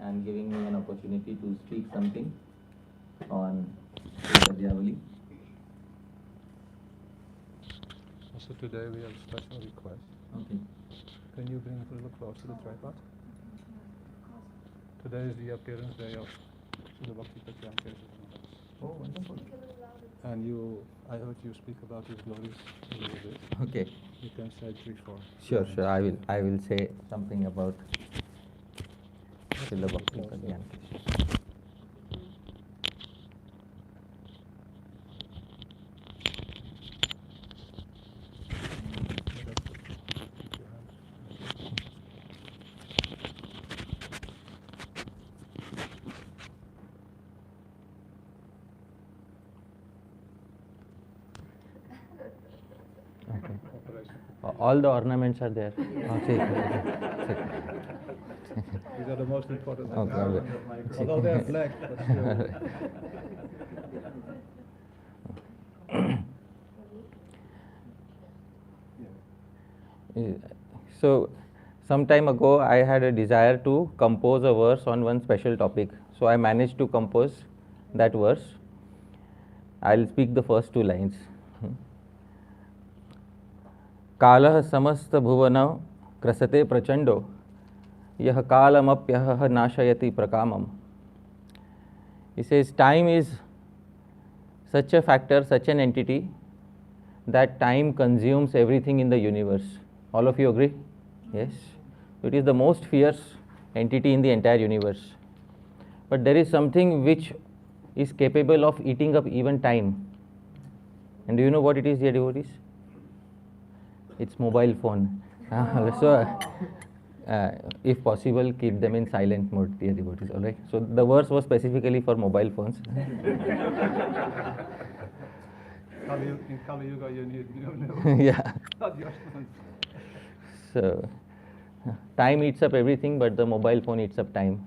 and giving me an opportunity to speak something on Satyavali. Also today we have a special request. Okay. Can you bring it a little closer to the tripod? Today is the appearance day of Srila Bhakti Pragyan Keshav. Oh, wonderful. And I heard you speak about his glories a little bit. Okay. You can say 3-4. Sure. I will say something about Srila Bhakti Pragyan Keshav. All the ornaments are there. Oh, see. These are the most important. Okay. Although they're black, but still. So, some time ago, I had a desire to compose a verse on one special topic. So, I managed to compose that verse. I'll speak the first two lines. कालः समस्त भुवनं क्रसते प्रचंडो यह कालमप्यहः नाशयति प्रकामम्. He says time is such a factor, such an entity that time consumes everything in the universe. All of you agree? Yes. It is the most fierce entity in the entire universe. But there is something which is capable of eating up even time. And do you know what it is, dear devotees? It's mobile phone. If possible, keep them in silent mode, dear devotees. All right. So the verse was specifically for mobile phones. In Kali Yuga, you need Yeah. not your phone. So time eats up everything, but the mobile phone eats up time.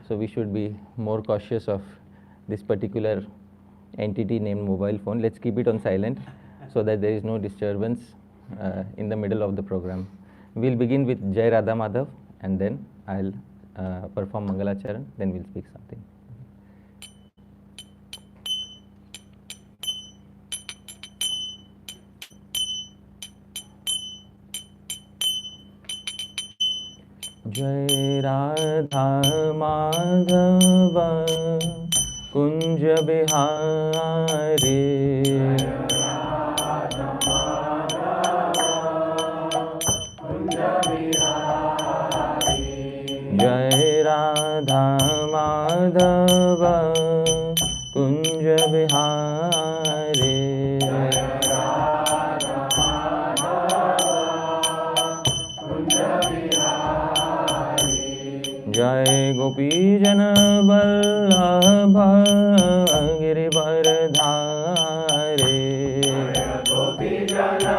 So we should be more cautious of this particular entity named mobile phone. Let's keep it on silent so that there is no disturbance in the middle of the program. We'll begin with Jai Radha Madhav, and then I'll perform Mangalacharan, then we'll speak something. Jai Radha Madhava Kunja Bihari Jai Radha Madhava Kunja Bihari Jai Gopi Jana Vallabha Girivardhari Gopi Jana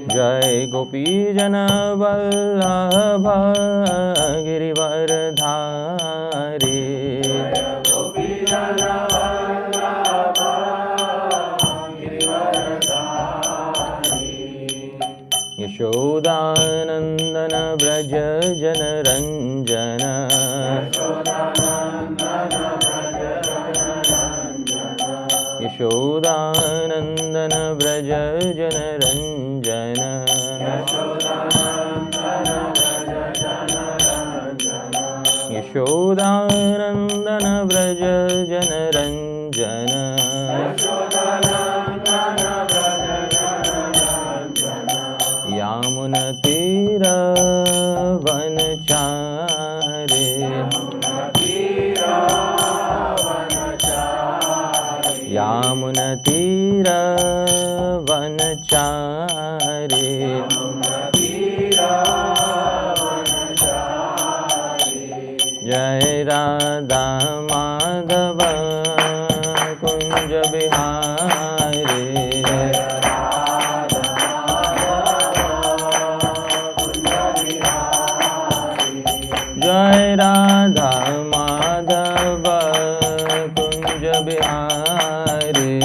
Jai Gopi Jana Vallabha Girivardhari Gopi Jana Vallabha Girivardhari Yashodanandana Vraja Jana Ranjana Yashodanandana Vraja Jana Ranjana Yashodanandana Vraja Jana Ranjana Yamuna Tira Vanachare Yamuna Tira Vanachare Jai Radha Madhava Kunja Bihari Jai Radha Madhava Kunja Bihari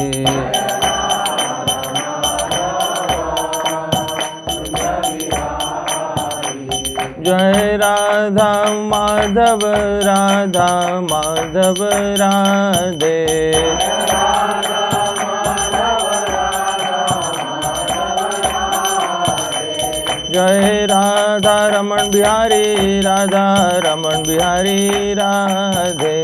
Jai Radha Madhav Radha Madhav Radhe. Jai Radha Raman Bihari Radha Raman Bihari Radhe.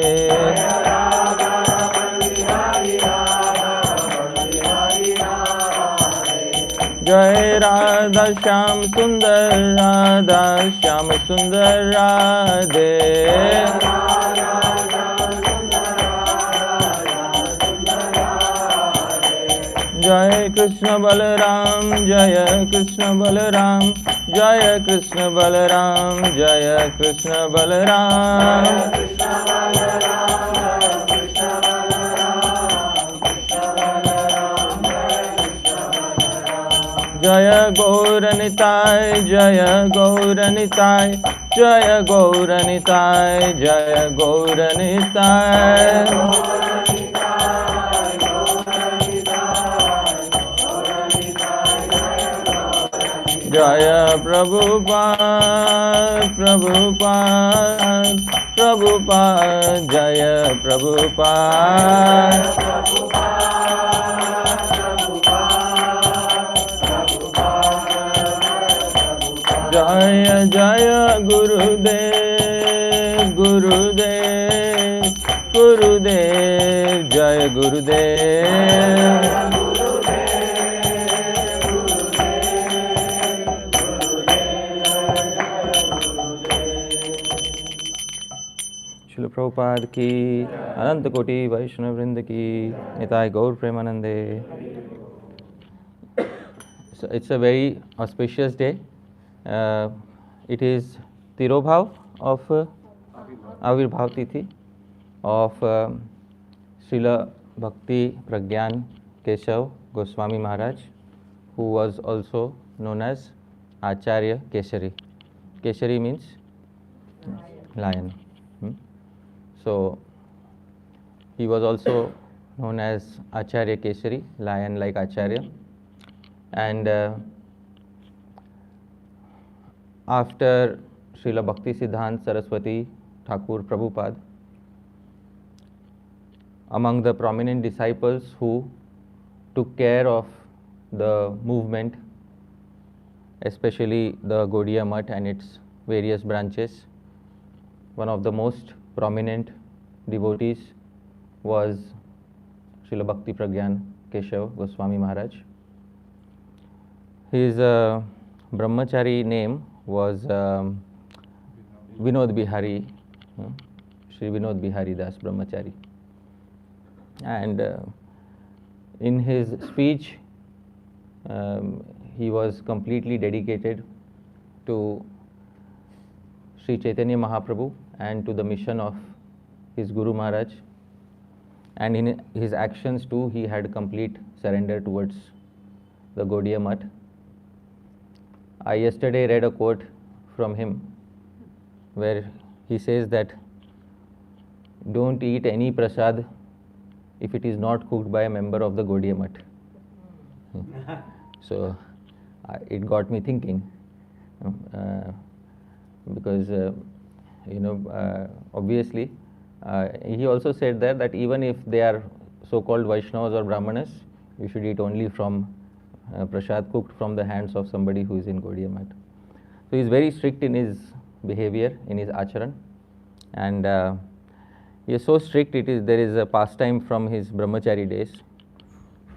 Jai Radha Shyam Sundar Radha Shyam Sundar Radhe. Jai Krishna Balaram Jaya Krishna Balaram Jaya Krishna Balaram Jaya Krishna Balaram. Jaya Gauranitai Jaya Gauranitai Jaya Gauranitai Jaya Gauranitai. Jaya Prabhupada Prabhupada Prabhupada Jaya Prabhupada. Jaya Jaya Gurudev Gurudev Gurudev Jaya Gurudev. Srila Prabhupada ki, Ananta Koti Vaishnava Vrinda ki, Nitai Gaur Premanande. So it's a very auspicious day. It is Tirobhav of Avirbhav Tithi of Srila Bhakti Pragyan Keshav Goswami Maharaj, who was also known as Acharya Keshari. Keshari means lion. So he was also known as Acharya Keshari, lion like Acharya. And after Srila Bhakti Siddhanta Saraswati Thakur Prabhupada, among the prominent disciples who took care of the movement, especially the Gaudiya Math and its various branches, one of the most prominent devotees was Srila Bhakti Pragyan Keshav Goswami Maharaj. His brahmachari name was Vinod Bihari, Shri Vinod Bihari Das Brahmachari. And in his speech, he was completely dedicated to Sri Chaitanya Mahaprabhu and to the mission of his Guru Maharaj. And in his actions too, he had complete surrender towards the Gaudiya Math. I yesterday read a quote from him where he says that don't eat any prasad if it is not cooked by a member of the Gaudiya Math. So it got me thinking, because obviously he also said there that even if they are so-called Vaishnavas or Brahmanas, you should eat only from prasad cooked from the hands of somebody who is in Gaudiya Math. So he is very strict in his behavior, in his acharan, and he is so strict. There is a pastime from his brahmachari days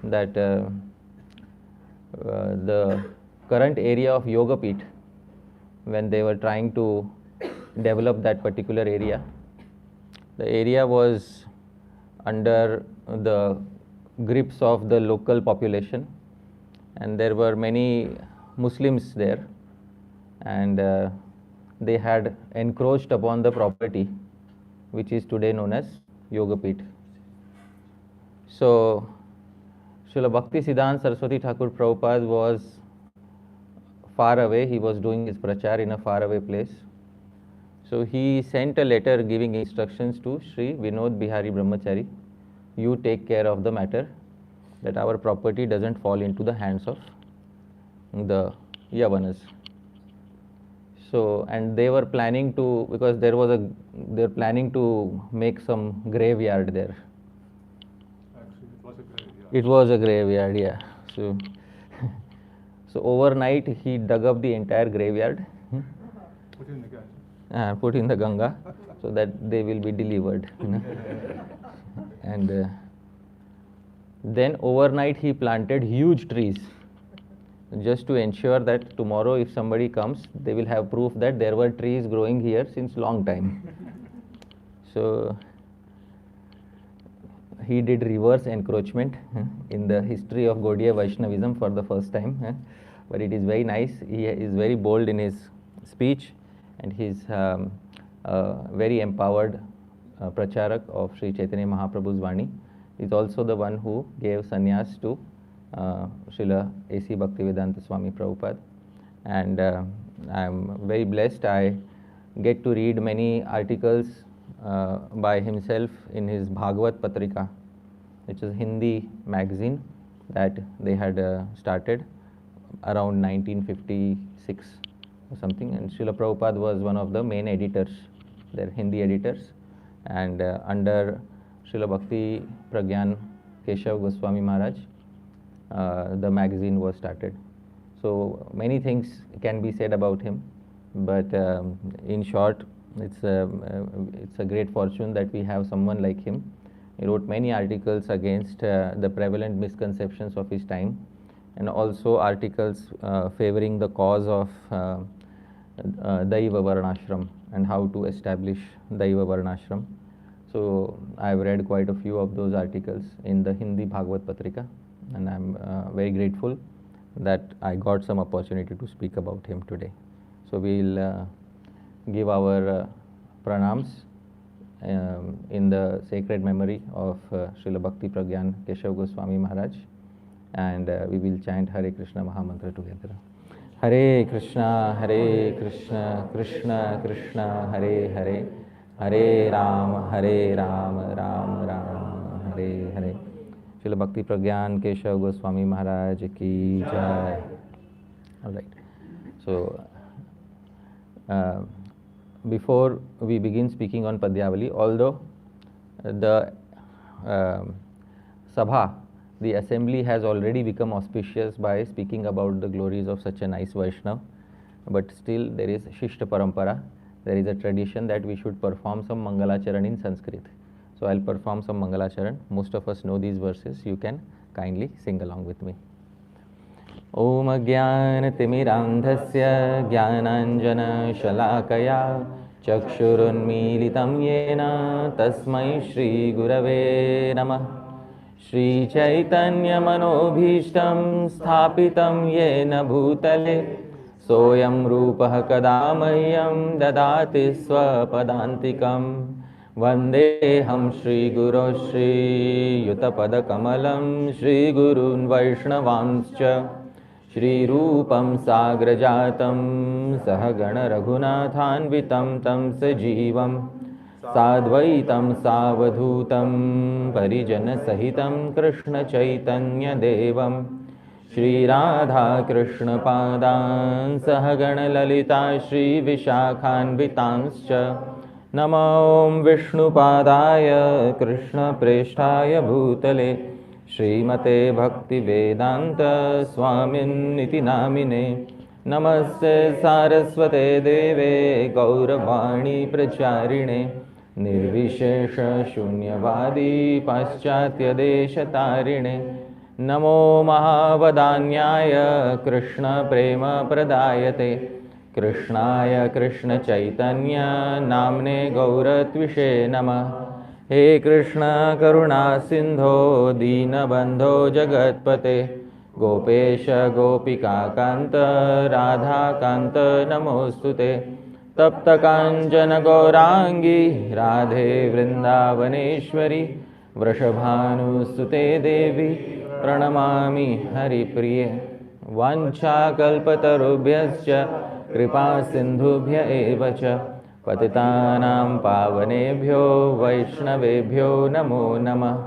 that the current area of Yoga Pit, when they were trying to develop that particular area, the area was under the grips of the local population, and there were many Muslims there, and they had encroached upon the property which is today known as Yoga Pit. So Srila Bhakti Siddhanta Saraswati Thakur Prabhupada was far away. He was doing his prachar in a faraway place. So he sent a letter giving instructions to Sri Vinod Bihari Brahmachari, you take care of the matter, that our property doesn't fall into the hands of the Yavanas. So, and they were planning to, because they're planning to make some graveyard there. Actually, it was a graveyard. It was a graveyard, yeah. So, so overnight he dug up the entire graveyard, Put in the Ganges. put in the Ganga, so that they will be delivered. And then overnight he planted huge trees, just to ensure that tomorrow if somebody comes, they will have proof that there were trees growing here since long time. So he did reverse encroachment in the history of Gaudiya Vaishnavism for the first time. But it is very nice. He is very bold in his speech, and he's very empowered pracharak of Sri Chaitanya Mahaprabhu's Vani. He's also the one who gave sannyas to Srila A.C. Bhaktivedanta Swami Prabhupada. And I am very blessed. I get to read many articles by himself in his Bhagavad Patrika, which is Hindi magazine that they had started around 1956 or something. And Srila Prabhupada was one of the main editors, their Hindi editors. And under Srila Bhakti Pragyan Keshav Goswami Maharaj, the magazine was started. So many things can be said about him, but in short, it's a great fortune that we have someone like him. He wrote many articles against the prevalent misconceptions of his time, and also articles favoring the cause of Daiva Varnashram and how to establish Daiva Varnashram. So I've read quite a few of those articles in the Hindi Bhagavad Patrika, and I'm very grateful that I got some opportunity to speak about him today. So we'll give our pranams in the sacred memory of Srila Bhakti Pragyan Keshav Goswami Maharaj, and we will chant Hare Krishna Mahamantra together. Hare Krishna, Krishna Krishna, Hare Hare, Hare Ram, Ram Ram, Hare Hare. Srila Bhakti Pragyan Keshav Goswami Maharaj ki jai. All right. So, before we begin speaking on Padyavali, although the Sabha, the assembly has already become auspicious by speaking about the glories of such a nice Vaishnav, but still there is Shishta Parampara. There is a tradition that we should perform some Mangalacharan in Sanskrit. So I'll perform some Mangalacharan. Most of us know these verses. You can kindly sing along with me. Om Jnanatimirandhasya Jnananjana Shalakaya Chakshurunmilitam Yena Tasmai Shri Gurave Namah. Shri Chaitanya Manobhishtam Sthapitam Yena Bhutale Soyam Rupah Kadamahyam Dadati Swapadantikam Vandeham Shri Guru Shri Yutapada Kamalam Shri Gurun Vaishnavamscha Shri Rupam Sagrajatam Sahagana Raghunathanvitam Tam Sajivam Sadvaitam Savadhutam Parijana Sahitam Krishna Chaitanya Devam Shri Radha Krishna Padan Sahagana Lalita Shri Vishakhanvitanscha Namo Om Vishnu Padaya Krishna Preshtaya Bhutale Srimate Bhakti Vedanta Swamin Niti Namine Namaste Saraswate Deve Gauravani Pracharine Nirvishesha Shunyavadi Paschatya Deshatarine Namo Mahavadanyaya Krishna Prema Pradayate Krishnaya Krishna Chaitanya Namne Gauratvishe Namah. He Krishna Karuna Sindho Deenabandho Jagatpate Gopesha Gopika Kanta Radha Kanta Namostute Tapta Kanjana Gaurangi Radhe Vrindavaneshwari Vrishabhanusute Devi Pranamami Haripriye Vancha Kalpatarubhyascha Kripa Sindhubhya Evacha Patitanam Pavanebhyo Vaishnavebhyo Namo Namah.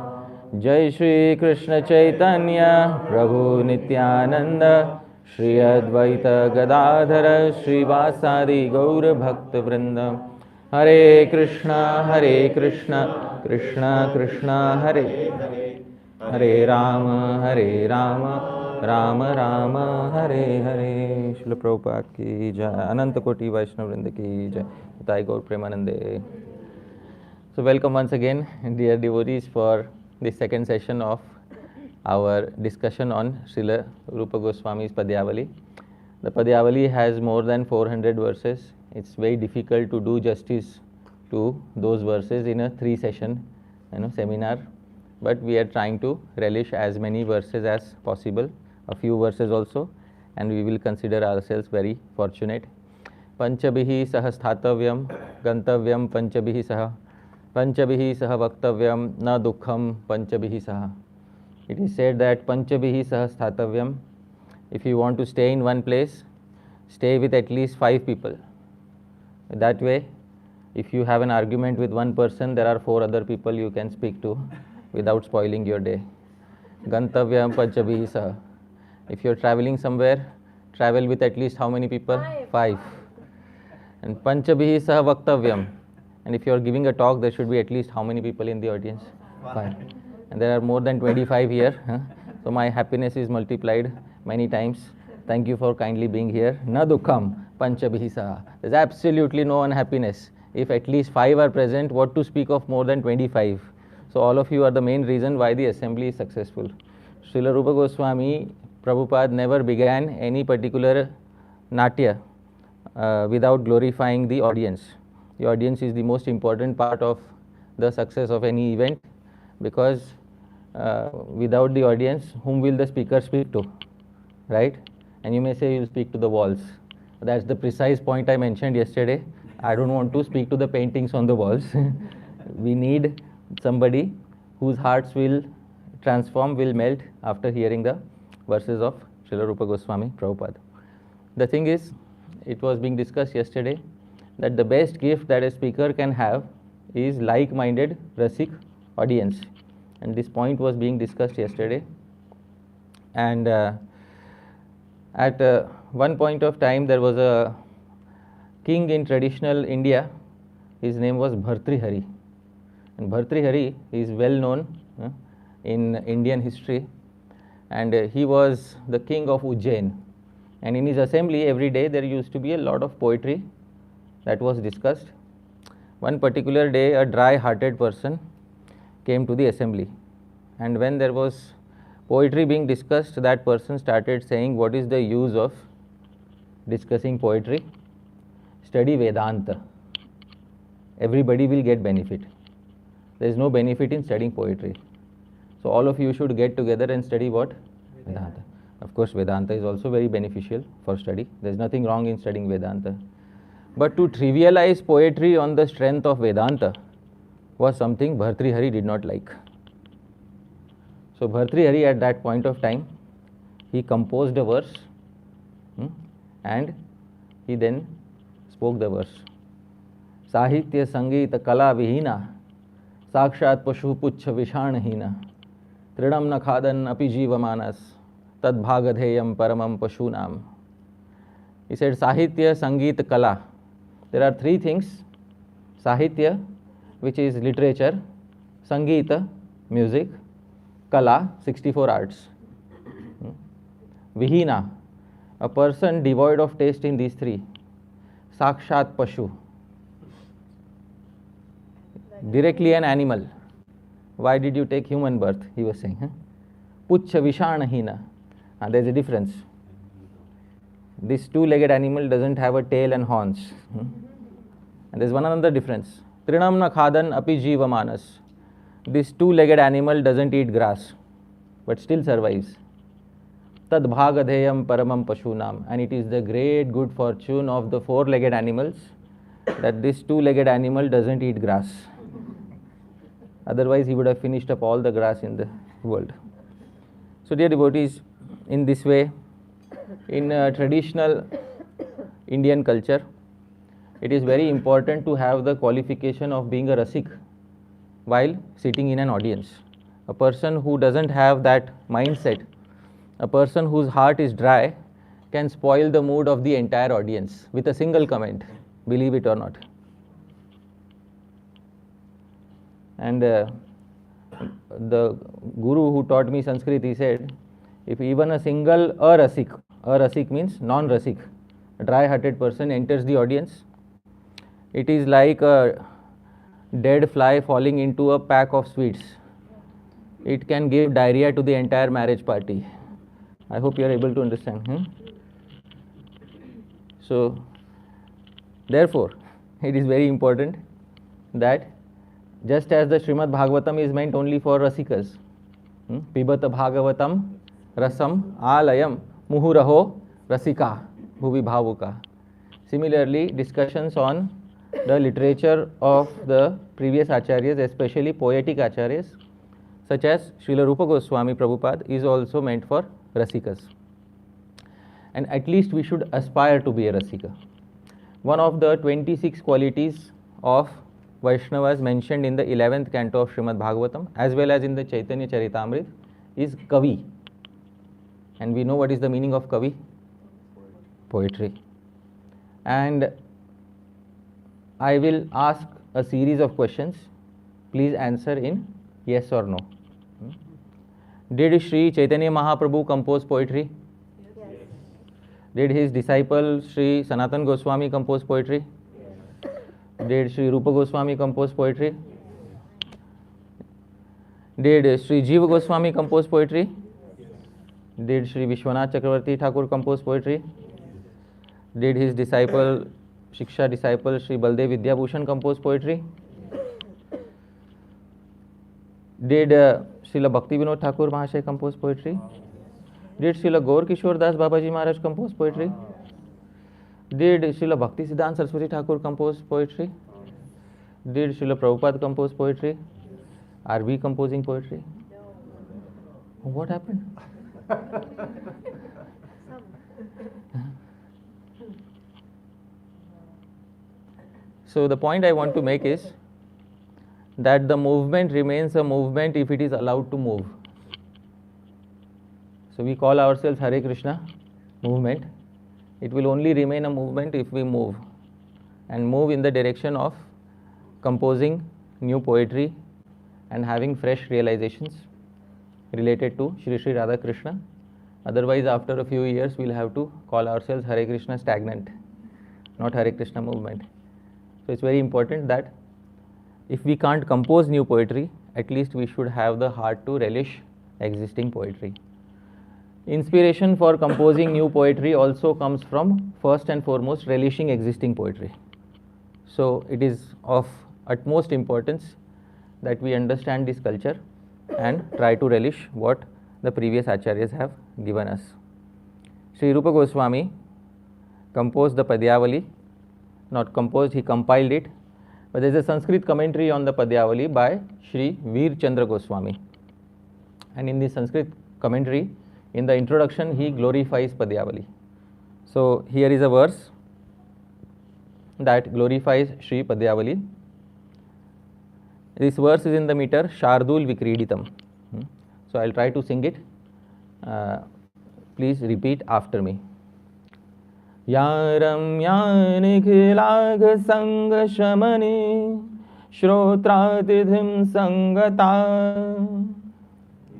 Jai Shri Krishna Chaitanya Prabhu Nityananda Shri Advaita Gadadhara Srivasadi Gaura Bhakta Vrindam. Hare Krishna Krishna Krishna Hare Hare Rama Rama Rama Hare Hare. Srila Prabhupada ki jai. Ananta Koti Vaishnava Vrinda ki jai. Nitai Gaur Premanande. So welcome once again, dear devotees, for the second session of our discussion on Srila Rupa Goswami's Padyavali. The Padyavali has more than 400 verses. It's very difficult to do justice to those verses in a 3-session seminar, but we are trying to relish as many verses as possible, a few verses also, and we will consider ourselves very fortunate. Panchabhihi sah sthatavyam gantavyam panchabhihi sah Panchabhihi saha vaktavyam na dukkham panchabhihi saha. It is said that panchabhihi saha sthatavyam. If you want to stay in one place, stay with at least 5 people. That way, if you have an argument with one person, there are 4 other people you can speak to without spoiling your day. Gantavyam panchabhihi saha. If you are traveling somewhere, travel with at least how many people? 5. And panchabhihi saha vaktavyam. And if you are giving a talk, there should be at least how many people in the audience? 5. And there are more than 25 here. So my happiness is multiplied many times. Thank you for kindly being here. Na dukkham panchabhihi saha. There is absolutely no unhappiness. If at least 5 are present, what to speak of more than 25? So all of you are the main reason why the assembly is successful. Srila Rupa Goswami, Prabhupada never began any particular natya without glorifying the audience. The audience is the most important part of the success of any event, because without the audience, whom will the speaker speak to, right? And you may say you will speak to the walls. That's the precise point I mentioned yesterday. I don't want to speak to the paintings on the walls. We need somebody whose hearts will transform, will melt after hearing the verses of Srila Rupa Goswami Prabhupada. The thing is, it was being discussed yesterday that the best gift that a speaker can have is like-minded Rasik audience. And this point was being discussed yesterday. And at one point of time, there was a king in traditional India. His name was Bhartrihari. And Bhartrihari is well known in Indian history. And he was the king of Ujjain. And in his assembly, every day there used to be a lot of poetry that was discussed. One particular day, a dry-hearted person came to the assembly, and when there was poetry being discussed, that person started saying, what is the use of discussing poetry? Study Vedanta. Everybody will get benefit. There is no benefit in studying poetry. So all of you should get together and study what? Vedanta. Of course, Vedanta is also very beneficial for study. There is nothing wrong in studying Vedanta. But to trivialize poetry on the strength of Vedanta was something Bhartrihari did not like. So Bhartrihari at that point of time, he composed a verse and he then spoke the verse. Sahitya Sangeeta Kala Vihina Sakshat Pashu Puchha Vishanahina Trinam Nakhadan Api Jivamanas Tad Bhagadheyam Paramam Pashunam. He said Sahitya Sangeeta Kala. There are 3 things: Sahitya, which is literature; Sangeeta, music; Kala, 64 arts. Vihina, a person devoid of taste in these 3. Sakshat Pashu, directly an animal. Why did you take human birth? He was saying. Puchha Vishanahina. There is a difference. This 2-legged animal doesn't have a tail and horns. And there is one another difference. Trinam na khadan api jivamanas. This 2-legged animal doesn't eat grass, but still survives. Tad bhagadheyam paramam pashunam. And it is the great good fortune of the 4-legged animals that this 2-legged animal doesn't eat grass. Otherwise, he would have finished up all the grass in the world. So, dear devotees, in this way, in traditional Indian culture, it is very important to have the qualification of being a Rasik while sitting in an audience. A person who doesn't have that mindset, a person whose heart is dry, can spoil the mood of the entire audience with a single comment, believe it or not. And the guru who taught me Sanskrit, he said, if even a single a rasik means non-rasik, a dry-hearted person enters the audience, it is like a dead fly falling into a pack of sweets. It can give diarrhea to the entire marriage party. I hope you are able to understand. So, therefore, it is very important that just as the Srimad Bhagavatam is meant only for rasikas, Pibata Bhagavatam Rasam Alayam Muhuraho Rasika Bhuvi Bhavuka. Similarly, discussions on the literature of the previous acharyas, especially poetic acharyas, such as Srila Rupa Goswami Prabhupada, is also meant for rasikas. And at least we should aspire to be a rasika. One of the 26 qualities of Vaishnavas mentioned in the 11th canto of Srimad Bhagavatam as well as in the Chaitanya Charitamrita is Kavi. And we know what is the meaning of Kavi? Poetry. And I will ask a series of questions. Please answer in yes or no. Did Sri Chaitanya Mahaprabhu compose poetry? Yes. Did his disciple Sri Sanatan Goswami compose poetry? Did Sri Rupa Goswami compose poetry? Did Sri Jiva Goswami compose poetry? Did Sri Vishwanath Chakravarti Thakur compose poetry? Did his disciple, Shiksha disciple Sri Baldev Vidyabhushan compose poetry? Did Srila Bhakti Vinod Thakur Mahasaya compose poetry? Did Srila Gaur Kishore Das Babaji Maharaj compose poetry? Did Srila Bhakti Siddhanta Saraswati Thakur compose poetry? Did Srila Prabhupada compose poetry? Are we composing poetry? No. What happened? So the point I want to make is that the movement remains a movement if it is allowed to move. So we call ourselves Hare Krishna movement. It will only remain a movement if we move, and move in the direction of composing new poetry and having fresh realizations related to Shri Shri Radha Krishna. Otherwise, after a few years, we'll have to call ourselves Hare Krishna stagnant, not Hare Krishna movement. So it's very important that if we can't compose new poetry, at least we should have the heart to relish existing poetry. Inspiration for composing new poetry also comes from, first and foremost, relishing existing poetry. So it is of utmost importance that we understand this culture and try to relish what the previous acharyas have given us. Sri Rupa Goswami composed the Padyavali, not composed, he compiled it, but there is a Sanskrit commentary on the Padyavali by Sri Veer Chandra Goswami. And in the Sanskrit commentary, in the introduction, he glorifies Padyavali. So here is a verse that glorifies Sri Padyavali. This verse is in the meter Shardul Vikriditam. So I'll try to sing it. Please repeat after me. Yaram Yanikhilag Sanga Shamani Shrotratidhim Sangata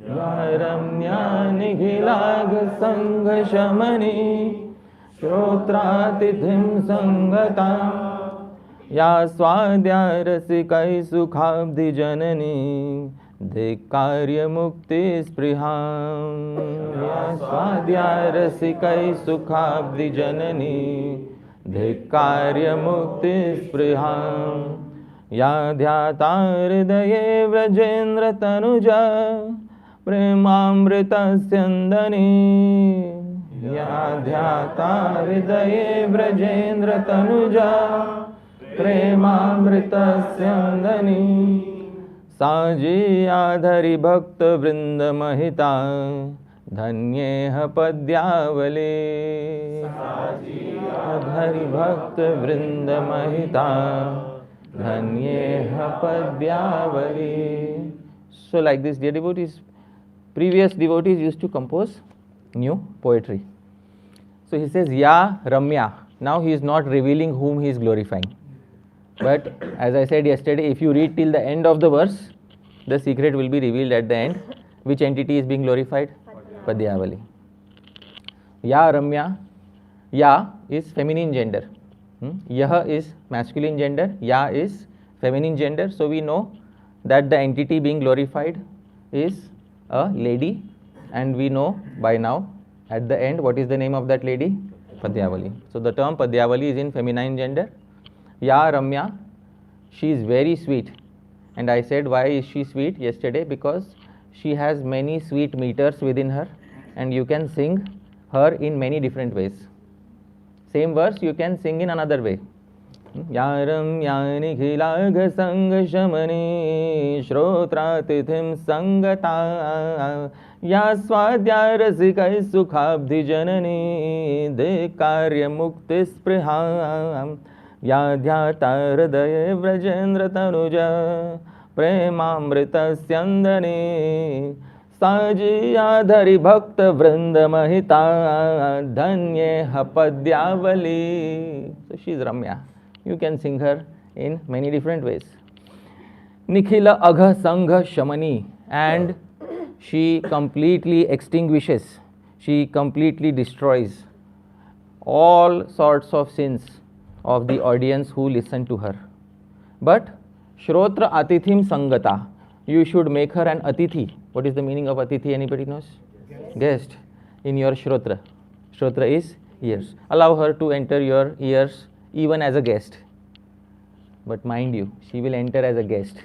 Yaramya Nihilag Sangha Shamani Shrotratidhim Sangata Ya Swadhya Rasikai Sukhabdi Janani Dhikarya Mukti Spriham Ya Swadhya Rasikai Sukhabdi Janani Dhikarya Mukti Spriham Ya Dhyata Hridaye Vrajendra Tanuja Premamrita Syandani Ya Dhyata Hridaye Vrajendra Tanuja Premamrita Syandani Saji Adhari Bhakta Vrinda Mahita Dhanyeha Padyavali Saji Adhari Bhakta Vrinda Mahita Dhanyeha Padyavali. So like this, dear devotees, previous devotees used to compose new poetry. So he says, Ya Ramya. Now he is not revealing whom he is glorifying. But as I said yesterday, if you read till the end of the verse, the secret will be revealed at the end. Which entity is being glorified? Padyavali. Ya Ramya. Ya is feminine gender. Yah is masculine gender. Ya is feminine gender. So we know that the entity being glorified is a lady, and we know by now at the end what is the name of that lady? Padyavali. So the term Padyavali is in feminine gender. Ya Ramya, she is very sweet. And I said, why is she sweet yesterday? Because she has many sweet meters within her, and you can sing her in many different ways. Same verse you can sing in another way. Yaram yani khilagha sang shamani shrotratithim sangata ya swadya rasikai sukhabdhi janani dekarya mukti spriham ya dhyata hridaye vrajendra tanuja premamrita syandani Sajiyadhari bhakta vrinda mahita dhanye padyavali. So she is Ramya. You can sing her in many different ways. Nikhila agha sangha shamani, and she completely extinguishes, she completely destroys all sorts of sins of the audience who listen to her. But Shrotra Atithim Sangata, you should make her an Atithi. What is the meaning of Atithi? Anybody knows? Guest in your Shrotra. Shrotra is ears. Allow her to enter your ears even as a guest. But mind you, she will enter as a guest.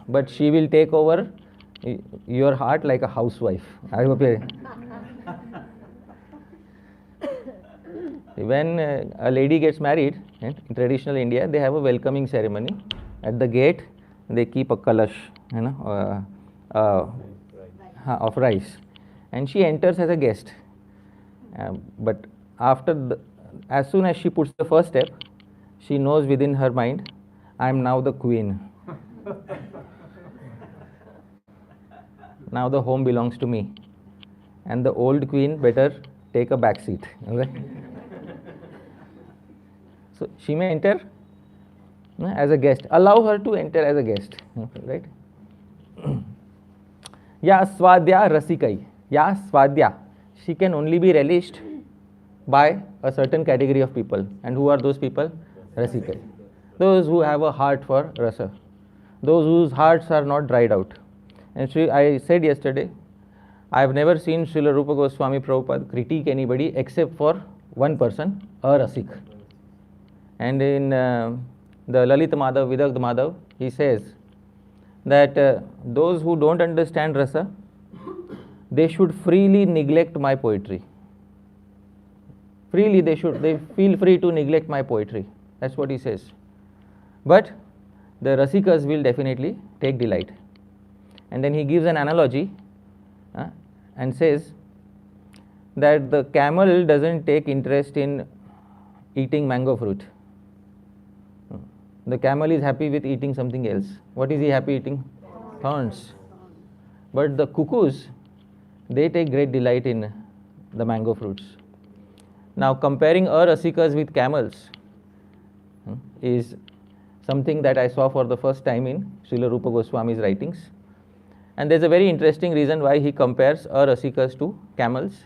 But she will take over your heart like a housewife. I hope when a lady gets married in traditional India, they have a welcoming ceremony. At the gate, they keep a kalash, of rice, and she enters as a guest. But as soon as she puts the first step, she knows within her mind, I am now the queen. Now the home belongs to me, and the old queen better take a back seat. Okay? So she may enter as a guest. Allow her to enter as a guest, right? Ya swadya rasikai. Ya swadya. She can only be relished by a certain category of people. And who are those people? Rasikai. Those who have a heart for rasa. Those whose hearts are not dried out. And I said yesterday, I have never seen Srila Rupa Goswami Prabhupada critique anybody except for one person, a rasik. And in the Lalita Madhav, Vidagdha Madhav, he says that those who don't understand rasa, they should freely neglect my poetry. Freely they feel free to neglect my poetry. That's what he says. But the rasikas will definitely take delight. And then he gives an analogy and says that the camel doesn't take interest in eating mango fruit. The camel is happy with eating something else. What is he happy eating? Thorns. But the cuckoos, they take great delight in the mango fruits. Now comparing rasikas with camels is something that I saw for the first time in Srila Rupa Goswami's writings. And there's a very interesting reason why he compares rasikas to camels.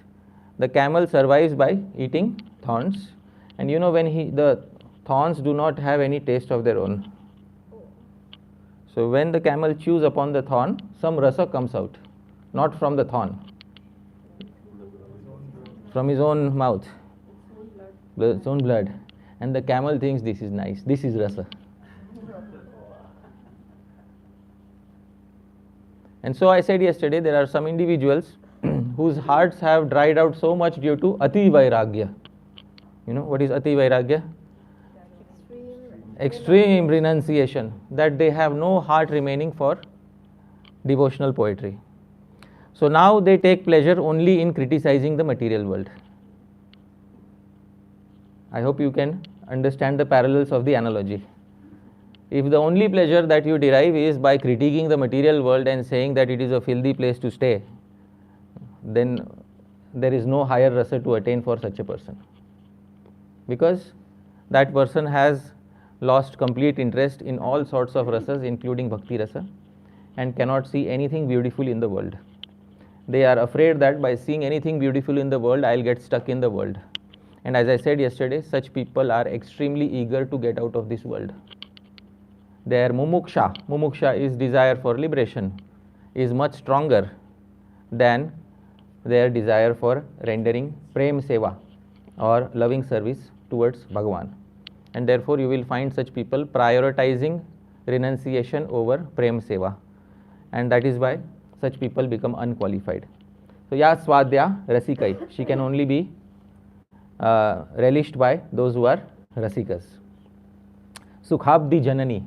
The camel survives by eating thorns, and you know when the thorns do not have any taste of their own. So when the camel chews upon the thorn, some rasa comes out, not from the thorn, from his own mouth, his own blood. And the camel thinks this is nice, this is rasa. And so I said yesterday, there are some individuals whose hearts have dried out so much due to ati vairagya. You know what is ati vairagya? Extreme renunciation, that they have no heart remaining for devotional poetry. So now they take pleasure only in criticizing the material world. I hope you can understand the parallels of the analogy. If the only pleasure that you derive is by critiquing the material world and saying that it is a filthy place to stay, then there is no higher rasa to attain for such a person, because that person has lost complete interest in all sorts of rasas, including bhakti rasa, and cannot see anything beautiful in the world. They are afraid that by seeing anything beautiful in the world, I'll get stuck in the world. And as I said yesterday, such people are extremely eager to get out of this world. Their mumuksha is desire for liberation, is much stronger than their desire for rendering prem seva or loving service towards Bhagavan. And therefore you will find such people prioritizing renunciation over prem seva, and that is why such people become unqualified. So ya swadya rasikai, she can only be relished by those who are rasikas. Sukhabdi janani,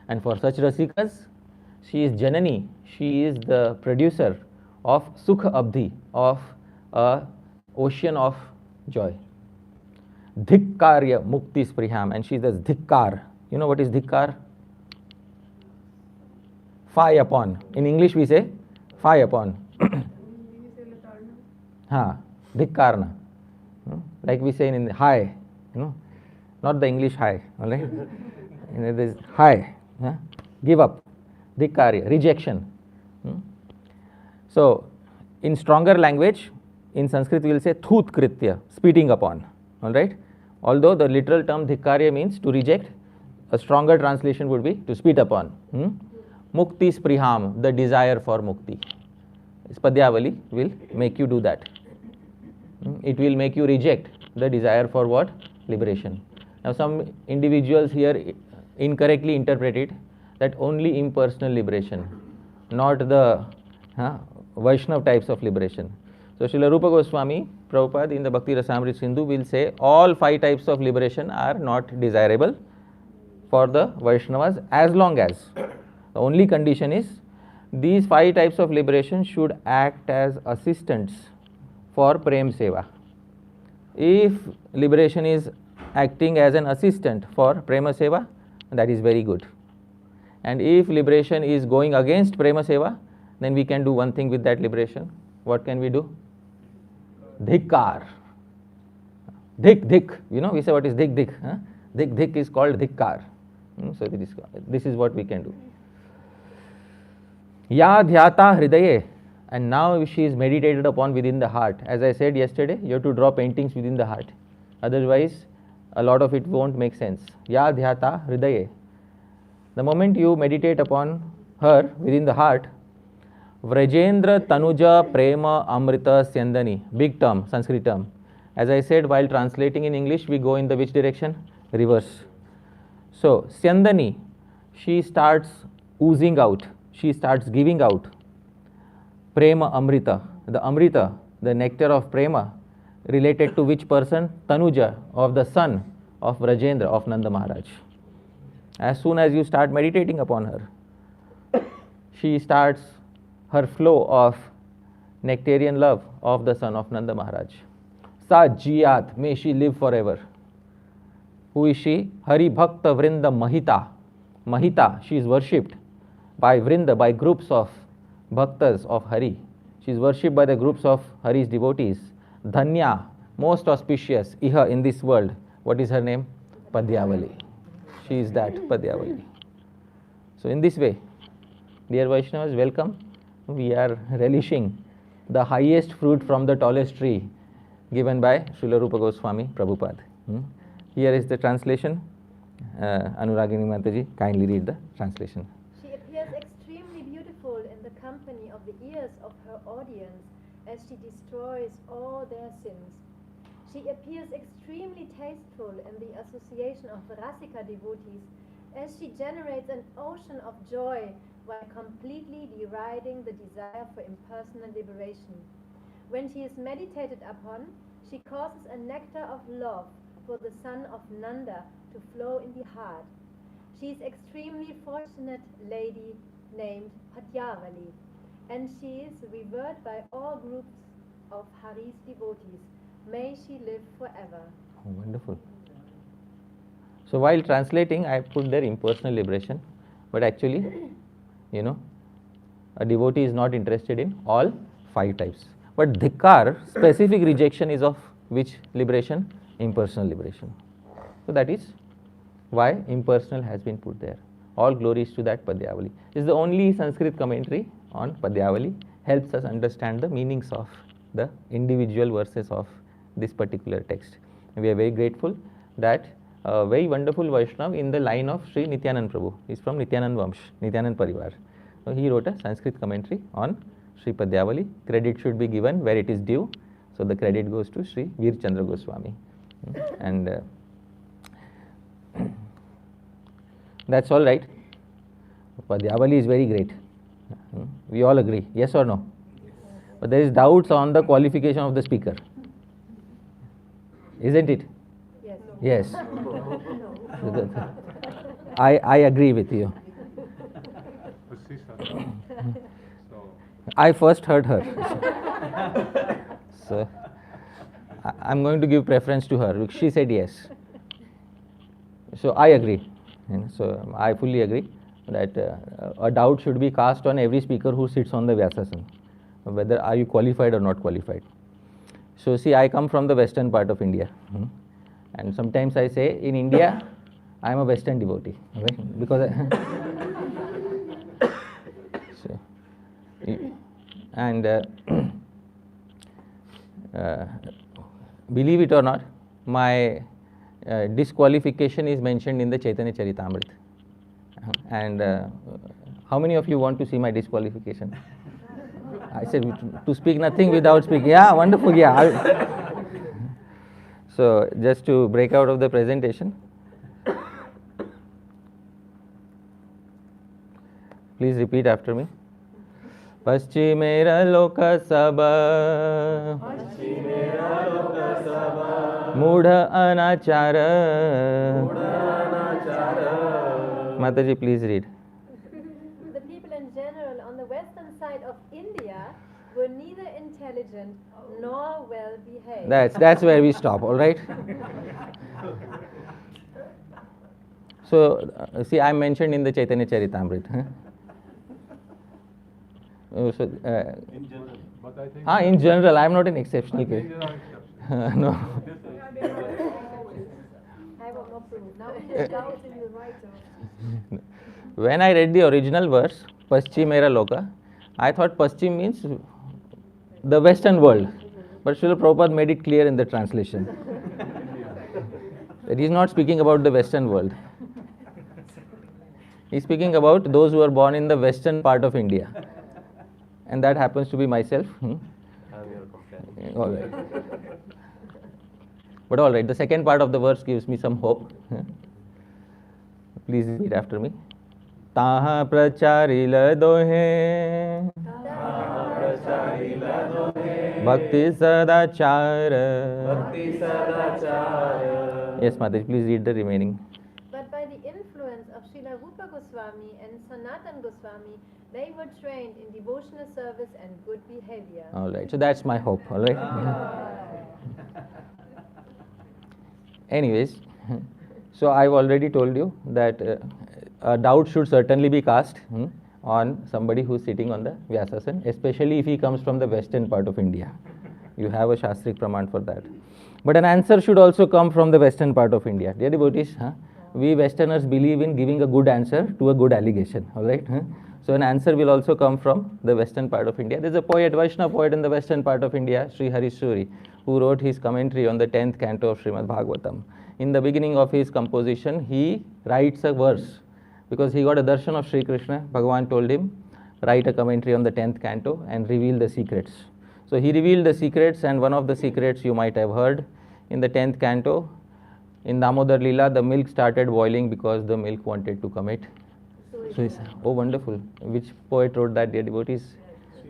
and for such rasikas, she is janani, she is the producer of sukha abdi, of a ocean of joy. Dhikkarya mukti spriham, and she does dhikkar. You know what is dhikkar? Fie upon. In English we say fie upon. Ha, dhikkarna. Like we say in hi, not the English hi, all right? This hi, give up, dhikkarya, rejection. So, in stronger language, in Sanskrit we will say thut kritya, spitting upon, all right? Although the literal term dhikkarya means to reject, a stronger translation would be to spit upon. Mukti spriham, the desire for mukti. Padyavali will make you do that. It will make you reject the desire for what? Liberation. Now some individuals here incorrectly interpret it that only impersonal liberation, not the Vaishnav types of liberation. So Srila Rupa Goswami Prabhupada in the Bhakti Rasamrita Sindhu will say all 5 types of liberation are not desirable for the Vaishnavas, as long as the only condition is these 5 types of liberation should act as assistants for prem seva. If liberation is acting as an assistant for prema seva, that is very good. And if liberation is going against prema seva, then we can do one thing with that liberation. What can we do? Dhikkar. Dhik. We say what is dhik. Dhik is called dhikkar. So this is what we can do. Ya dhyata hridaye, and now she is meditated upon within the heart. As I said yesterday, you have to draw paintings within the heart. Otherwise, a lot of it won't make sense. Ya dhyata hridaye. The moment you meditate upon her within the heart, Vrajendra Tanuja Prema Amrita Syandani, big term, Sanskrit term. As I said, while translating in English, we go in the which direction? Reverse. So, Syandani, she starts oozing out, she starts giving out Prema Amrita, the nectar of Prema, related to which person? Tanuja, of the son of Vrajendra, of Nanda Maharaj. As soon as you start meditating upon her, she starts her flow of nectarian love of the son of Nanda Maharaj. Sa Jiyat, may she live forever. Who is she? Hari Bhakta Vrinda Mahita. Mahita, she is worshipped by Vrinda, by groups of Bhaktas of Hari. She is worshipped by the groups of Hari's devotees. Dhanya, most auspicious, Iha, in this world. What is her name? Padyavali. She is that, Padyavali. So in this way, dear Vaishnavas, welcome. We are relishing the highest fruit from the tallest tree given by Srila Rupa Goswami Prabhupada. Here is the translation. Anuragini Mataji, kindly read the translation. She appears extremely beautiful in the company of the ears of her audience as she destroys all their sins. She appears extremely tasteful in the association of Rasika devotees as she generates an ocean of joy while completely deriding the desire for impersonal liberation. When she is meditated upon, she causes a nectar of love for the son of Nanda to flow in the heart. She is extremely fortunate lady named Padyavali, and she is revered by all groups of Hari's devotees. May she live forever. Oh, wonderful. So while translating, I put there impersonal liberation, but actually, a devotee is not interested in all 5 types. But dhikkar, specific rejection, is of which liberation? Impersonal liberation. So that is why impersonal has been put there. All glories to that Padyavali. This is the only Sanskrit commentary on Padyavali, helps us understand the meanings of the individual verses of this particular text. And we are very grateful that a very wonderful Vaishnav in the line of Sri Nityanand Prabhu. He is from Nityanand Vamsh, Nityanand Parivar. So he wrote a Sanskrit commentary on Sri Padyavali. Credit should be given where it is due. So the credit goes to Sri Veer Chandra Goswami. And that's all right. Padyavali is very great. We all agree, yes or no? But there is doubts on the qualification of the speaker. Isn't it? Yes. Yes. I agree with you. I first heard her. So I'm going to give preference to her. She said yes. So I agree. So I fully agree that a doubt should be cast on every speaker who sits on the Vyasasana, whether are you qualified or not qualified. So see, I come from the western part of India, and sometimes I say in India I am a western devotee, right? Because so, and believe it or not, my disqualification is mentioned in the Chaitanya Charitamrita. And how many of you want to see my disqualification? I said to speak nothing without speaking. Yeah, wonderful. Yeah. So just to break out of the presentation, please repeat after me. Paschimera Loka Sabha Mudha Anachara. Mataji, please read. The people in general on the western side of India were neither intelligent nor well behaved. That's where we stop, all right? So, see, I mentioned in the Chaitanya Charitamrita. In general, but I think In general, I am not an exceptional case. No. I will not prove. Now he doubts in the writer. When I read the original verse, Paschimera Loka, I thought Paschim means the western world. But Srila Prabhupada made it clear in the translation that he is not speaking about the western world. He is speaking about those who are born in the western part of India. And that happens to be myself. All right. But all right, the second part of the verse gives me some hope. Please repeat after me. Taha pracharila dohe Bhakti sadachara. Yes, Mataji, please read the remaining. But by the influence of Srila Rupa Goswami and Sanatan Goswami, they were trained in devotional service and good behavior. All right, so that's my hope, all right? Anyways, so I've already told you that a doubt should certainly be cast on somebody who's sitting on the Vyasasana, especially if he comes from the western part of India. You have a Shastrik Praman for that. But an answer should also come from the western part of India. Dear devotees, we Westerners believe in giving a good answer to a good allegation, all right? So an answer will also come from the western part of India. There's a poet, Vaishnava poet in the western part of India, Sri Harishuri, who wrote his commentary on the 10th canto of Srimad Bhagavatam. In the beginning of his composition, he writes a verse because he got a darshan of Sri Krishna. Bhagavan told him, write a commentary on the 10th canto and reveal the secrets. So he revealed the secrets, and one of the secrets you might have heard in the 10th canto, in Damodar Lila, the milk started boiling because the milk wanted to commit. So it's, oh wonderful. Which poet wrote that, dear devotees?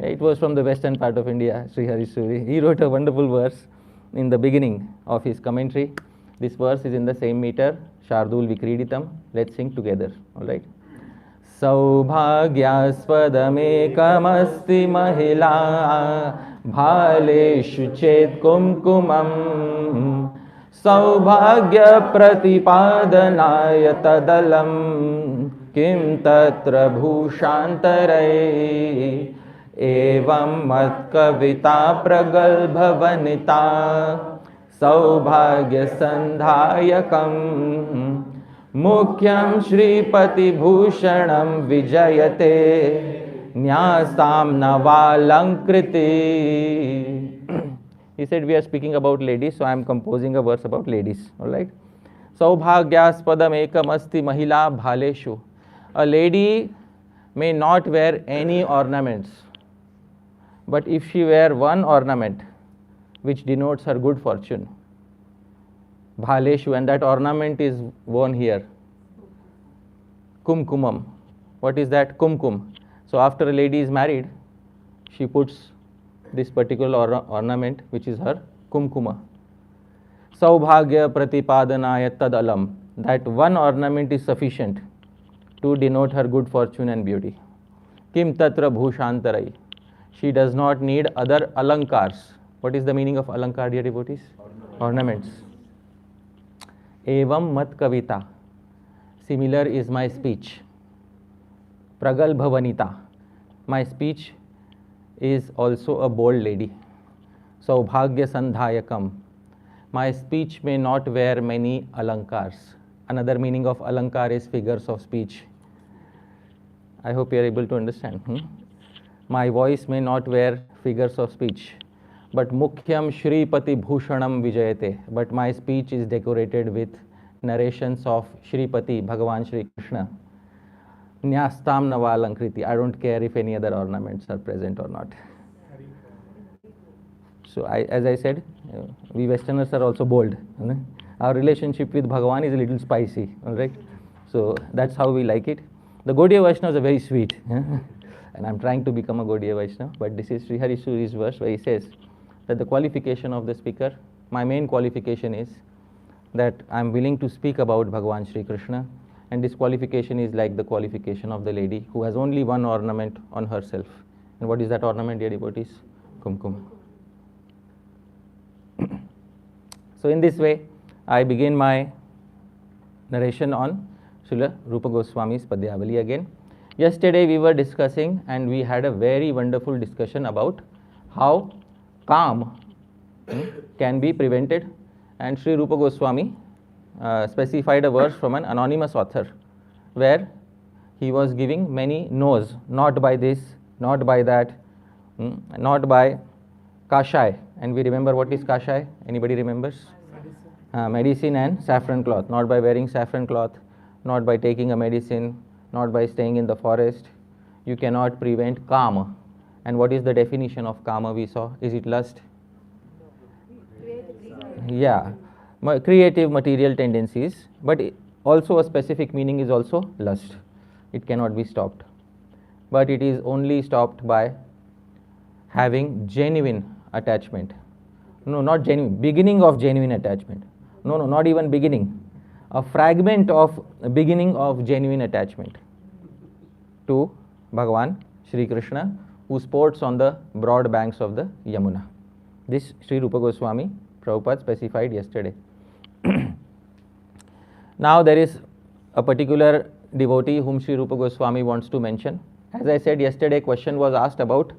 It was from the western part of India, Sri Harishuri. He wrote a wonderful verse in the beginning of his commentary. This verse is in the same meter, Shardul Vikriditam. Let's sing together, all right? Saubhagyaspadamekamasti mahila bhaleshu chet kumkumam Saubhagya pratipadanaya tadalam kim tatra bhushantarai एवं मत्कविता प्रगल्भवनिता सौभाग्यसन्धायकम् मुख्यं श्रीपतिभूषणं विजयते न्यासां नवालंकृति. He said we are speaking about ladies, so I am composing a verse about ladies. All right. Saubhagyaspadaam ekamasti mahila bhaleshu. A lady may not wear any ornaments, but if she wear one ornament which denotes her good fortune, bhaleshu, and that ornament is worn here, kumkumam. What is that? Kumkum. So after a lady is married, she puts this particular ornament, which is her kumkuma. Saubhagya pratipadanaya tad alam. That one ornament is sufficient to denote her good fortune and beauty. Kim tatra bhushantarai. She does not need other alankars. What is the meaning of alankar, dear devotees? Ornaments. Evam mat kavita. Similar is my speech. Pragalbhavanita. My speech is also a bold lady. Saubhagya sandhayakam. My speech may not wear many alankars. Another meaning of alankar is figures of speech. I hope you are able to understand. My voice may not wear figures of speech. But mukhyam Shripati Bhushanam Vijayate. But my speech is decorated with narrations of Shripati, Bhagavan Shri Krishna. Nyastam Navalankriti. I don't care if any other ornaments are present or not. So, as I said, we Westerners are also bold. Our relationship with Bhagavan is a little spicy. All right. So, that's how we like it. The Gaudiya Vaishnavas are very sweet. And I'm trying to become a Gaudiya Vaishnava. But this is Sri Hari Suri's verse where he says that the qualification of the speaker, my main qualification is that I'm willing to speak about Bhagavan Shri Krishna. And this qualification is like the qualification of the lady who has only one ornament on herself. And what is that ornament, dear devotees? Kumkum. So in this way, I begin my narration on Srila Rupa Goswami's Padyavali again. Yesterday we were discussing and we had a very wonderful discussion about how calm can be prevented. And Sri Rupa Goswami specified a verse from an anonymous author where he was giving many no's, not by this, not by that, not by kashai. And we remember what is kashai? Anybody remembers? Medicine and saffron cloth. Not by wearing saffron cloth, not by taking a medicine, not by staying in the forest. You cannot prevent kama. And what is the definition of kama we saw? Is it lust? Yeah. Creative material tendencies, but also a specific meaning is also lust. It cannot be stopped. But it is only stopped by having genuine attachment. No, not genuine. Beginning of genuine attachment. No, not even beginning. A fragment of beginning of genuine attachment to Bhagavan Shri Krishna, who sports on the broad banks of the Yamuna. This Sri Rupa Goswami Prabhupada specified yesterday. Now there is a particular devotee whom Sri Rupa Goswami wants to mention. As I said yesterday, question was asked about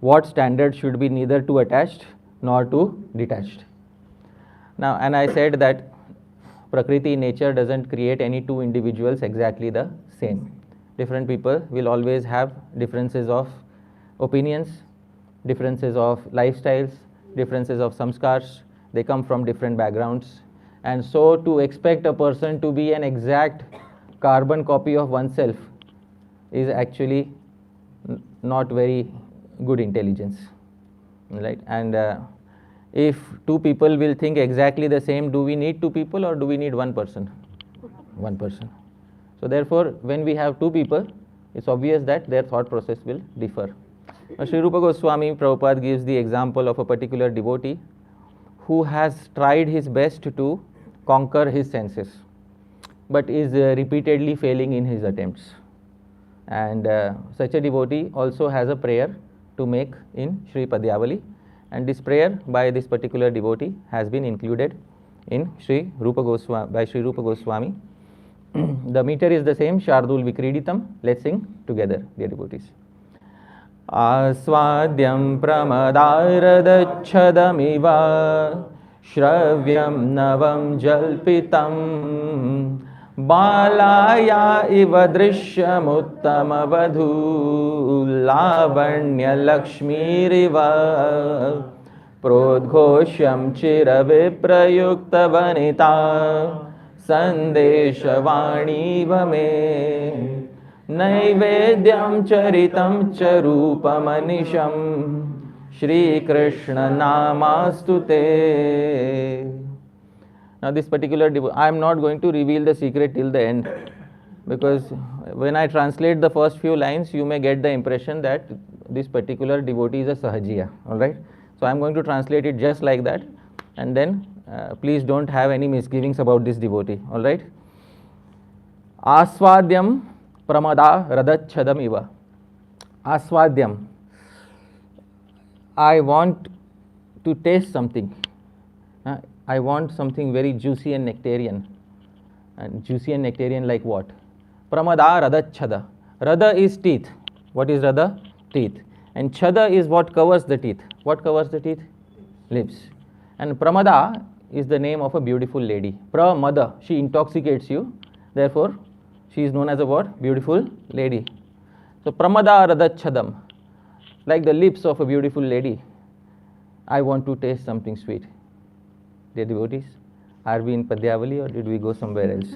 what standard should be neither too attached nor too detached. Now, and I said that Prakriti, nature doesn't create any two individuals exactly the same. Different people will always have differences of opinions, differences of lifestyles, differences of samskars. They come from different backgrounds. And so to expect a person to be an exact carbon copy of oneself is actually not very good intelligence, right? And if two people will think exactly the same, do we need two people or do we need one person? One person. So therefore, when we have two people, it's obvious that their thought process will differ. Now, Sri Rupa Goswami Prabhupada gives the example of a particular devotee who has tried his best to conquer his senses, but is repeatedly failing in his attempts. And such a devotee also has a prayer to make in Sri Padyavali, and this prayer by this particular devotee has been included in Sri Rupa Goswami, by Sri Rupa Goswami. The meter is the same, Shardul Vikriditam. Let's sing together, dear devotees. आस्वाद्यं प्रमदारदच्छदमिव श्रव्यं नवं जल्पितं बालाया इव दृश्यमुत्तमवधू लावण्यलक्ष्मीरिव प्रोद्घोष्यं चिरविप्रयुक्तवनिता सन्देशवाणीव मे नैवेद्यं चरितं च रूपमनिशं श्रीकृष्णनामास्तु ते. Now this particular I am not going to reveal the secret till the end, because when I translate the first few lines you may get the impression that this particular devotee is a sahajiya. Alright, so I am going to translate it just like that, and then please don't have any misgivings about this devotee. Alright. Aswadyam pramada radachadam iva. Aswadyam, I want to taste something. I want something very juicy and nectarian. And juicy and nectarian like what? Pramada radachada. Rada is teeth. What is rada? Teeth. And chada is what covers the teeth. What covers the teeth? Lips. And pramada is the name of a beautiful lady. Pramada, she intoxicates you. Therefore, she is known as a what? Beautiful lady. So pramada radachadam, like the lips of a beautiful lady. I want to taste something sweet. Dear devotees, are we in Padyavali or did we go somewhere else?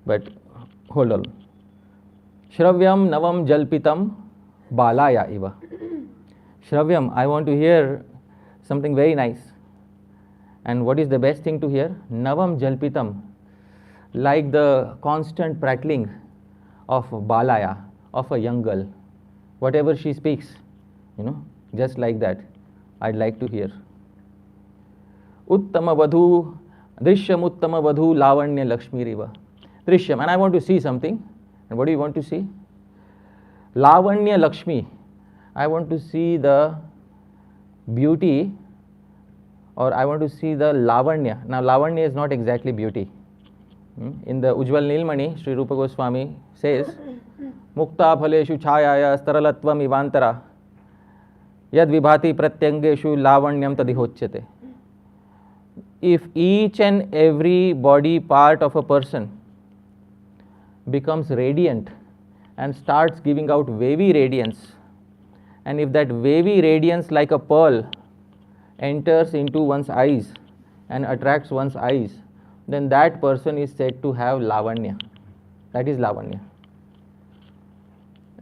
But hold on. Shravyam navam jalpitam balaya iva. Shravyam, I want to hear something very nice. And what is the best thing to hear? Navam jalpitam, like the constant prattling of balaya, of a young girl. Whatever she speaks, just like that, I'd like to hear. Uttama vadhu, drishyam uttama vadhu lavanya lakshmi riva. Drishyam, and I want to see something. And what do you want to see? Lavanya Lakshmi. I want to see the beauty, or I want to see the lavanya. Now lavanya is not exactly beauty. In the Ujjwal Nilmani, Sri Rupa Goswami says, Mukta phaleshu chhayaya staralatvam ivantara yad vibhati pratyangeshu lavanyam tadihochyate. If each and every body part of a person becomes radiant and starts giving out wavy radiance, and if that wavy radiance like a pearl enters into one's eyes and attracts one's eyes, then that person is said to have lavanya. That is lavanya.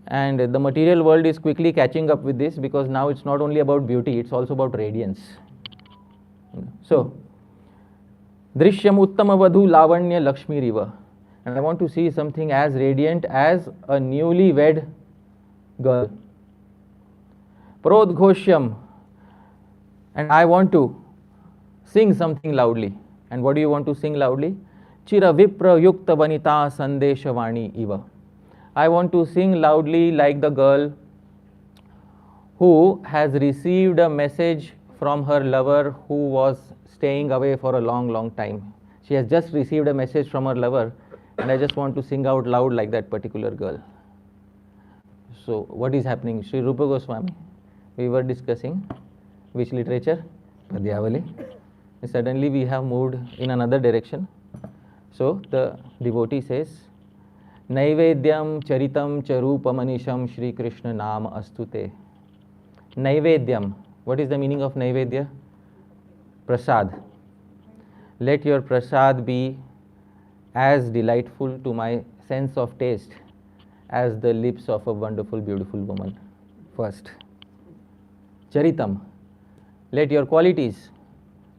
And the material world is quickly catching up with this, because now it's not only about beauty, it's also about radiance. So, Drishyam uttama vadhu lavanya lakshmi riva. And I want to see something as radiant as a newly wed girl. Prodghoshyam, and I want to sing something loudly. And what do you want to sing loudly? Chira vipra yukta vanita sandeshavani iva. I want to sing loudly like the girl who has received a message from her lover who was staying away for a long, long time. She has just received a message from her lover, and I just want to sing out loud like that particular girl. So what is happening? Sri Rupa Goswami, we were discussing which literature? Padyavali. Suddenly we have moved in another direction. So the devotee says, Naivedyam charitam charupamanisham Shri Krishna Nama astute. Naivedyam. What is the meaning of Naivedya? Prasad. Let your prasad be as delightful to my sense of taste as the lips of a wonderful, beautiful woman. First. Charitam. Let your qualities,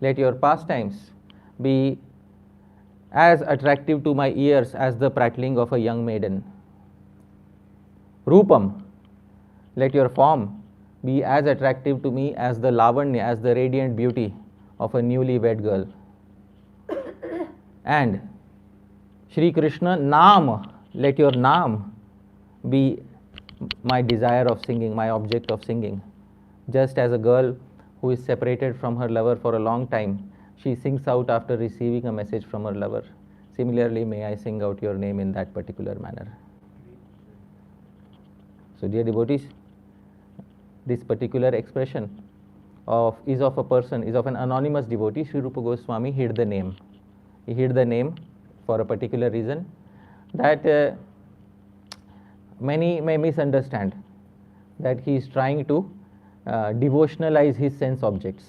let your pastimes be as attractive to my ears as the prattling of a young maiden. Rupam. Let your form be as attractive to me as the lavanya, as the radiant beauty of a newly wed girl. And Shri Krishna Naam, let your Naam be my desire of singing, my object of singing. Just as a girl who is separated from her lover for a long time, she sings out after receiving a message from her lover. Similarly, may I sing out your name in that particular manner. So dear devotees, this particular expression is of a person, is of an anonymous devotee. Sri Rupa Goswami hid the name. He hid the name for a particular reason that many may misunderstand, that he is trying to devotionalize his sense objects,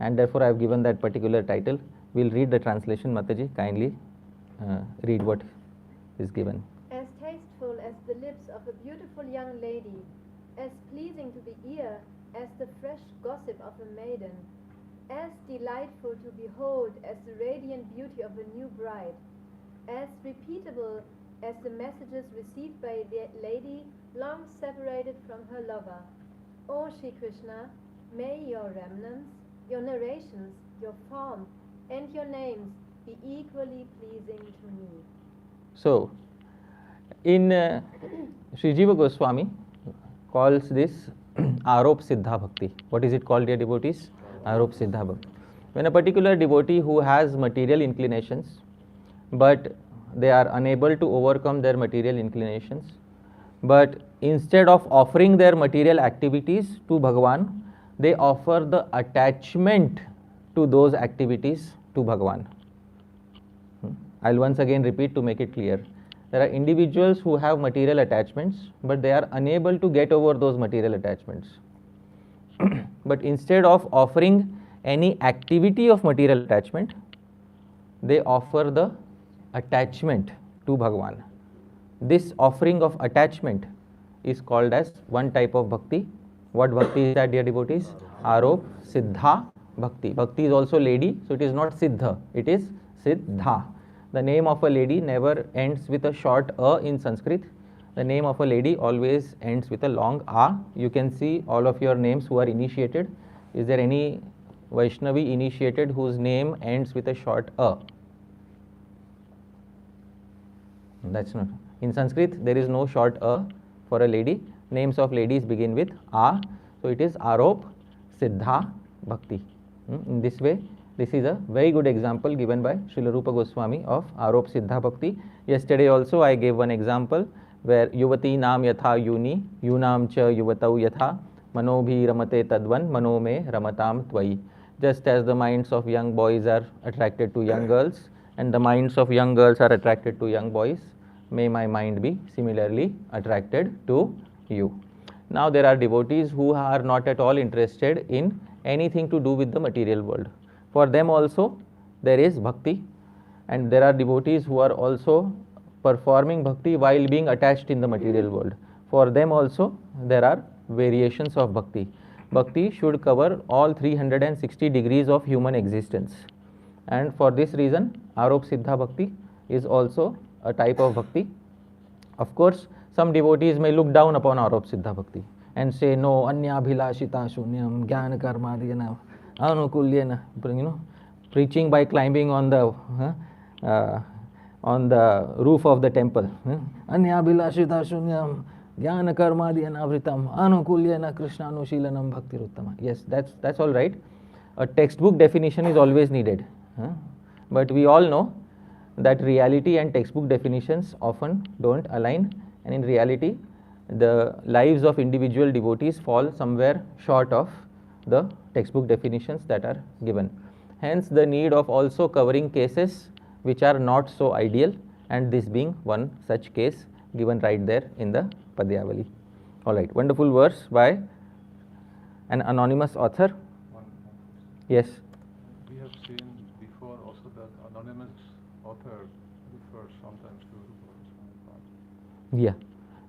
and therefore I have given that particular title. We'll read the translation. Mataji, kindly read what is given. As tasteful as the lips of a beautiful young lady, as pleasing to the ear as the fresh gossip of a maiden, as delightful to behold as the radiant beauty of a new bride, as repeatable as the messages received by the lady long separated from her lover. O Shri Krishna, may your remnants, your narrations, your form, and your names be equally pleasing to me. So, in Sri Jiva Goswami calls this Arop Siddha Bhakti. What is it called, dear devotees? Arop Siddha Bhakti. When a particular devotee who has material inclinations, but they are unable to overcome their material inclinations, but instead of offering their material activities to Bhagavan, they offer the attachment to those activities to Bhagavan. I'll once again repeat to make it clear. There are individuals who have material attachments, but they are unable to get over those material attachments. But instead of offering any activity of material attachment, they offer the attachment to Bhagavan. This offering of attachment is called as one type of bhakti. What bhakti is that, dear devotees? Arop Siddha Bhakti. Bhakti is also lady, so it is not Siddha, it is Siddha. The name of a lady never ends with a short a in Sanskrit. The name of a lady always ends with a long a. You can see all of your names who are initiated. Is there any Vaishnavi initiated whose name ends with a short a? That's not. In Sanskrit, there is no short a for a lady. Names of ladies begin with a. So it is Arop Siddha Bhakti. In this way, this is a very good example given by Srila Rupa Goswami of Arop Siddha Bhakti. Yesterday also I gave one example where Yuvati Nam Yatha Yuni, Yunam Cha Yuvatau Yatha, Manobhi Ramate Tadvan, Manome Ramatam Tvai. Just as the minds of young boys are attracted to young girls and the minds of young girls are attracted to young boys, may my mind be similarly attracted to you. Now there are devotees who are not at all interested in anything to do with the material world. For them also there is bhakti, and there are devotees who are also performing bhakti while being attached in the material world. For them also there are variations of bhakti. Bhakti should cover all 360 degrees of human existence, and for this reason Arop Siddha Bhakti is also a type of bhakti. Of course, some devotees may look down upon Arop Siddha Bhakti and say, no, anyabhilashita shunyam jnana karmadhyana anukulyena, preaching by climbing on the roof of the temple. Anyabhilashita shunyam jnana karmadhyana avritam anukulyena krishnanushilanam bhaktiruttama. Yes, that's all right. A textbook definition is always needed. But we all know that reality and textbook definitions often don't align, and in reality the lives of individual devotees fall somewhere short of the textbook definitions that are given. Hence the need of also covering cases which are not so ideal, and this being one such case given right there in the Padyavali. Alright, wonderful verse by an anonymous author. Yes. We have seen before also that anonymous author refers sometimes to Rupa Goswami. Yeah.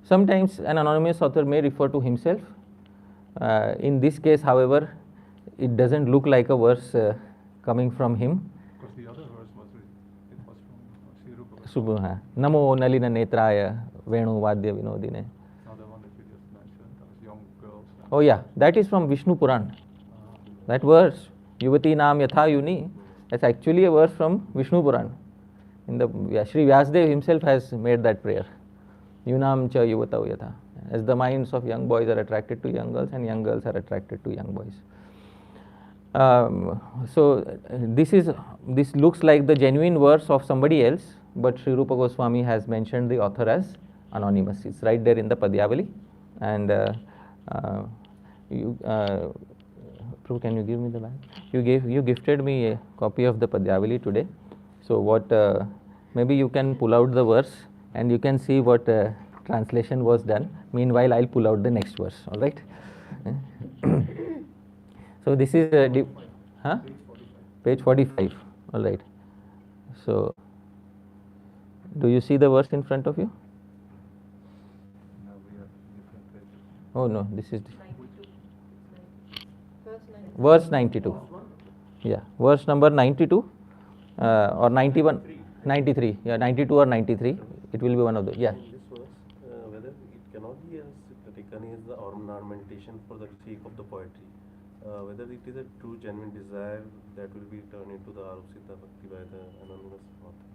Sometimes an anonymous author may refer to himself. In this case, however, it doesn't look like a verse coming from him. Because the other verse was from Sri Rupa Goswami. Subha. Namo Nalina Netraya Venu Vadya Vinodine. Now the one that we just mentioned, that was young girls. Oh yeah, that is from Vishnu Puran. That verse, Yuvati Nam Yatha Yuni, that's actually a verse from Vishnu Puran. In the Sri Vyasdev himself has made that prayer. Yunam cha yuvatau yatha. As the minds of young boys are attracted to young girls and young girls are attracted to young boys. So this looks like the genuine verse of somebody else, but Sri Rupa Goswami has mentioned the author as anonymous. It's right there in the Padyavali. And you, Prabhu, can you give me the bag? You gifted me a copy of the Padyavali today. So what? Maybe you can pull out the verse and you can see what translation was done. Meanwhile, I'll pull out the next verse. All right. So this is huh? Page 45. All right. So do you see the verse in front of you? Now we have different pages. Oh no, this is Verse 92. verse 92. Yeah, verse number 92 or 91, 93. Yeah, 92 or 93. It will be one of the. Yeah. This verse, whether it cannot be as taken as the ornamentation for the sake of the poetry, whether it is a true genuine desire that will be turned into the Arup Siddha Bhakti by the anonymous author.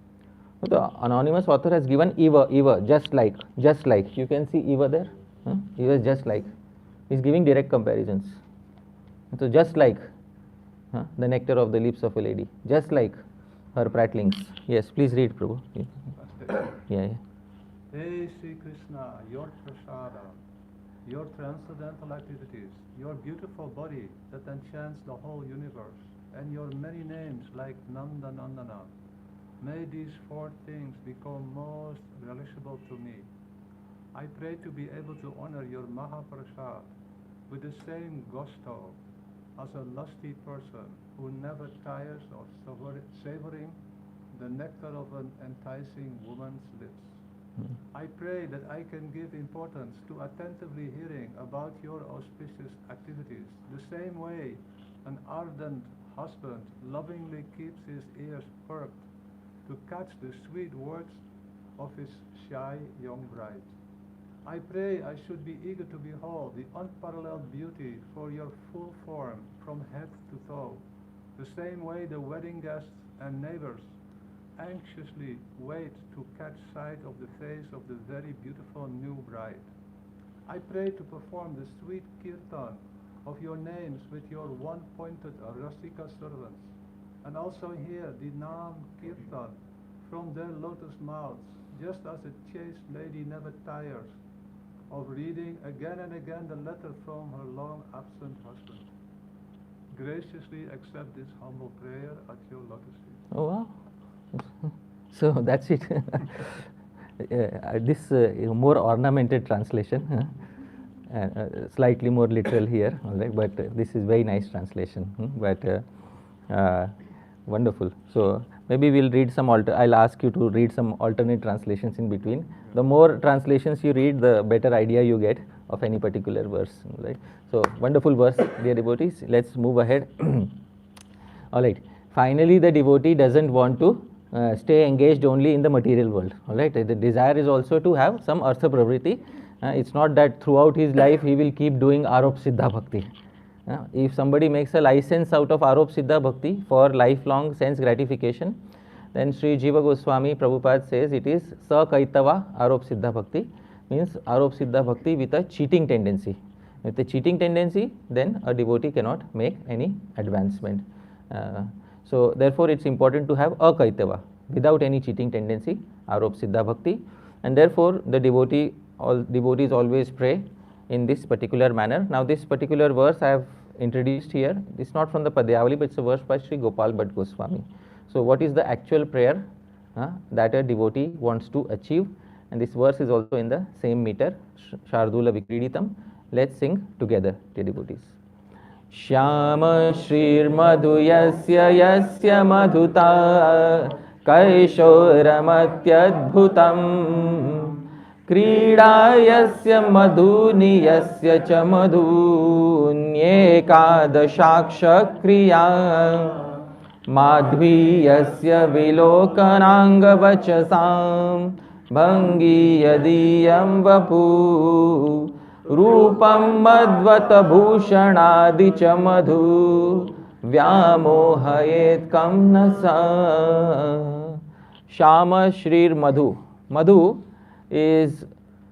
The anonymous author has given Eva, just like. You can see Eva there. Eva is just like. He's giving direct comparisons. So just like the nectar of the lips of a lady, just like her prattlings. Yes, please read, Prabhu. Yeah. Hey Sri Krishna, your Parṣada, your transcendental activities, your beautiful body that enchants the whole universe, and your many names like Nanda Nandana, may these four things become most relishable to me. I pray to be able to honor your Mahaprasad with the same gusto as a lusty person who never tires of savoring the nectar of an enticing woman's lips. I pray that I can give importance to attentively hearing about your auspicious activities, the same way an ardent husband lovingly keeps his ears perked to catch the sweet words of his shy young bride. I pray I should be eager to behold the unparalleled beauty for your full form from head to toe, the same way the wedding guests and neighbors anxiously wait to catch sight of the face of the very beautiful new bride. I pray to perform the sweet kirtan of your names with your one-pointed Rasika servants, and also hear the Nam Kirtan from their lotus mouths, just as a chaste lady never tires of reading again and again the letter from her long-absent husband. Graciously accept this humble prayer at your lotus feet. Oh wow. So that's it. This more ornamented translation, slightly more literal here, all right, but this is very nice translation, but wonderful. So maybe we'll read some I'll ask you to read some alternate translations in between. The more translations you read, the better idea you get of any particular verse, right? So wonderful verse, dear devotees. Let's move ahead. All right. Finally, the devotee doesn't want to stay engaged only in the material world. All right. The desire is also to have some artha pravriti. It's not that throughout his life he will keep doing Arop Siddha Bhakti. If somebody makes a license out of Arop Siddha Bhakti for lifelong sense gratification, then Sri Jiva Goswami Prabhupada says it is Sakaitava Arop Siddha Bhakti, means Arop Siddha Bhakti with a cheating tendency. With a cheating tendency, then a devotee cannot make any advancement. So therefore it's important to have Akaitava, without any cheating tendency, Arop Siddha Bhakti, and therefore the devotees always pray in this particular manner. Now this particular verse I have introduced here, it's not from the Padyavali, but it's a verse by Sri Gopal Bhatt Goswami. So what is the actual prayer that a devotee wants to achieve? And this verse is also in the same meter, Shardula Vikriditam. Let's sing together, dear devotees. Shyama Shrir Madhu Yasya Yasya Madhuta Kaishoramatyadbhutam Krida Yasya Madhuni Yasya Cha Madhunyekadashaksha Kriya Madhvi Yasya Vilokananga Vachasam Bhangi Yadiyam Vapu Rupam Madvata Bhushanadi Cha Madhu Vyamohayet Kamnasa. Shama Shrir Madhu. Madhu is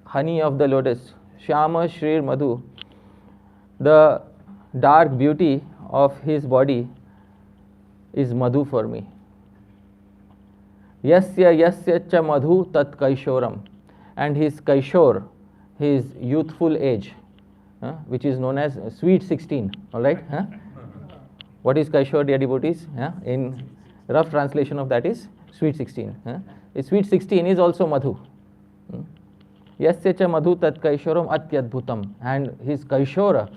honey of the lotus. Shama Shrir Madhu. The dark beauty of his body is Madhu for me. Yasya Yasya Cha Madhu Tat Kaishoram. And his Kaishor, his youthful age, which is known as sweet 16, all right? What is Kaishor, dear devotees? In rough translation of that is sweet 16. Sweet 16 is also Madhu. Yasya cha madhu tat kaishoram atyadbhutam. And his kaishora,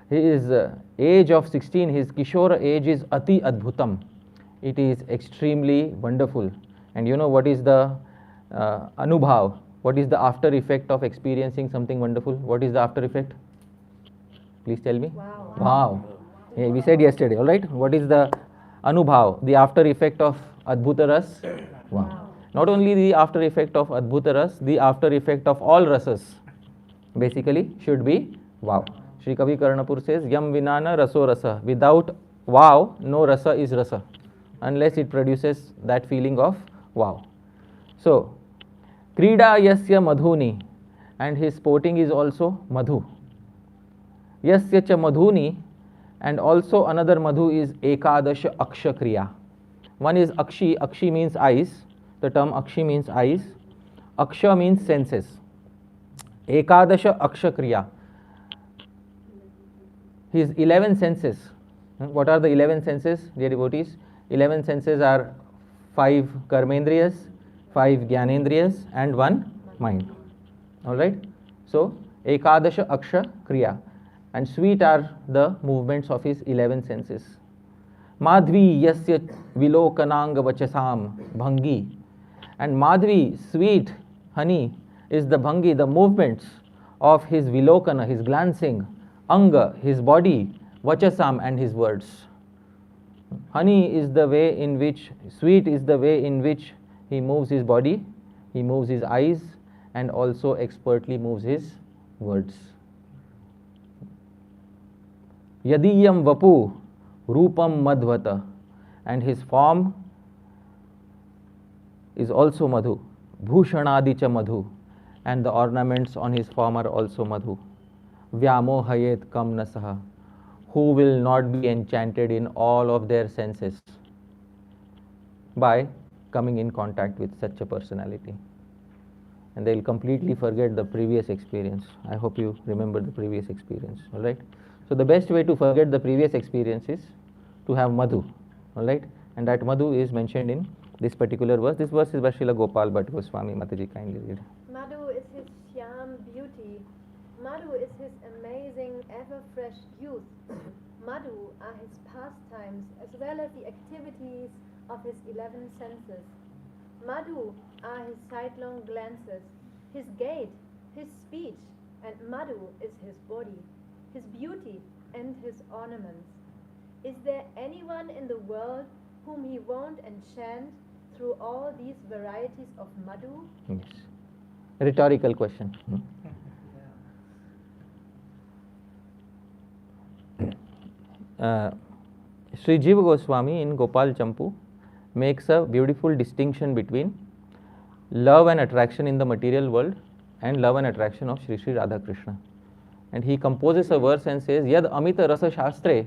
his age of 16, his kishora age is ati adbhutam. It is extremely wonderful. And you know what is the anubhav? What is the after effect of experiencing something wonderful? What is the after effect? Please tell me. Wow. Wow. Yeah, we said yesterday, all right? What is the anubhav, the after effect of adbhuta ras? Wow. Not only the after effect of adbhuta ras, the after effect of all rasas basically should be wow. Sri Kavi Karnapur says, Yam vinana raso rasa. Without wow, no rasa is rasa, unless it produces that feeling of wow. So, Krida yasya madhuni, and his sporting is also madhu. Yasya cha madhuni, and also another madhu is ekadasha aksha kriya. One is akshi, akshi means eyes, the term akshi means eyes, aksha means senses. Ekadasha aksha kriya. His 11 senses. What are the 11 senses, dear devotees? 11 senses are 5 karmendriyas, 5 gyanendriyas, and 1 mind. All right? So, ekadasha aksha kriya. And sweet are the movements of his 11 senses. Madhvi yasya vilokananga vachasam bhangi. And Madhvi, sweet, honey, is the bhangi, the movements of his vilokana, his glancing, anga, his body, vachasam, and his words. Honey is the way in which, sweet is the way in which he moves his body, he moves his eyes, and also expertly moves his words. Yadiyam vapu rupam madhvata, and his form is also madhu. Bhushanadicha madhu, and the ornaments on his form are also madhu. Vyamohayet kam nasaha, who will not be enchanted in all of their senses by coming in contact with such a personality. And they will completely forget the previous experience. I hope you remember the previous experience, all right? So the best way to forget the previous experience is to have madhu, all right? And that madhu is mentioned in this particular verse. This verse is by Srila Gopal Bhatt Goswami. Mataji, kindly read. Madhu is his shyam beauty. Madhu is his amazing, ever-fresh youth. Madhu are his pastimes as well as the activities of his 11 senses. Madhu are his sidelong glances, his gait, his speech, and Madhu is his body, his beauty, and his ornaments. Is there anyone in the world whom he won't enchant through all these varieties of Madhu? Yes. Rhetorical question. Sri Jiva Goswami in Gopal Champu makes a beautiful distinction between love and attraction in the material world and love and attraction of Sri Sri Radha Krishna. And he composes a verse and says, Yad amita rasa shastre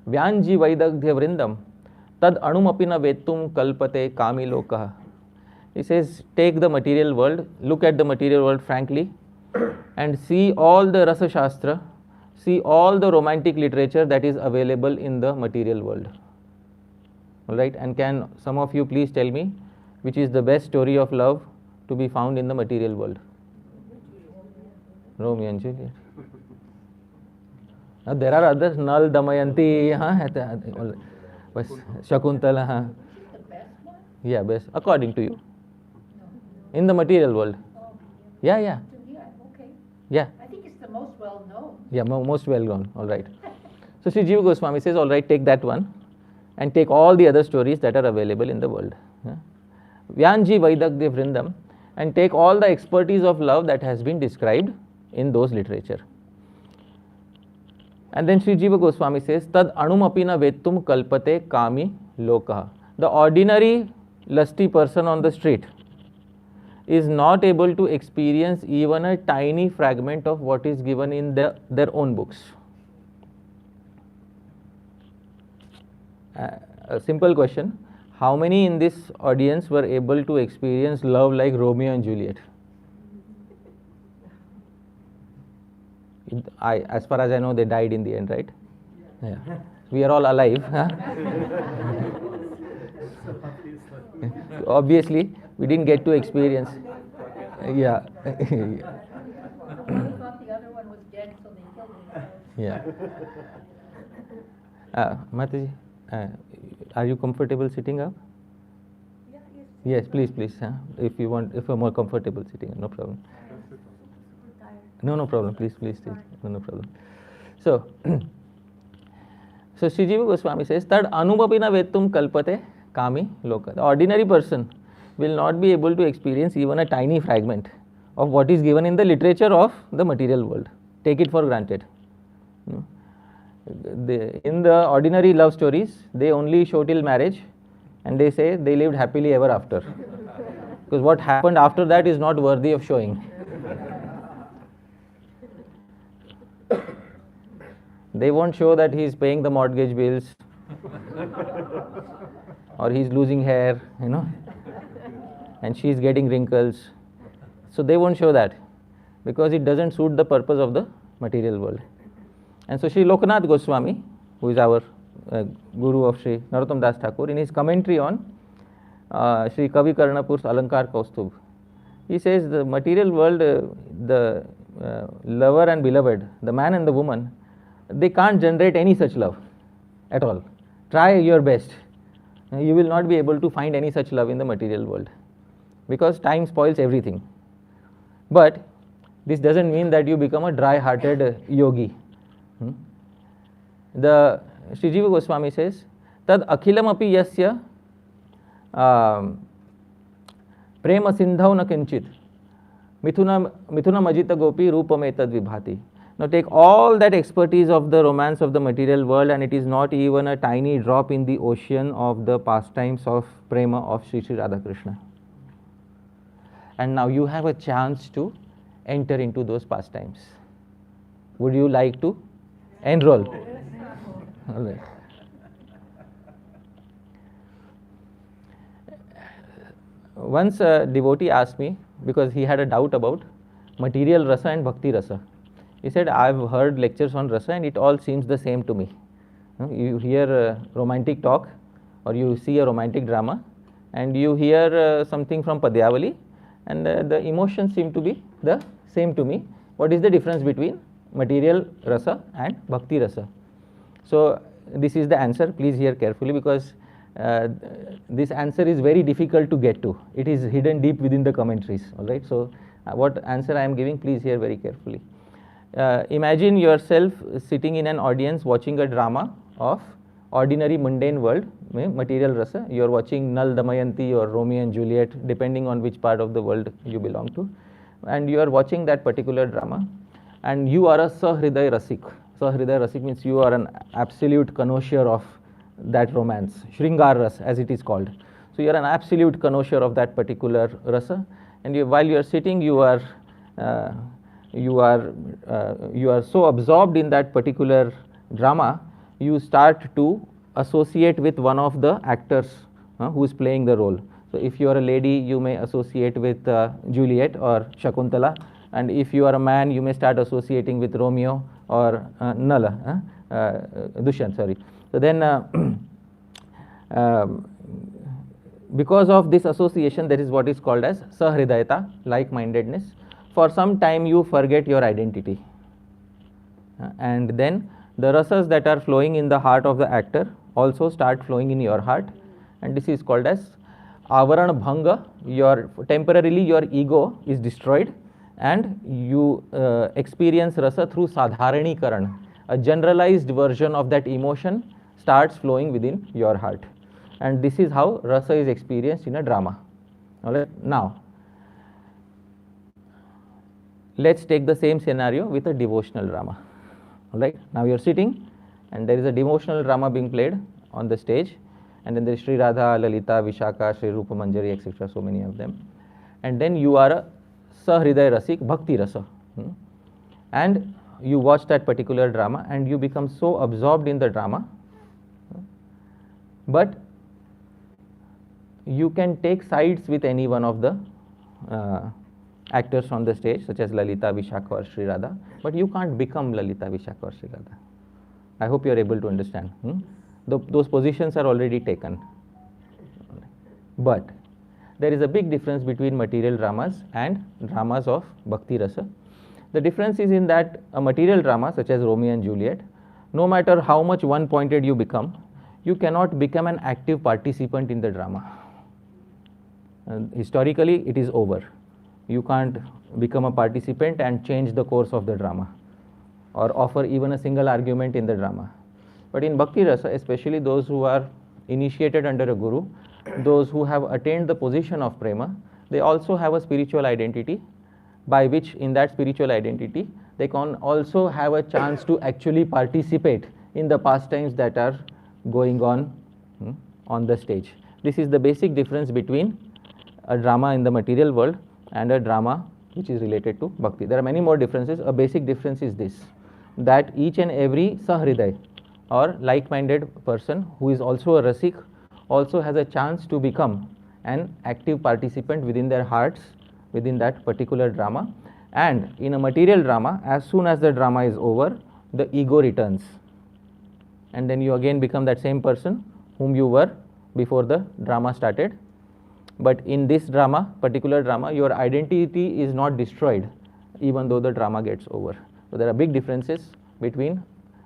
vyanji vaidagdhya vrindam tad anumapina vetum kalpate kami lokah. He says, take the material world, look at the material world frankly, and see all the rasa shastra, see all the romantic literature that is available in the material world. All right, and can some of you please tell me which is the best story of love to be found in the material world? Romeo and Juliet. Now, there are others, Nal, Damayanti, Shakuntala. Yeah, best, according to you. In the material world. Yeah. Yeah, okay. Yeah. I think it's the most well known. Yeah, most well known. All right. So Sri Jiva Goswami says, all right, take that one and take all the other stories that are available in the world. Vyanji Vaidagdhya Vrindam, and take all the expertise of love that has been described in those literature. And then Sri Jiva Goswami says, Tad anumapina vettum kalpate kami lokaha. The ordinary lusty person on the street is not able to experience even a tiny fragment of what is given in their own books. A simple question, how many in this audience were able to experience love like Romeo and Juliet? As far as I know, they died in the end, right? Yeah. We are all alive. Huh? So obviously, we didn't get to experience. Yeah. One thought the other one was dead, so they killed themselves. Yeah. Mataji, are you comfortable sitting up? Yes, please, please. If you want, if you're more comfortable sitting, no problem. No problem. Please, please, please. No problem. So, so Sri Jiva Goswami says, Tad anubhavina vetum kalpate kami loka. The ordinary person will not be able to experience even a tiny fragment of what is given in the literature of the material world. Take it for granted. In the ordinary love stories, they only show till marriage, and they say they lived happily ever after. Because what happened after that is not worthy of showing. They won't show that he is paying the mortgage bills or he is losing hair, and she is getting wrinkles. So they won't show that because it doesn't suit the purpose of the material world. And so Sri Lokanath Goswami, who is our guru of Sri Narottam Das Thakur, in his commentary on Sri Kavi Karnapur's Alankar Kaustubh, he says the material world, the lover and beloved, the man and the woman, they can't generate any such love at all. Try your best. You will not be able to find any such love in the material world because time spoils everything. But this doesn't mean that you become a dry-hearted yogi. The Sri Jiva Goswami says, Tad akhilam api yasya prema sindhav na kinchit mithuna majita gopi rupame tad vibhati. Now take all that expertise of the romance of the material world, and it is not even a tiny drop in the ocean of the pastimes of prema of Sri Sri Radhakrishna. And now you have a chance to enter into those pastimes. Would you like to enroll? All right. Once a devotee asked me, because he had a doubt about material rasa and bhakti rasa. He said, I've heard lectures on rasa and it all seems the same to me. You hear a romantic talk or you see a romantic drama and you hear something from Padyavali and the emotions seem to be the same to me. What is the difference between material rasa and bhakti rasa? So this is the answer. Please hear carefully because this answer is very difficult to get to. It is hidden deep within the commentaries. All right. So what answer I am giving, please hear very carefully. Imagine yourself sitting in an audience watching a drama of ordinary mundane world, material rasa. You are watching Nal Damayanti or Romeo and Juliet, depending on which part of the world you belong to, and you are watching that particular drama, and you are a Sahriday Rasik. Sahriday Rasik means you are an absolute connoisseur of that romance, Shringar Ras as it is called. So you are an absolute connoisseur of that particular rasa, and while you are sitting, you are so absorbed in that particular drama, you start to associate with one of the actors who is playing the role. So if you are a lady, you may associate with Juliet or Shakuntala, and if you are a man, you may start associating with Romeo or Nala, Dushyant, sorry. So then because of this association, that is what is called as Sahridayata, like-mindedness. For some time you forget your identity, and then the rasas that are flowing in the heart of the actor also start flowing in your heart, and this is called as Avaran Bhanga. Temporarily your ego is destroyed and you experience rasa through Sadharani Karan. A generalized version of that emotion starts flowing within your heart, and this is how rasa is experienced in a drama. All right. Now let's take the same scenario with a devotional drama. All right. Now you are sitting and there is a devotional drama being played on the stage, and then there is Sri Radha, Lalita, Vishaka, Sri Rupa Manjari, etc. So many of them. And then you are a Sahriday Rasik, Bhakti Rasa. And you watch that particular drama and you become so absorbed in the drama. But you can take sides with any one of the actors on the stage, such as Lalita, Vishakha or Sri Radha, but you can't become Lalita, Vishakha or Sri Radha. I hope you are able to understand. Those positions are already taken. But there is a big difference between material dramas and dramas of Bhakti Rasa. The difference is in that a material drama, such as Romeo and Juliet, no matter how much one-pointed you become, you cannot become an active participant in the drama. Historically, it is over. You can't become a participant and change the course of the drama or offer even a single argument in the drama. But in Bhakti Rasa, especially those who are initiated under a guru, those who have attained the position of prema, they also have a spiritual identity, by which in that spiritual identity they can also have a chance to actually participate in the pastimes that are going on the stage. This is the basic difference between a drama in the material world and a drama which is related to bhakti. There are many more differences. A basic difference is this, that each and every sahriday or like-minded person who is also a rasik also has a chance to become an active participant within their hearts within that particular drama. And in a material drama, as soon as the drama is over, the ego returns, and then you again become that same person whom you were before the drama started. But in this drama, particular drama, your identity is not destroyed even though the drama gets over. So there are big differences between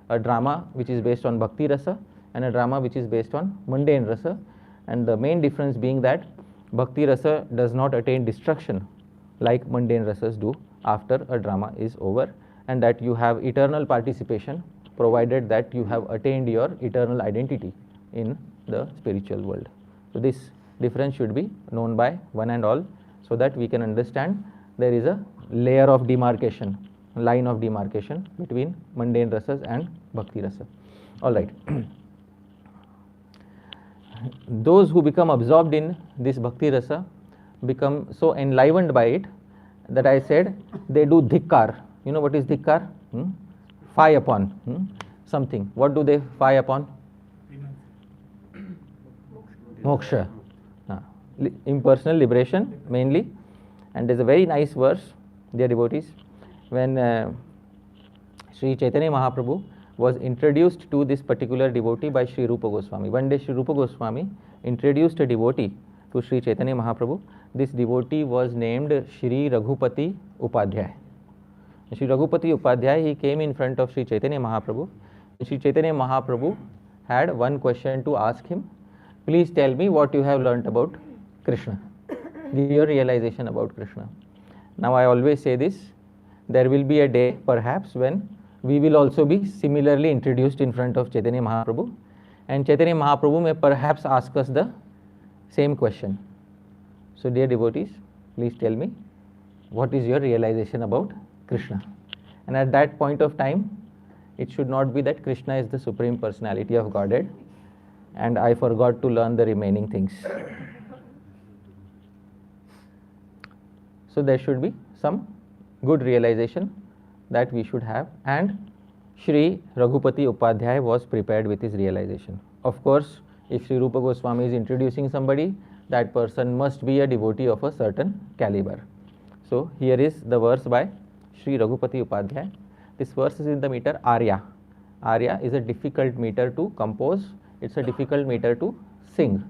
a drama which is based on bhakti rasa and a drama which is based on mundane rasa, and the main difference being that bhakti rasa does not attain destruction like mundane rasas do after a drama is over, and that you have eternal participation provided that you have attained your eternal identity in the spiritual world. So this difference should be known by one and all, so that we can understand there is a layer of demarcation, line of demarcation between mundane rasas and bhakti rasa. All right. Those who become absorbed in this bhakti rasa become so enlivened by it that I said they do dhikkar. You know what is dhikkar? Fie upon something. What do they fie upon? Moksha. Impersonal liberation mainly. And there's a very nice verse, dear devotees, when Sri Chaitanya Mahaprabhu was introduced to this particular devotee by Sri Rupa Goswami. One day Sri Rupa Goswami introduced a devotee to Sri Chaitanya Mahaprabhu. This devotee was named Sri Raghupati Upadhyay. Sri Raghupati Upadhyay, he came in front of Sri Chaitanya Mahaprabhu. Sri Chaitanya Mahaprabhu had one question to ask him. Please tell me what you have learnt about Krishna. Give your realization about Krishna. Now I always say this, there will be a day perhaps when we will also be similarly introduced in front of Chaitanya Mahaprabhu, and Chaitanya Mahaprabhu may perhaps ask us the same question. So dear devotees, please tell me what is your realization about Krishna. And at that point of time, it should not be that Krishna is the Supreme Personality of Godhead and I forgot to learn the remaining things. So there should be some good realization that we should have, and Sri Raghupati Upadhyay was prepared with his realization. Of course, if Sri Rupa Goswami is introducing somebody, that person must be a devotee of a certain caliber. So here is the verse by Sri Raghupati Upadhyay. This verse is in the meter Arya. Arya is a difficult meter to compose. It's a difficult meter to sing.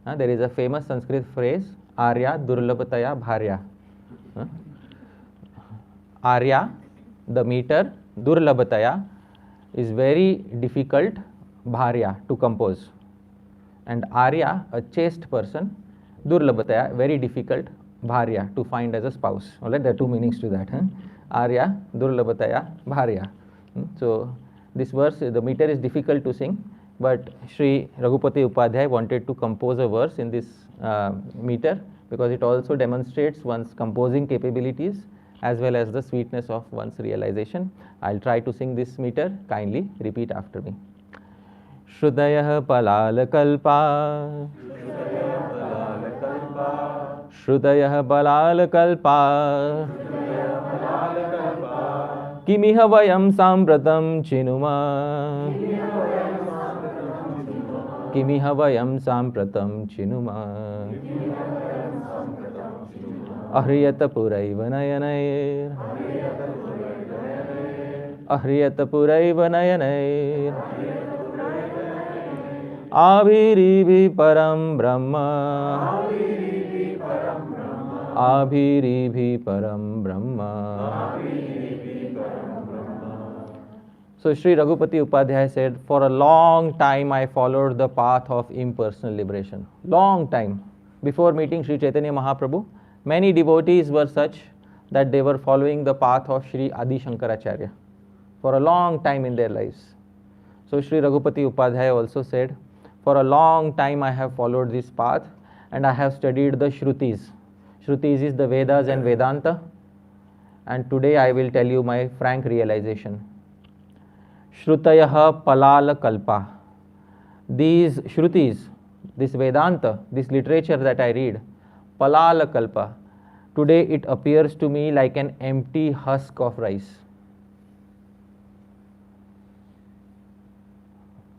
There is a famous Sanskrit phrase, Arya Durlabhataya Bharya. Arya, the meter, Durlabhataya, is very difficult, Bharya, to compose. And Arya, a chaste person, Durlabhataya, very difficult, Bharya, to find as a spouse. Alright, there are two meanings to that. Arya, Durlabhataya, Bharya. So this verse, the meter is difficult to sing, but Sri Raghupati Upadhyay wanted to compose a verse in this meter, because it also demonstrates one's composing capabilities as well as the sweetness of one's realization. I'll try to sing this meter. Kindly repeat after me. Shrudayah palal kalpa, Shrudayah balal kalpa, Kimiha vayam sampratam chinuma, Kimiha vayam sampratam chinuma Ahriyata puraiva nayanayir Ahriyata puraiva nayanayir Abhirivi param brahma Abhirivi param brahma. So Sri Raghupati Upadhyay said, for a long time I followed the path of impersonal liberation. Long time. Before meeting Sri Chaitanya Mahaprabhu, many devotees were such that they were following the path of Sri Adi Shankaracharya for a long time in their lives. So Sri Raghupati Upadhyay also said, for a long time I have followed this path and I have studied the Shrutis. Shrutis is the Vedas and Vedanta, and today I will tell you my frank realization. Shrutayah palala kalpa. These Shrutis, this Vedanta, this literature that I read, palala kalpa, today it appears to me like an empty husk of rice.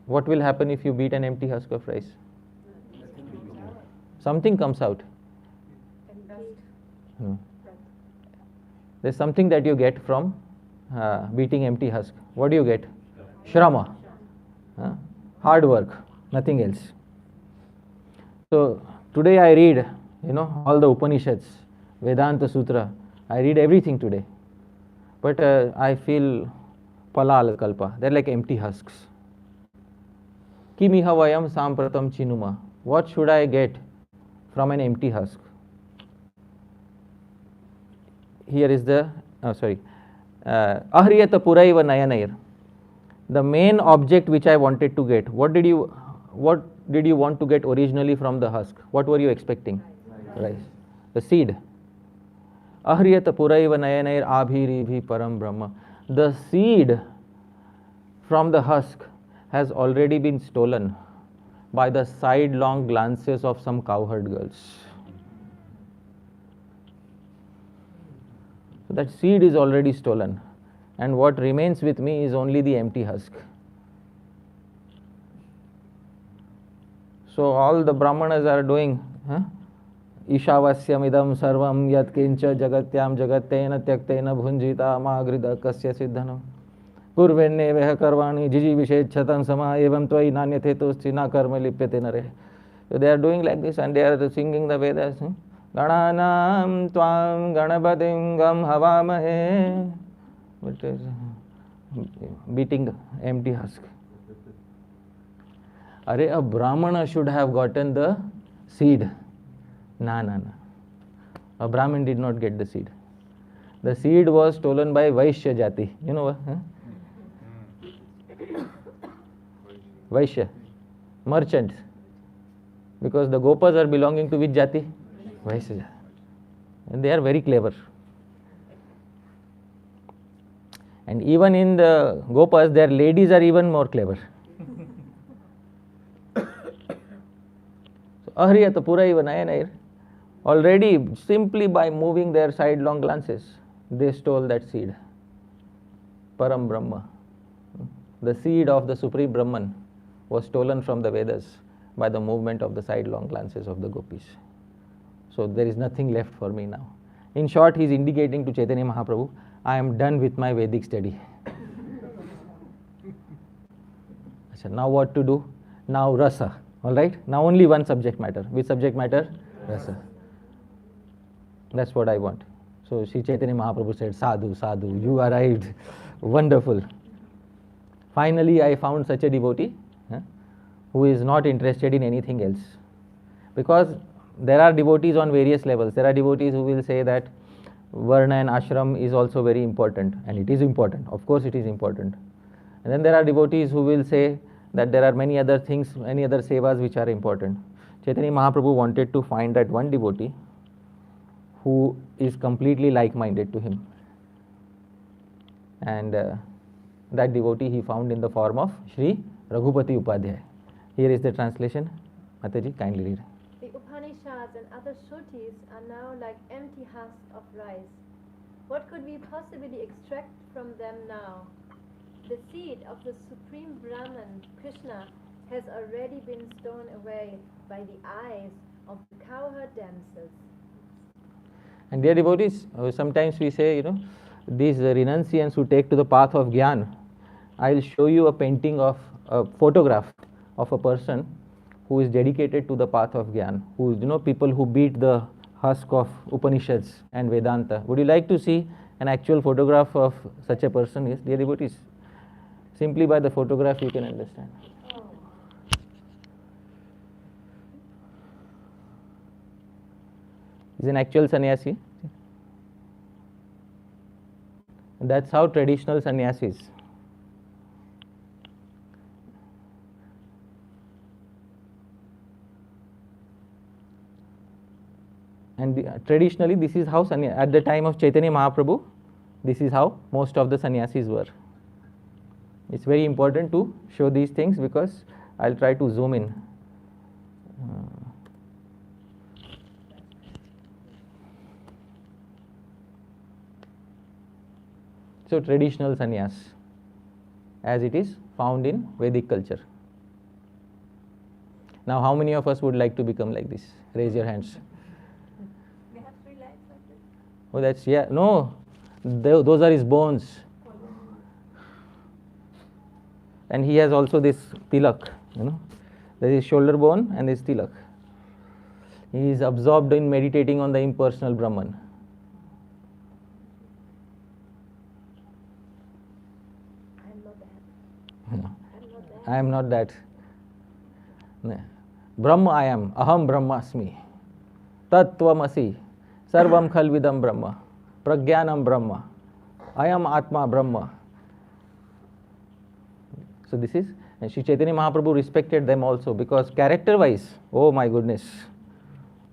What will happen if you beat an empty husk of rice? Something comes out. There's something that you get from beating empty husk. What do you get? Shrama. Hard work, nothing else. So today I read, all the Upanishads, Vedanta Sutra. I read everything today. But I feel palal kalpa. They're like empty husks. Kimiha vayam sampratam chinuma. What should I get from an empty husk? Here is the, Ahriyata puraiva nayanayir. The main object which I wanted to get, what did you want to get originally from the husk? What were you expecting? Rice. The seed. Ahriyata puraiva nayanayir abhiribhi param brahma. The seed from the husk has already been stolen by the sidelong glances of some cowherd girls. So that seed is already stolen, and what remains with me is only the empty husk. So all the Brahmanas are doing, Ishavasyam idam sarvam yat kincha jagatyam jagattena tyaktena bhunjita magrida kasya siddhanam kurvenne veha karvani jiji vishechhatam sama evam tvai nanyathetosthi na karma lipyate nare. So they are doing like this, and they are singing the Vedas. Gananam tvam ganapatim gam havamahe. But beating empty husk. A Brahmana should have gotten the seed. No. A Brahmin did not get the seed. The seed was stolen by Vaishya Jati. You know what? Vaishya. Merchants. Because the Gopas are belonging to which Jati? Vaishya. And they are very clever. And even in the Gopas, their ladies are even more clever. So, Ahriyata puraiva nayanayir. Already, simply by moving their sidelong glances, they stole that seed. Param Brahma. The seed of the Supreme Brahman was stolen from the Vedas by the movement of the sidelong glances of the gopis. So there is nothing left for me now. In short, he is indicating to Chaitanya Mahaprabhu, I am done with my Vedic study. Now what to do? Now rasa. Alright? Now only one subject matter. Which subject matter? Rasa. That's what I want. So Sri Chaitanya Mahaprabhu said, Sadhu, Sadhu, you arrived. Wonderful. Finally, I found such a devotee who is not interested in anything else. Because there are devotees on various levels. There are devotees who will say that Varna and Ashram is also very important, and it is important. Of course, it is important. And then there are devotees who will say that there are many other things, many other sevas which are important. Chaitanya Mahaprabhu wanted to find that one devotee who is completely like-minded to him. And that devotee he found in the form of Sri Raghupati Upadhyay. Here is the translation. Mataji, kindly read. The Upanishads and other Shrutis are now like empty husks of rice. What could we possibly extract from them now? The seed of the Supreme Brahman, Krishna, has already been stolen away by the eyes of the cowherd damsels. And dear devotees, sometimes we say, these renunciants who take to the path of Gyan, I'll show you a painting of a photograph of a person who is dedicated to the path of Gyan, who, people who beat the husk of Upanishads and Vedanta. Would you like to see an actual photograph of such a person? Yes, dear devotees. Simply by the photograph you can understand. He's an actual sannyasi. That's how traditional sannyasis. And traditionally, this is how at the time of Chaitanya Mahaprabhu, this is how most of the sannyasis were. It's very important to show these things because I'll try to zoom in. So traditional sannyas, as it is found in Vedic culture. Now, how many of us would like to become like this? Raise your hands. We have 3 lives like this. Oh, that's, yeah, no, those are his bones. And he has also this tilak, there is shoulder bone and this tilak. He is absorbed in meditating on the impersonal Brahman. I am not that. Brahma I am, aham brahmasmi, tattvamasi, sarvam khalvidam brahma, pragyanam brahma, I am atma brahma. So this is, and Sri Chaitanya Mahaprabhu respected them also because character wise, oh my goodness,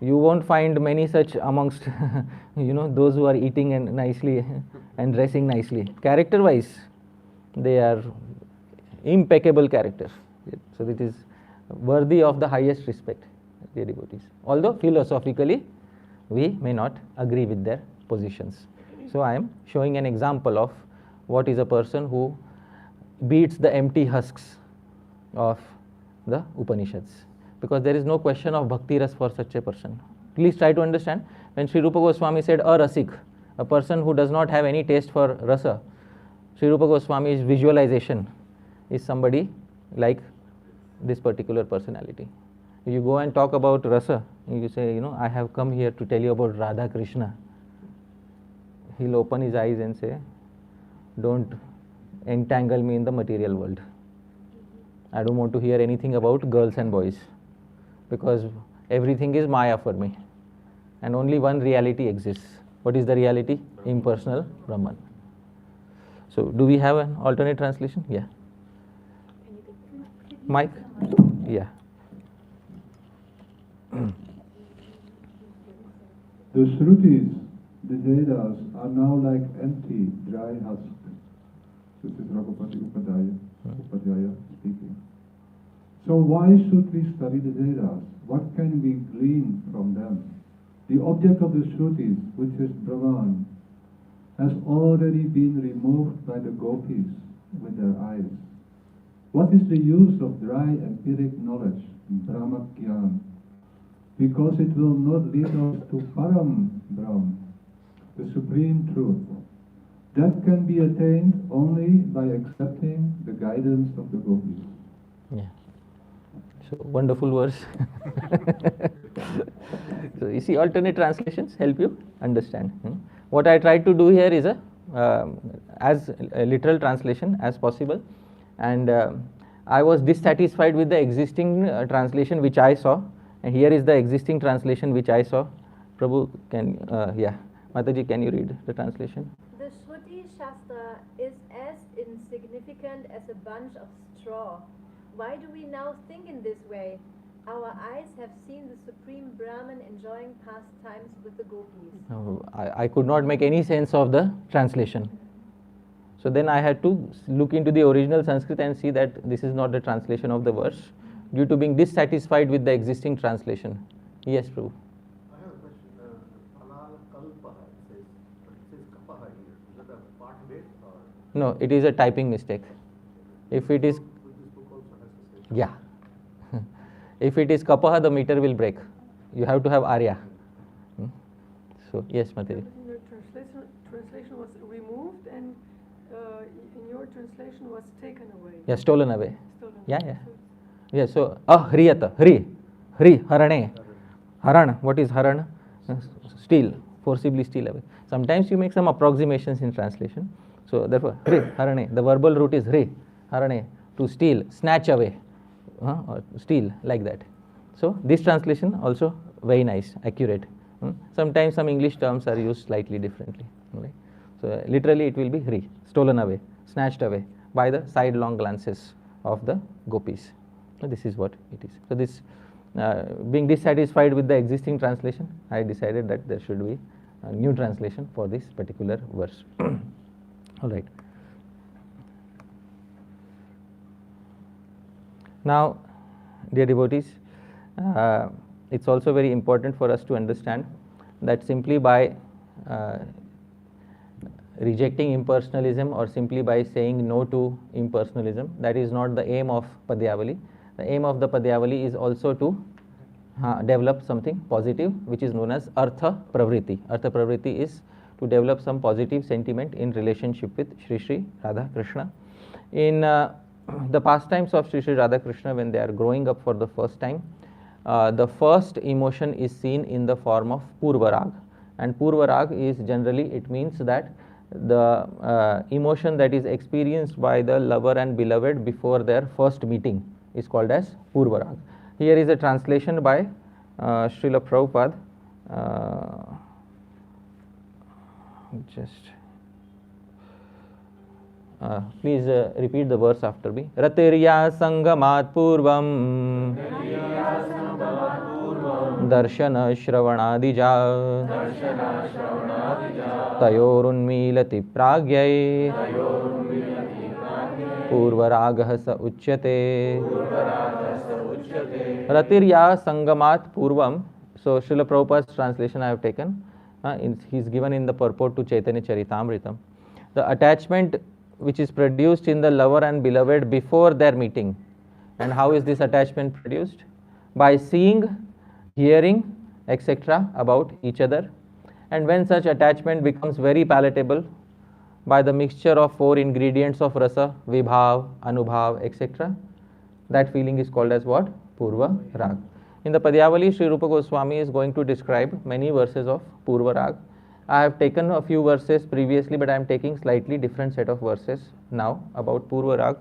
you won't find many such amongst those who are eating and nicely and dressing nicely. Character wise, they are impeccable character. So it is worthy of the highest respect, dear devotees. Although philosophically we may not agree with their positions. So I am showing an example of what is a person who beats the empty husks of the Upanishads, because there is no question of bhakti ras for such a person. Please try to understand, when Sri Rupa Goswami said a rasik, a person who does not have any taste for rasa, Sri Rupa Goswami's visualization is somebody like this particular personality. You go and talk about rasa, you say, I have come here to tell you about Radha Krishna. He'll open his eyes and say, don't entangle me in the material world. I don't want to hear anything about girls and boys, because everything is Maya for me. And only one reality exists. What is the reality? Impersonal Brahman. So, do we have an alternate translation? Yeah. Mike? Yeah. The Shrutis, the Vedas, are now like empty, dry husks. This is Raghupati Upadhyaya speaking. So why should we study the Vedas? What can we glean from them? The object of the Shrutis, which is Brahman, has already been removed by the gopis with their eyes. What is the use of dry empiric knowledge, Brahma Gyan? Because it will not lead us to Param Brahm, the supreme truth. That can be attained only by accepting the guidance of the gopis. Yeah. So, wonderful verse. So, you see, alternate translations help you understand. What I tried to do here is as a literal translation as possible, and I was dissatisfied with the existing translation which I saw, and here is the existing translation which I saw. Prabhu, Mataji, can you read the translation? The Shruti Shastra is as insignificant as a bunch of straw. Why do we now think in this way? Our eyes have seen the Supreme Brahman enjoying pastimes with the gopis. I could not make any sense of the translation. So then I had to look into the original Sanskrit and see that this is not the translation of the verse, due to being dissatisfied with the existing translation. Yes, Prabhu. I have a question. Halal kalpaha, it says kapaha here. Is that a part bit or? No, it is a typing mistake. If it is, This book also has the same. yeah, If it is kapaha, the meter will break. You have to have arya. So yes, Matiri. Your translation was removed, and in your translation was taken away. Yeah, stolen away. Stolen. Yeah, yeah. Yeah, so hriyata, harane. Haran, what is haran? Steal, forcibly steal away. Sometimes you make some approximations in translation. So therefore, harane, the verbal root is harane, to steal, snatch away, or steal, like that. So this translation also very nice, accurate. Sometimes some English terms are used slightly differently. Right? So literally it will be stolen away, snatched away by the sidelong glances of the gopis. So this is what it is. So this, being dissatisfied with the existing translation, I decided that there should be a new translation for this particular verse. All right. Now, dear devotees, it's also very important for us to understand that simply by rejecting impersonalism or simply by saying no to impersonalism, that is not the aim of Padyavali. The aim of the Padyavali is also to develop something positive, which is known as Artha Pravriti. Artha Pravriti is to develop some positive sentiment in relationship with Shri Shri Radha Krishna. In the pastimes of Shri Shri Radha Krishna, when they are growing up for the first time, the first emotion is seen in the form of Purvarag. And Purvarag is generally, it means that the emotion that is experienced by the lover and beloved before their first meeting is called as Purvarag. Here is a translation by Srila Prabhupada. Please repeat the verse after me. Ratirya sangamat purvam darshana shravanadija tayorunmilati pragyai purvaragah sa uchyate. Ratirya sangamat purvam. So Srila Prabhupada's translation I have taken. He is given in the purport to Chaitanya Charitamritam. The attachment which is produced in the lover and beloved before their meeting. And how is this attachment produced? By seeing, hearing, etc. about each other. And when such attachment becomes very palatable by the mixture of 4 ingredients of rasa, vibhav, anubhav, etc., that feeling is called as what? Purva Rag. In the Padyavali, Sri Rupa Goswami is going to describe many verses of Purva Rag. I have taken a few verses previously, but I am taking slightly different set of verses now about Purva Rag.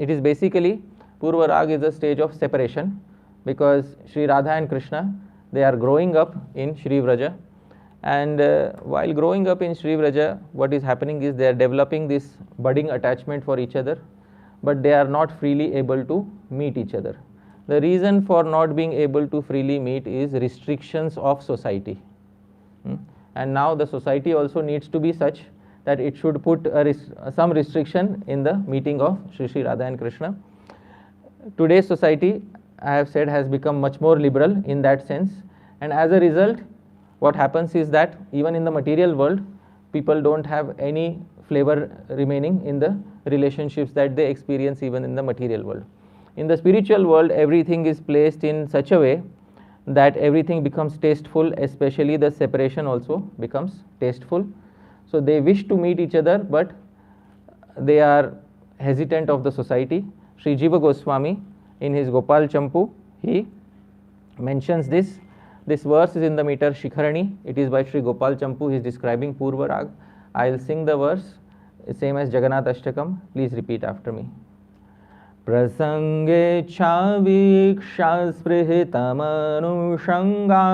It is basically, Purva Rag is a stage of separation, because Sri Radha and Krishna, they are growing up in Sri Vraja, and while growing up in Sri Vraja, what is happening is they are developing this budding attachment for each other, but they are not freely able to meet each other. The reason for not being able to freely meet is restrictions of society. And now the society also needs to be such that it should put some restriction in the meeting of Sri Sri Radha and Krishna. Today's society, I have said, has become much more liberal in that sense, and as a result, what happens is that even in the material world, people don't have any flavor remaining in the relationships that they experience even in the material world. In the spiritual world, everything is placed in such a way that everything becomes tasteful, especially the separation also becomes tasteful. So they wish to meet each other, but they are hesitant of the society. Sri Jiva Goswami, in his Gopal Champu, he mentions this. This verse is in the meter Shikharani. It is by Sri Gopal Champu. He is describing Purva Rag. I will sing the verse, same as Jagannath Ashtakam. Please repeat after me. Prasange chaviksha sprihitam anushanga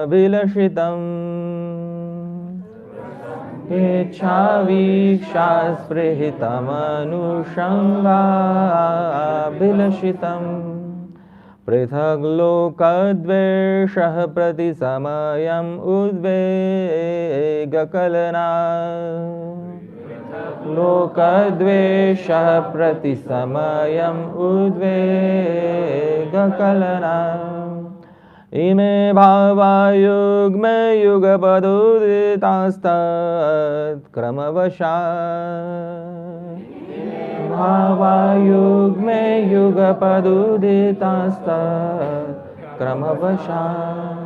vilashitam. Chaviksha sprihitam anushanga vilashitam. Prithag lokadveshah prati samayam udvega kalana. Lokadveshah prati samayam udvega kalana. Ime bhava yugme yugapaduditastat kramavashat. भावायुग्मे युगपदुदितास्तक्रमवशात्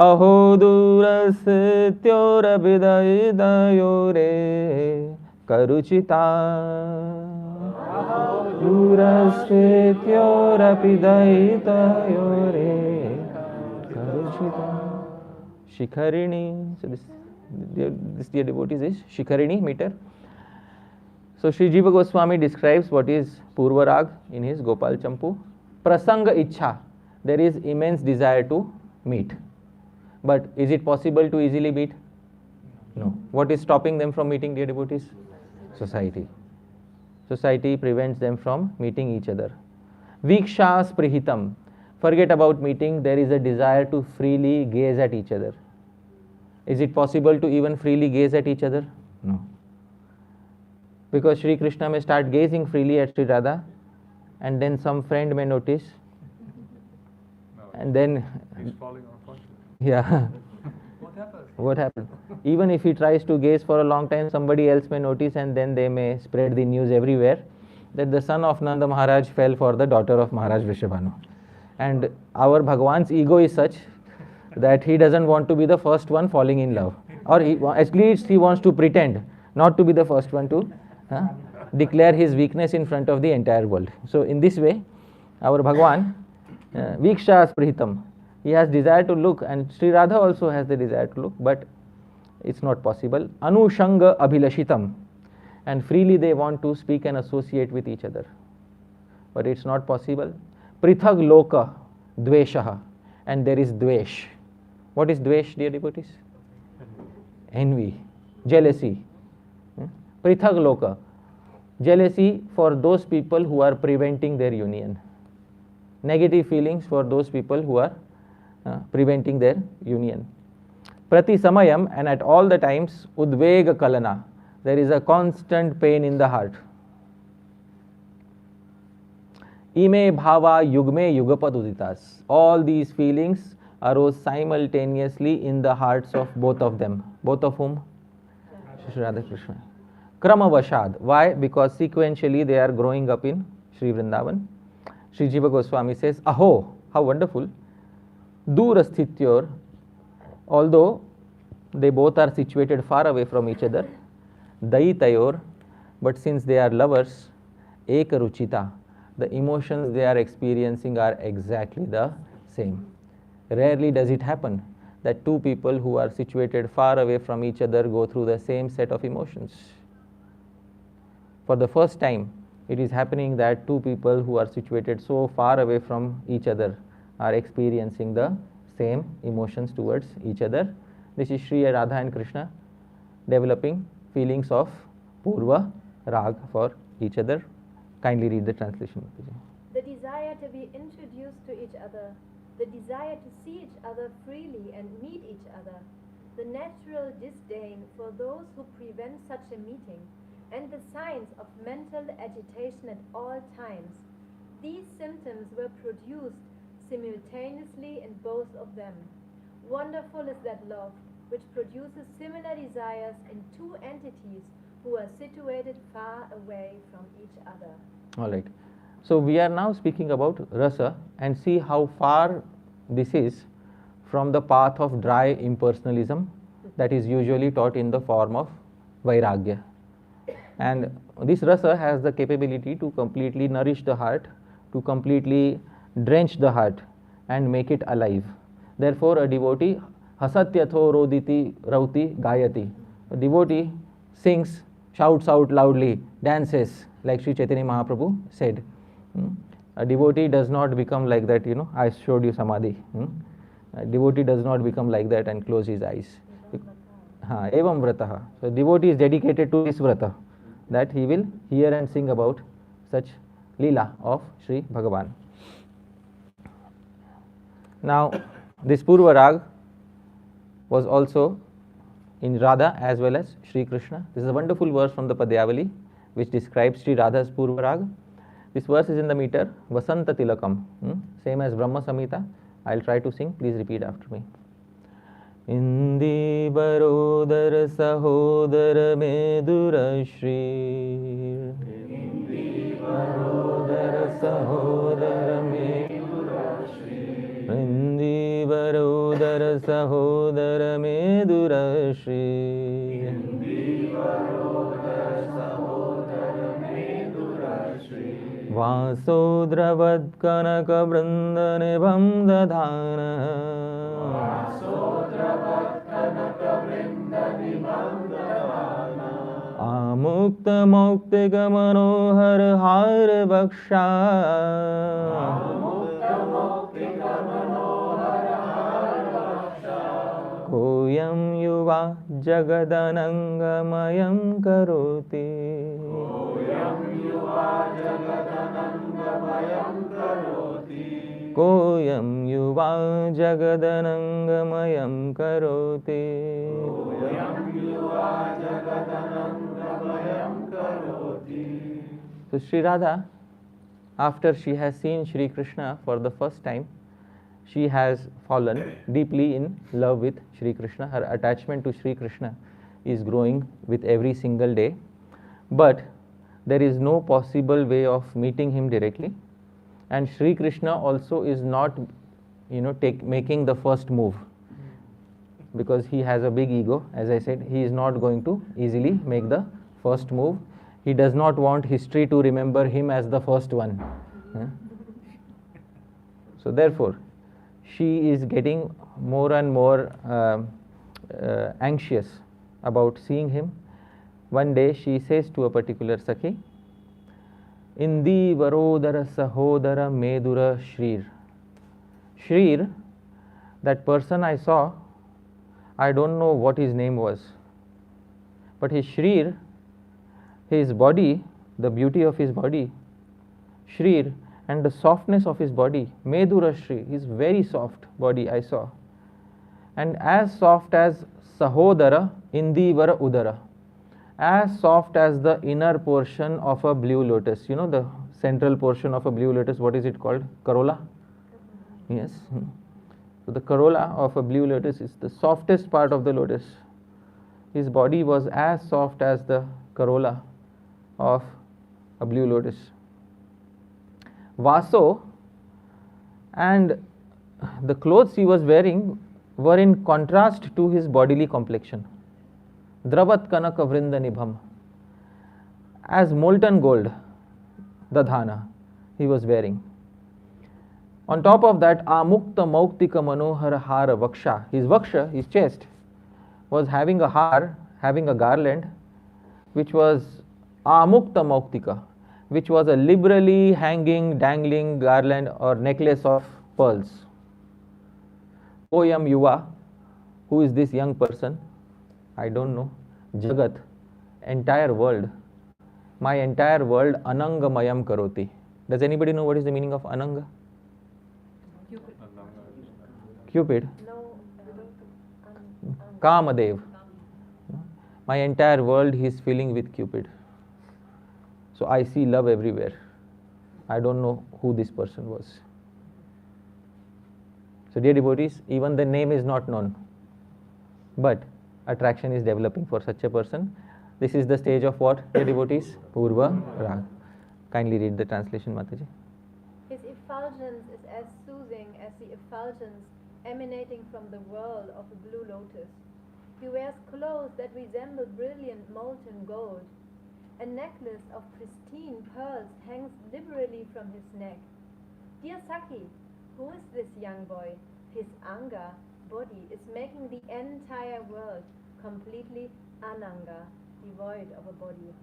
अहो दूरस्थित्योरभिदयोरे करुचिता दूरस्थित्योरभिदयोरे करुचिता Shikharini. So this dear devotees is Shikharini meter. So Sri Jiva Goswami describes what is Purva Rag in his Gopal Champu. Prasanga Ichha. There is immense desire to meet. But is it possible to easily meet? No. What is stopping them from meeting, dear devotees? Society. Society prevents them from meeting each other. Viksha Sprihitam. Forget about meeting, there is a desire to freely gaze at each other. Is it possible to even freely gaze at each other? No. Because Sri Krishna may start gazing freely at Sri Radha, and then some friend may notice, and then He's falling unconscious. yeah. What happened? What happened? Even if he tries to gaze for a long time, somebody else may notice, and then they may spread the news everywhere that the son of Nanda Maharaj fell for the daughter of Maharaj Vrishabhanu. And our Bhagwan's ego is such that he doesn't want to be the first one falling in love. Or at least he wants to pretend not to be the first one to declare his weakness in front of the entire world. So in this way, our Bhagwan, Viksha Sprihitam, he has desire to look, and Sri Radha also has the desire to look, but it's not possible. Anushanga Abhilashitam, and freely they want to speak and associate with each other, but it's not possible. Prithag Loka Dveshaha, and there is Dvesh. What is Dvesh, dear devotees? Envy, jealousy. Prithag Loka, jealousy for those people who are preventing their union. Negative feelings for those people who are preventing their union. Prati Samayam, and at all the times, Udvega Kalana, there is a constant pain in the heart. Ime bhava yugme yugapad uditas. All these feelings arose simultaneously in the hearts of both of them. Both of whom? Shri Radha Krishna. Krama Vashad. Why? Because sequentially they are growing up in Sri Vrindavan. Sri Jiva Goswami says, Aho, how wonderful. Durasthityor, although they both are situated far away from each other, Daitayor, but since they are lovers, Ekaruchita, the emotions they are experiencing are exactly the same. Rarely does it happen that two people who are situated far away from each other go through the same set of emotions. For the first time, it is happening that two people who are situated so far away from each other are experiencing the same emotions towards each other. This is Sri Radha and Krishna developing feelings of Purva Rag for each other. Kindly read the translation. The desire to be introduced to each other, the desire to see each other freely and meet each other, the natural disdain for those who prevent such a meeting, and the signs of mental agitation at all times. These symptoms were produced simultaneously in both of them. Wonderful is that love which produces similar desires in two entities who are situated far away from each other. All right. So we are now speaking about rasa, and see how far this is from the path of dry impersonalism that is usually taught in the form of vairagya. And this rasa has the capability to completely nourish the heart, to completely drench the heart and make it alive. Therefore a devotee, hasatyatho roditi rauti gayati, a devotee sings, shouts out loudly, dances, like Sri Chaitanya Mahaprabhu said. A devotee does not become like that, I showed you samadhi. A devotee does not become like that and close his eyes. Evam vrataha. So devotee is dedicated to this vrata, that he will hear and sing about such Leela of Sri Bhagavan. Now, this Purva Rag was also in Radha as well as Sri Krishna. This is a wonderful verse from the Padyavali which describes Sri Radha's Purva Rag. This verse is in the meter Vasanta Tilakam, same as Brahma Samhita. I'll try to sing, please repeat after me. Indi barodar sahodar medura shri वरोदर सहोदर मे इंदी वरोदर सहोदर मे दुरश्री वासोद्रवत् कनक वृन्दनिभं दधानः आमुक्तमौक्तिकमनोहर हार वक्षा कोऽयं युवा जगदनङ्गमयं करोति कोऽयं युवा जगदनङ्गमयं करोति So Sri Radha, after she has seen Sri Krishna for the first time, she has fallen deeply in love with Sri Krishna. Her attachment to Sri Krishna is growing with every single day. But there is no possible way of meeting him directly. And Sri Krishna also is not, making the first move. Because he has a big ego, as I said, he is not going to easily make the first move. He does not want history to remember him as the first one. So therefore, she is getting more and more anxious about seeing him. One day she says to a particular Sakhi, Indi Varodara Sahodara Medura Shrir. Shrir, that person I saw, I don't know what his name was. But his Shrir, his body, the beauty of his body, Shrir, and the softness of his body, Medura Shri, his very soft body I saw. And as soft as Sahodara, Indivara Udara, as soft as the inner portion of a blue lotus. You know the central portion of a blue lotus, what is it called? Corolla? Yes. So the corolla of a blue lotus is the softest part of the lotus. His body was as soft as the corolla of a blue lotus. Vaso, and the clothes he was wearing were in contrast to his bodily complexion. Dravat Kanaka Vrinda Nibham, as molten gold, the dhana he was wearing. On top of that, Amukta Mauktika Manohara Hara Vaksha, his vaksha, his chest, was having a har, having a garland, which was Amukta Mauktika, which was a liberally hanging, dangling garland or necklace of pearls. Oyam Yuva, who is this young person? I don't know. Jagat, entire world. My entire world, Ananga Mayam Karoti. Does anybody know what is the meaning of Ananga? Cupid. No. Kamadev. My entire world he is filling with Cupid. So I see love everywhere. I don't know who this person was. So dear devotees, even the name is not known. But attraction is developing for such a person. This is the stage of what, dear devotees? Purva Rag. Kindly read the translation, Mataji. His effulgence is as soothing as the effulgence emanating from the whirl of a blue lotus. He wears clothes that resemble brilliant molten gold. A necklace of pristine pearls hangs liberally from his neck. Dear Sakhi, who is this young boy? His anga, body, is making the entire world completely ananga, devoid of a body,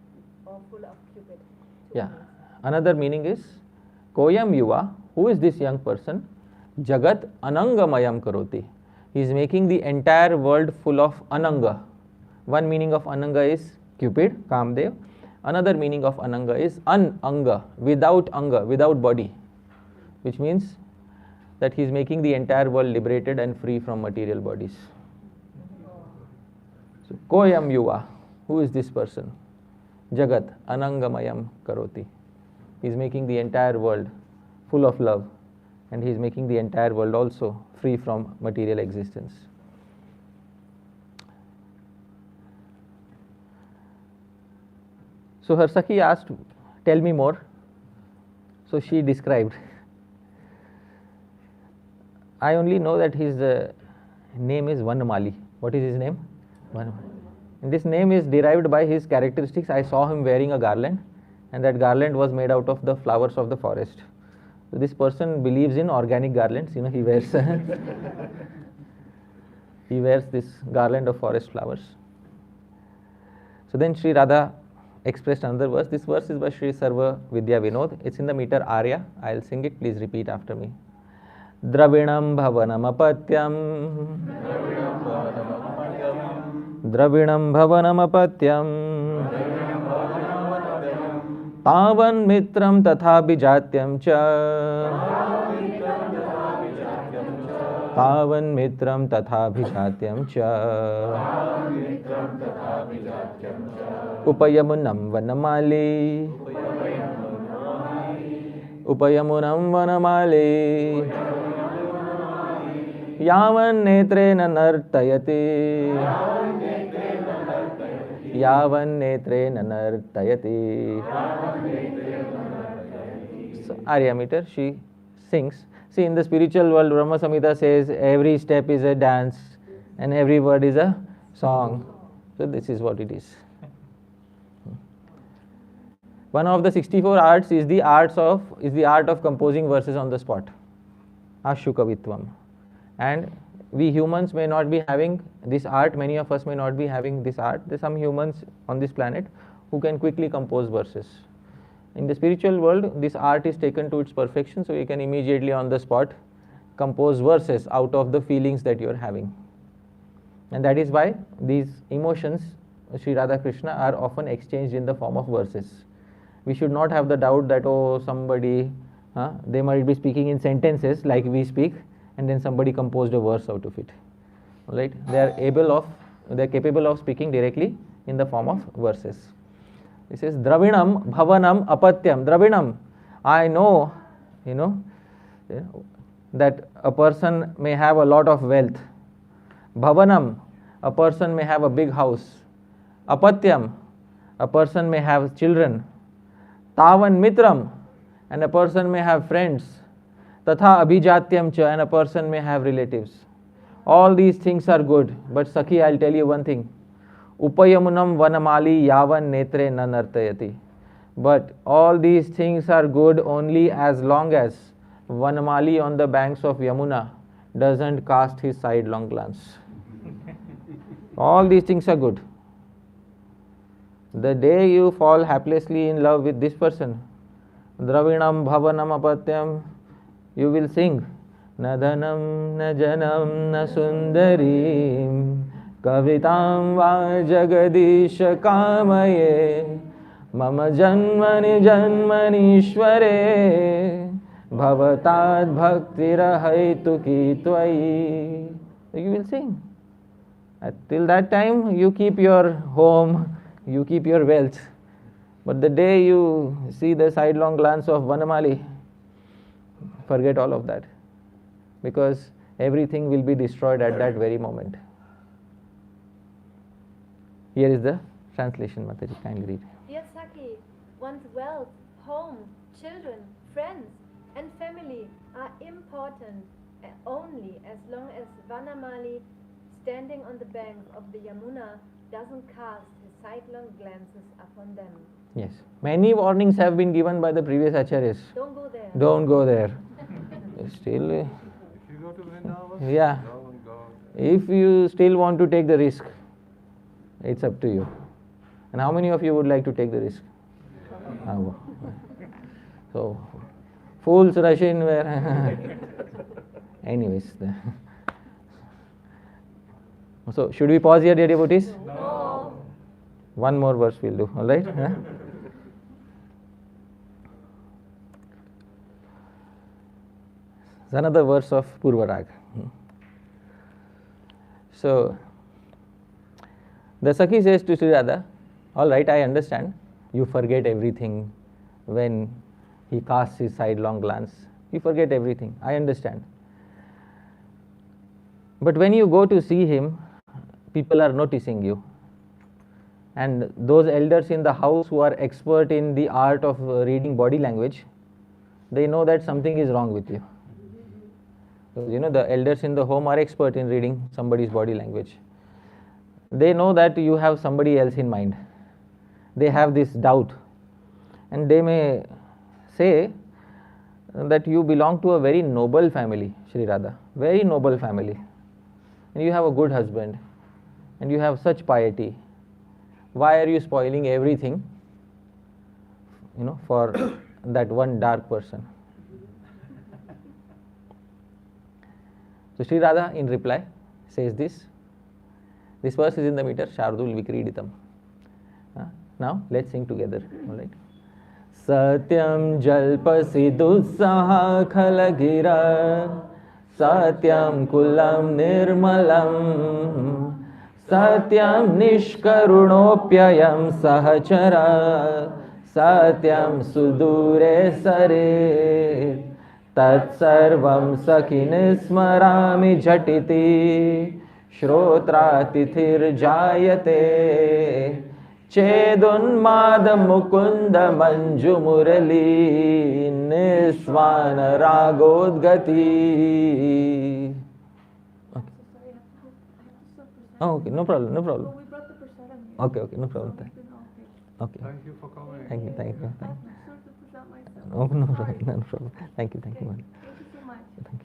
or full of Cupid. Yeah. Another meaning is, Koyam Yuva, who is this young person? Jagat Anangamayam Karoti. He is making the entire world full of Ananga. One meaning of Ananga is Cupid, Kamdev. Another meaning of Ananga is Ananga, without Anga, without body. Which means that he is making the entire world liberated and free from material bodies. So, Koyam Yuva, who is this person? Jagat Anangamayam Karoti. He is making the entire world full of love, and he is making the entire world also free from material existence. So her Sakhi asked, tell me more. So she described. I only know that his name is Vanamali. What is his name? Vanamali. And this name is derived by his characteristics. I saw him wearing a garland, and that garland was made out of the flowers of the forest. So this person believes in organic garlands. He wears he wears this garland of forest flowers. So then Sri Radha expressed another verse. This verse is by Sri Sarva Vidya Vinod. It's in the meter Arya. I'll sing it. Please repeat after me. Dravinam bhavanam apatyam. Dravinam bhavanam apatyam. Tavan mitram tatha bijatyam cha. Tavan mitram tatha bijatyam cha. Upayamunam vanamali. Upayamunam vanamali. Yavan netrena nartayati. Yavan netrena nartayati. So, Arya meter, she sings. See, in the spiritual world, Brahma Samhita says every step is a dance and every word is a song. So this is what it is. One of the 64 arts is the art of composing verses on the spot. Ashukavitvam. And we humans may not be having this art. Many of us may not be having this art. There are some humans on this planet who can quickly compose verses. In the spiritual world, this art is taken to its perfection, so you can immediately on the spot compose verses out of the feelings that you are having. And that is why these emotions, Sri Radha Krishna, are often exchanged in the form of verses. We should not have the doubt that, somebody, they might be speaking in sentences like we speak, and then somebody composed a verse out of it. Right? They are capable of speaking directly in the form of verses. This is Dravinam Bhavanam Apatyam. Dravinam, I know, that a person may have a lot of wealth. Bhavanam, a person may have a big house. Apatyam, a person may have children. Tavan Mitram, and a person may have friends. Tatha Abhijatyam cha, and a person may have relatives. All these things are good, but Sakhi, I'll tell you one thing. Upayamunam vanamali yavan netre na nartayati. But all these things are good only as long as Vanamali on the banks of Yamuna doesn't cast his sidelong glance. All these things are good. The day you fall haplessly in love with this person, Dravinam Bhavanam Apatyam, you will sing Na dhanam na janam na sundarim Kavitam va jagadisha kamaye Mama janmani janmanishware Bhavatad bhaktirahaitu ki tvai. You will sing. Till that time, you keep your home, you keep your wealth. But the day you see the sidelong glance of Vanamali, forget all of that. Because everything will be destroyed at that very moment. Here is the translation, Mataji, kindly read. Dear Saki, one's wealth, home, children, friends, and family are important only as long as Vanamali, standing on the banks of the Yamuna, doesn't cast his sidelong glances upon them. Yes. Many warnings have been given by the previous acharyas. Don't go there. Don't go there. Still, If you go to Vrindavan, yeah. don't go. If you still want to take the risk, it's up to you. And how many of you would like to take the risk? So, fools rush in where. Anyways. So, should we pause here, dear devotees? No. One more verse we'll do, alright? Huh? It's another verse of Purvarag. So, the Sakhi says to Sri Radha, alright, I understand. You forget everything when he casts his sidelong glance. You forget everything. I understand. But when you go to see him, people are noticing you. And those elders in the house who are expert in the art of reading body language, they know that something is wrong with you. Because the elders in the home are expert in reading somebody's body language. They know that you have somebody else in mind. They have this doubt, and they may say that you belong to a very noble family, Shri Radha, very noble family, and you have a good husband, and you have such piety. Why are you spoiling everything, for that one dark person? So Sri Radha in reply says this. This verse is in the meter Shardul Vikriditam. Now let's sing together. All right. Satyam jalpasi dussaha khalagira, satyam kulam nirmalam, satyam nishkarunopyayam sahachara, satyam sudure sare, tatsarvam sakhinis smarami jhatiti, shrotratithir jayate, चेदुन्माद Mukund Manju Murali निस्वान रागोद्गति. Okay, no problem. No, we brought the Parṣada here. Okay, no problem. So it's been all okay. Okay. Thank you for coming. Thank you. I'm sorry to push out myself. No Sorry. problem. Thank you. Thank you so much. Thank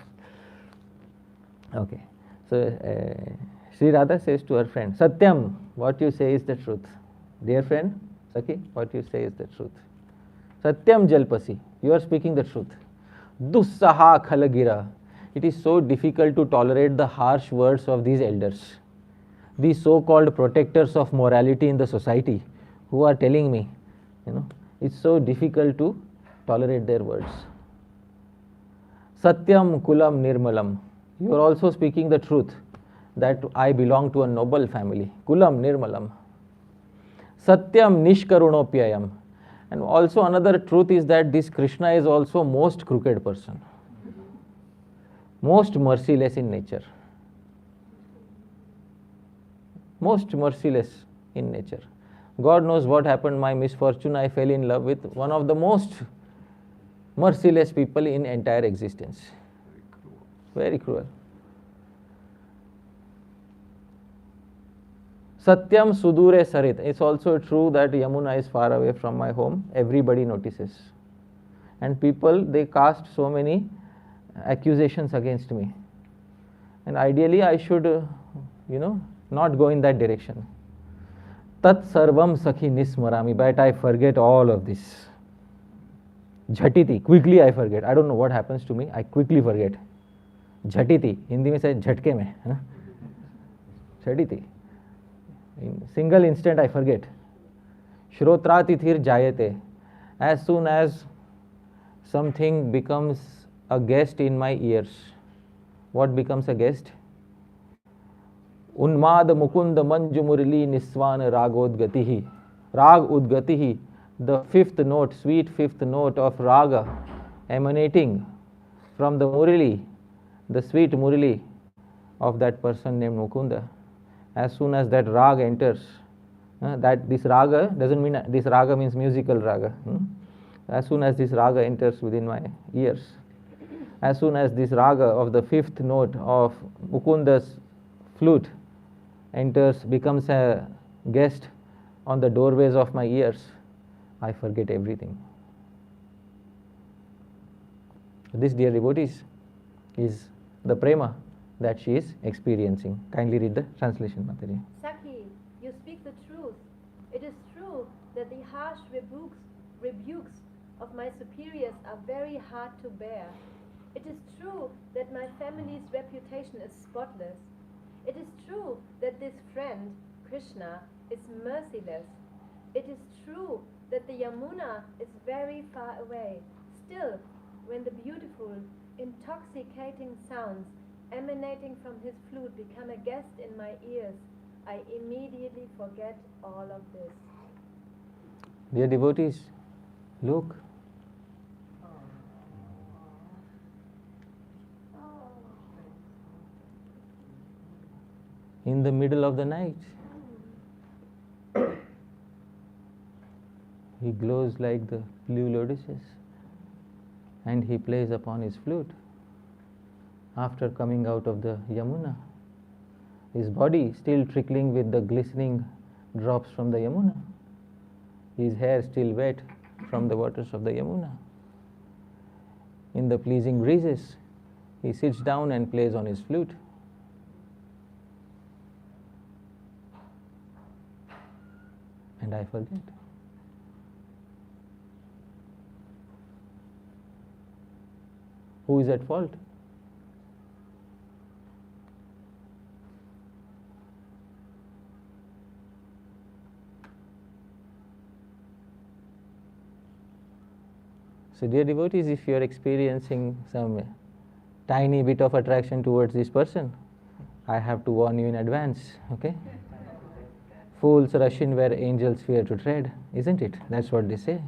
you. Okay. So Sri Radha says to her friend, Satyam, what you say is the truth. Dear friend, Sakhi, what you say is the truth. Satyam jalpasi, you are speaking the truth. Dussaha khalagira, it is so difficult to tolerate the harsh words of these elders, these so-called protectors of morality in the society, who are telling me, it's so difficult to tolerate their words. Satyam kulam nirmalam, you are also speaking the truth, that I belong to a noble family. Kulam nirmalam. Satyam nishkarunopyayam. And also another truth is that this Krishna is also most crooked person, most merciless in nature. Most merciless in nature. God knows what happened, my misfortune, I fell in love with one of the most merciless people in entire existence. Very cruel. Satyam sudure sarit. It's also true that Yamuna is far away from my home. Everybody notices. And people, they cast so many accusations against me. And ideally I should, not go in that direction. Tat sarvam sakhi nismarami. But I forget all of this. Jhatiti. Quickly I forget. I don't know what happens to me. I quickly forget. Jhatiti. Hindi mein say jhatke mein. Jhatiti. In single instant I forget. Shrotratithir jayate. As soon as something becomes a guest in my ears. What becomes a guest? Unmad mukund manju murli niswan ragodgatihi. Rag udgatihi. The fifth note, sweet fifth note of raga emanating from the murli, the sweet murli of that person named Mukunda. As soon as that raga enters, that this raga doesn't mean this raga means musical raga. As soon as this raga enters within my ears, as soon as this raga of the fifth note of Mukunda's flute enters, becomes a guest on the doorways of my ears, I forget everything. This, dear devotees, is the prema that she is experiencing. Kindly read the translation, Mataji. Sakhi, you speak the truth. It is true that the harsh rebukes of my superiors are very hard to bear. It is true that my family's reputation is spotless. It is true that this friend, Krishna, is merciless. It is true that the Yamuna is very far away. Still, when the beautiful, intoxicating sounds emanating from his flute become a guest in my ears, I immediately forget all of this. Dear devotees, look. In the middle of the night, he glows like the blue lotuses. and he plays upon his flute. After coming out of the Yamuna, his body still trickling with the glistening drops from the Yamuna, his hair still wet from the waters of the Yamuna. In the pleasing breezes, he sits down and plays on his flute. And I forget. Who is at fault? So dear devotees, if you are experiencing some tiny bit of attraction towards this person, I have to warn you in advance, okay? Fools rush in where angels fear to tread, isn't it? That's what they say.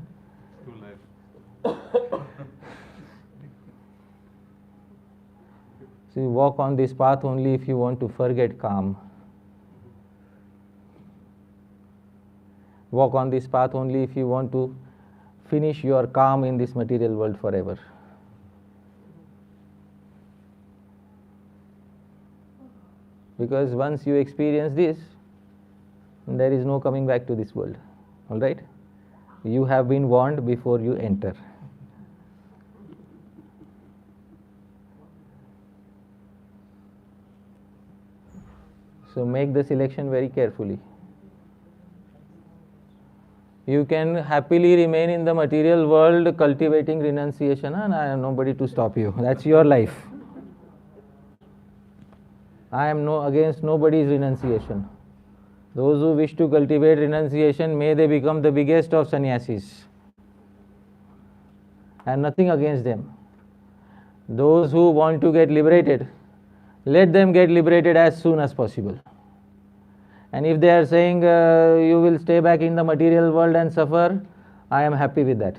Too late. So you walk on this path only if you want to forget calm. Walk on this path only if you want to finish your calm in this material world forever. Because once you experience this, there is no coming back to this world. All right? You have been warned before you enter. So make the selection very carefully. You can happily remain in the material world cultivating renunciation, and I am nobody to stop you. That's your life. I am against nobody's renunciation. Those who wish to cultivate renunciation, may they become the biggest of sannyasis. I am nothing against them. Those who want to get liberated, let them get liberated as soon as possible. And if they are saying you will stay back in the material world and suffer, I am happy with that.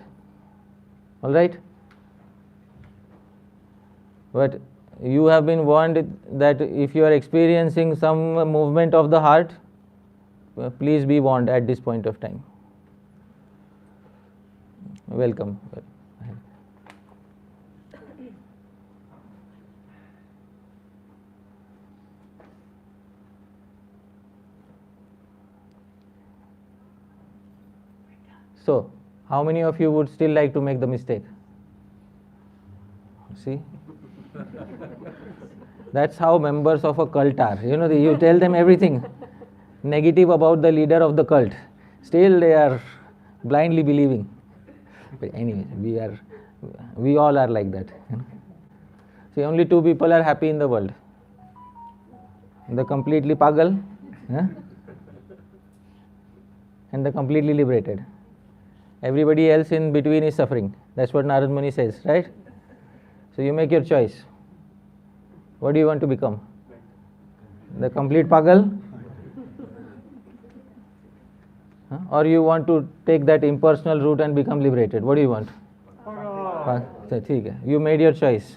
All right? But you have been warned that if you are experiencing some movement of the heart, please be warned at this point of time. Welcome. So, how many of you would still like to make the mistake? See? That's how members of a cult are. You tell them everything negative about the leader of the cult. Still they are blindly believing. But anyway, we all are like that. See, only two people are happy in the world. The completely pagal and the completely liberated. Everybody else in between is suffering. That's what Narad Muni says, right? So you make your choice. What do you want to become? The complete pagal? Or you want to take that impersonal route and become liberated? What do you want? You made your choice.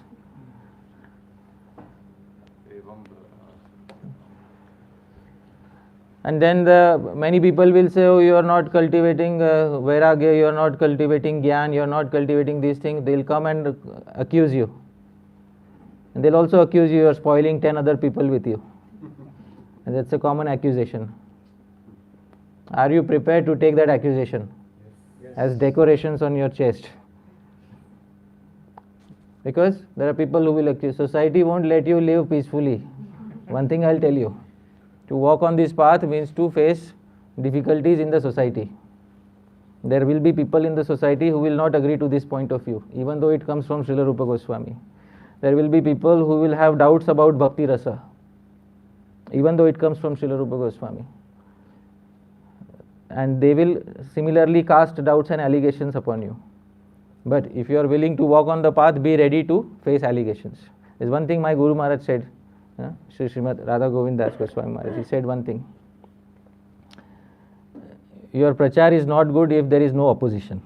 And then many people will say, oh, you are not cultivating vairagya, you are not cultivating gyan, you are not cultivating these things. They'll come and accuse you. And they'll also accuse you are spoiling 10 other people with you. And that's a common accusation. Are you prepared to take that accusation as decorations on your chest? Because there are people who will accuse. Society won't let you live peacefully. One thing I'll tell you. To walk on this path means to face difficulties in the society. There will be people in the society who will not agree to this point of view, even though it comes from Srila Rupa Goswami. There will be people who will have doubts about Bhakti Rasa, even though it comes from Srila Rupa Goswami. And they will similarly cast doubts and allegations upon you. But if you are willing to walk on the path, be ready to face allegations. There's one thing my Guru Maharaj said, Sri Srimad Radha Govind Das Goswami Maharaj, he said one thing. Your prachar is not good if there is no opposition.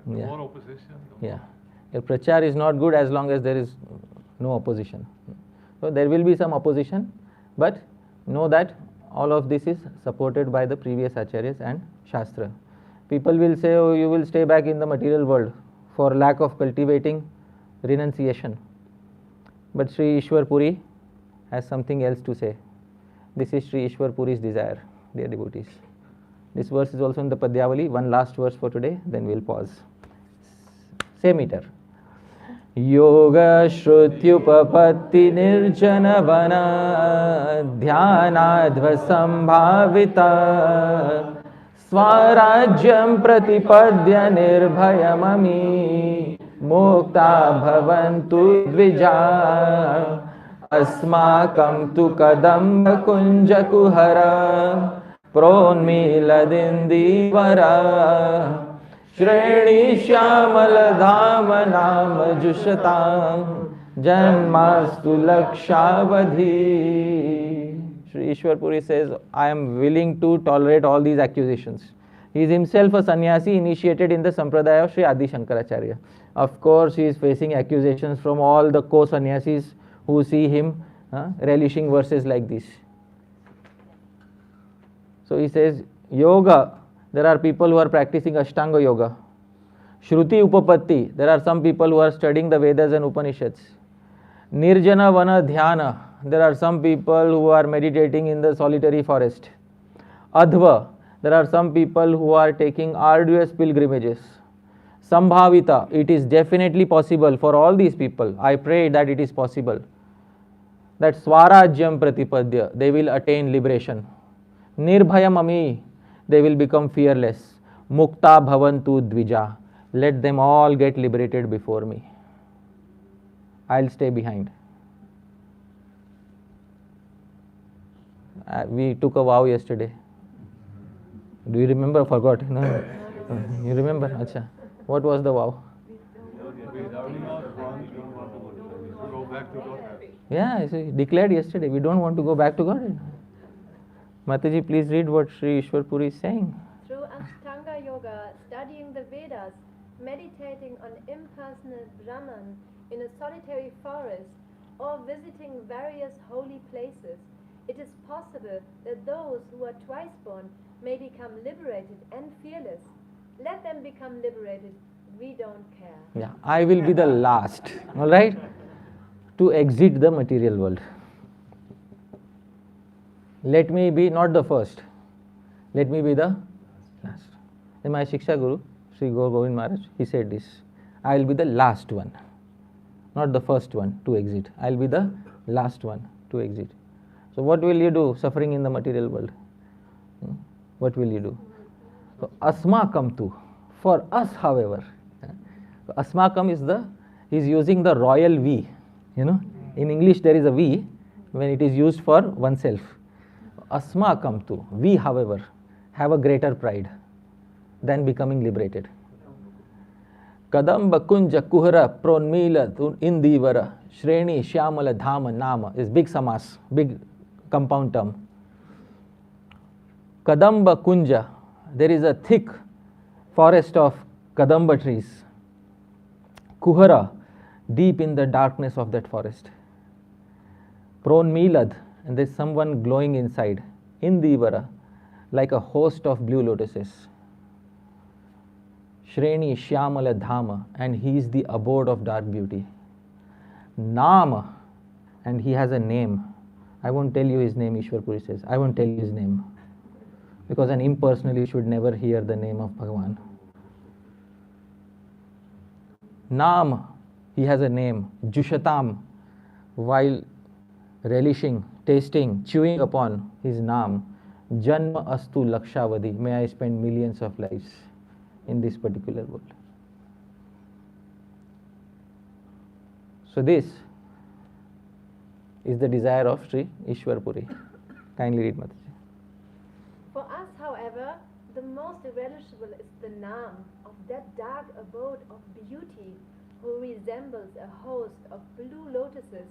The more opposition. Yeah. Your prachar is not good as long as there is no opposition. So there will be some opposition, but know that all of this is supported by the previous acharyas and Shastra. People will say, oh, you will stay back in the material world for lack of cultivating renunciation. But Sri Ishwar Puri has something else to say. This is Sri Ishwar Puri's desire, dear devotees. This verse is also in the Padyavali. One last verse for today, then we'll pause. Same meter. Yoga Shrutyupapatti Nirjana Vana Dhyanadva Sambhavita Swarajyam Pratipadya Nirbhayamami Mukta Bhavantu Dvija Asmakam tu Kadamba Kunja Kuhara Pronmiladindivara Shreni Shyamal Dhama Nama Jushatam Janmastu Lakshavadhi. Sri Ishwar Puri says, I am willing to tolerate all these accusations. He is himself a sannyasi initiated in the Sampradaya of Sri Adi Shankaracharya. Of course, he is facing accusations from all the co-sannyasis who see him relishing verses like this. So he says, yoga, there are people who are practicing Ashtanga Yoga. Shruti Upapatti, there are some people who are studying the Vedas and Upanishads. Nirjana Vana Dhyana, there are some people who are meditating in the solitary forest. Adhva, there are some people who are taking arduous pilgrimages. Sambhavita, it is definitely possible for all these people. I pray that it is possible. That Swarajyam Pratipadya, they will attain liberation. Nirbhayamami, they will become fearless. Mukta Bhavantu Dvija, let them all get liberated before me. I'll stay behind. We took a vow yesterday. Do you remember? Forgot. No. You remember? Acha. What was the vow? We do not want to go back to Godhead. Yeah, so declared yesterday. We don't want to go back to God. Mataji, please read what Sri Ishwar Puri is saying. Through Ashtanga Yoga, studying the Vedas, meditating on impersonal Brahman in a solitary forest, or visiting various holy places, it is possible that those who are twice born may become liberated and fearless. Let them become liberated. We don't care. Yeah, I will be the last, all right, to exit the material world. Let me be not the first. Let me be the last. In my Shiksha Guru, Sri Govind Maharaj, he said this. I will be the last one, not the first one to exit. I will be the last one to exit. So what will you do suffering in the material world? What will you do? So asmakam tu. For us, however, asmakam is using the royal we. In English there is a we when it is used for oneself. Asmakam tu. We, however, have a greater pride than becoming liberated. Kadamba kunja kuhara pronmila indivara shreni shyamala dhama nama is big samas, big compound term. Kadamba kunja, there is a thick forest of kadamba trees. Kuhara, deep in the darkness of that forest. Pronmilad, and there is someone glowing inside. Indivara, like a host of blue lotuses. Shreni Shyamala Dhama, and he is the abode of dark beauty. Nama, and he has a name. I won't tell you his name, Ishwar Puri says. I won't tell you his name. Because an impersonally should never hear the name of Bhagavan. Nam, he has a name. Jushatam, while relishing, tasting, chewing upon his Nam. Janma astu lakshavadi, may I spend millions of lives in this particular world. So this is the desire of Sri Ishwar Puri. Kindly read, Mataji. For us, however, the most relishable is the Nam of that dark abode of beauty, who resembles a host of blue lotuses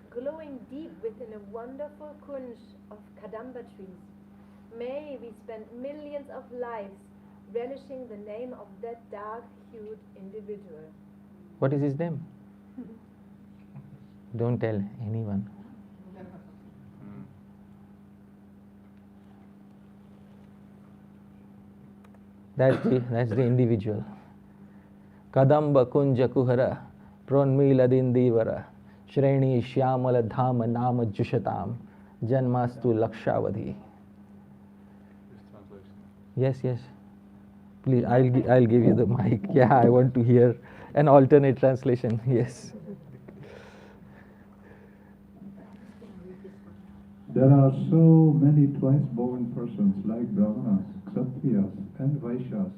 glowing deep within a wonderful kunj of kadamba trees. May we spend millions of lives relishing the name of that dark-hued individual. What is his name? Don't tell anyone. That's the individual. Kadamba kunja kuhara pronmila dindivara shreni shyamala dhama nama jushatam janmastu lakshavadhi. This translation. Yes. Please, I'll give you the mic. Yeah, I want to hear an alternate translation. Yes. There are so many twice-born persons like Brahmanas, Kshatriyas, and Vaishyas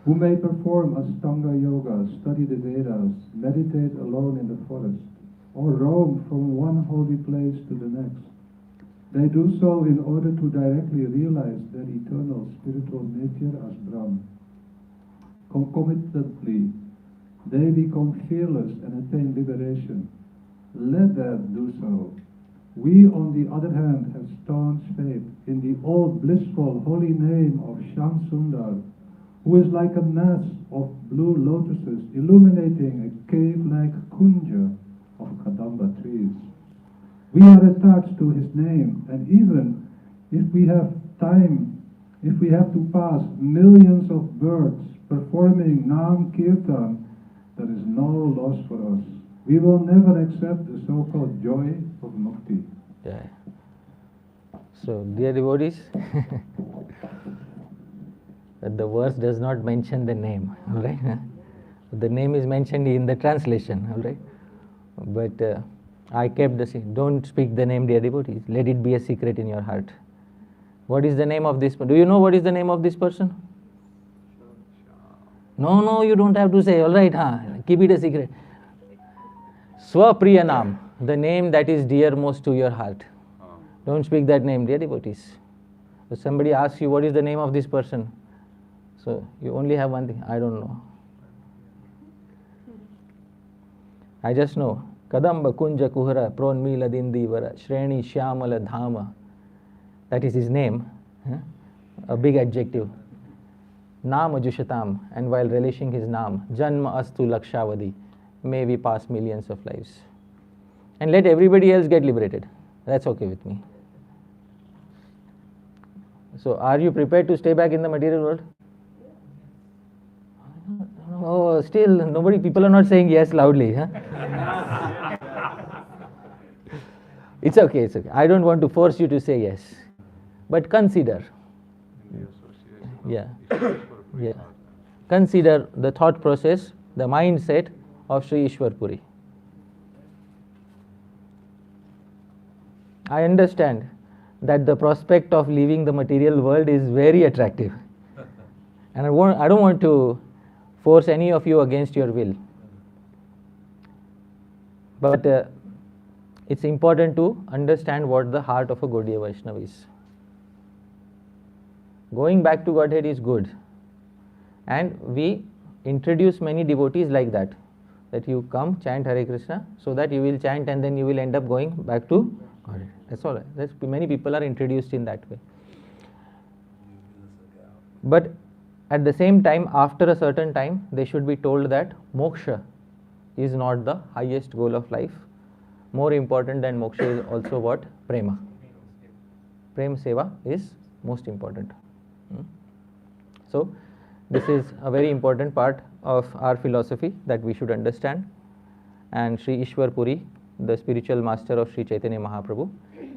who may perform Ashtanga Yoga, study the Vedas, meditate alone in the forest, or roam from one holy place to the next. They do so in order to directly realize their eternal spiritual nature as Brahm. Concomitantly, they become fearless and attain liberation. Let them do so. We, on the other hand, have staunch faith in the old blissful holy name of Shyam Sundar, who is like a mass of blue lotuses illuminating a cave-like kunja of Kadamba trees. We are attached to his name, and even if we have to pass millions of births performing Nam Kirtan, there is no loss for us. We will never accept the so-called joy of mukti. Yeah. So, dear devotees, the verse does not mention the name, all right? The name is mentioned in the translation, all right? But I kept the secret. Don't speak the name, dear devotees. Let it be a secret in your heart. What is the name of this? Do you know what is the name of this person? No, you don't have to say, all right, keep it a secret. Swapriyanam, the name that is dearmost to your heart. Don't speak that name, dear devotees. If somebody asks you, what is the name of this person? So you only have one thing, I don't know. I just know. Kadamba kunja kuhara pronmila dindivara shreni shyamala dhama. That is his name, a big adjective. Nama jushatam, and while relishing his Nam, Janma astu lakshavadi, may we pass millions of lives. And let everybody else get liberated. That's okay with me. So, are you prepared to stay back in the material world? Oh, still people are not saying yes loudly. It's okay. I don't want to force you to say yes. But consider. In the association of Yeah. Ishwar Yeah. Prasad. Consider the thought process, the mindset of Sri Ishwar Puri. I understand that the prospect of leaving the material world is very attractive. And I don't want to force any of you against your will. But it's important to understand what the heart of a Gaudiya Vaishnava is. Going back to Godhead is good. And we introduce many devotees like that. That you come, chant Hare Krishna, so that you will chant and then you will end up going back to Godhead. That's all. Many people are introduced in that way. But at the same time, after a certain time, they should be told that moksha is not the highest goal of life. More important than moksha is also what? Prema. Prem seva is most important. So, this is a very important part of our philosophy that we should understand. And Sri Ishwar Puri, the spiritual master of Sri Chaitanya Mahaprabhu,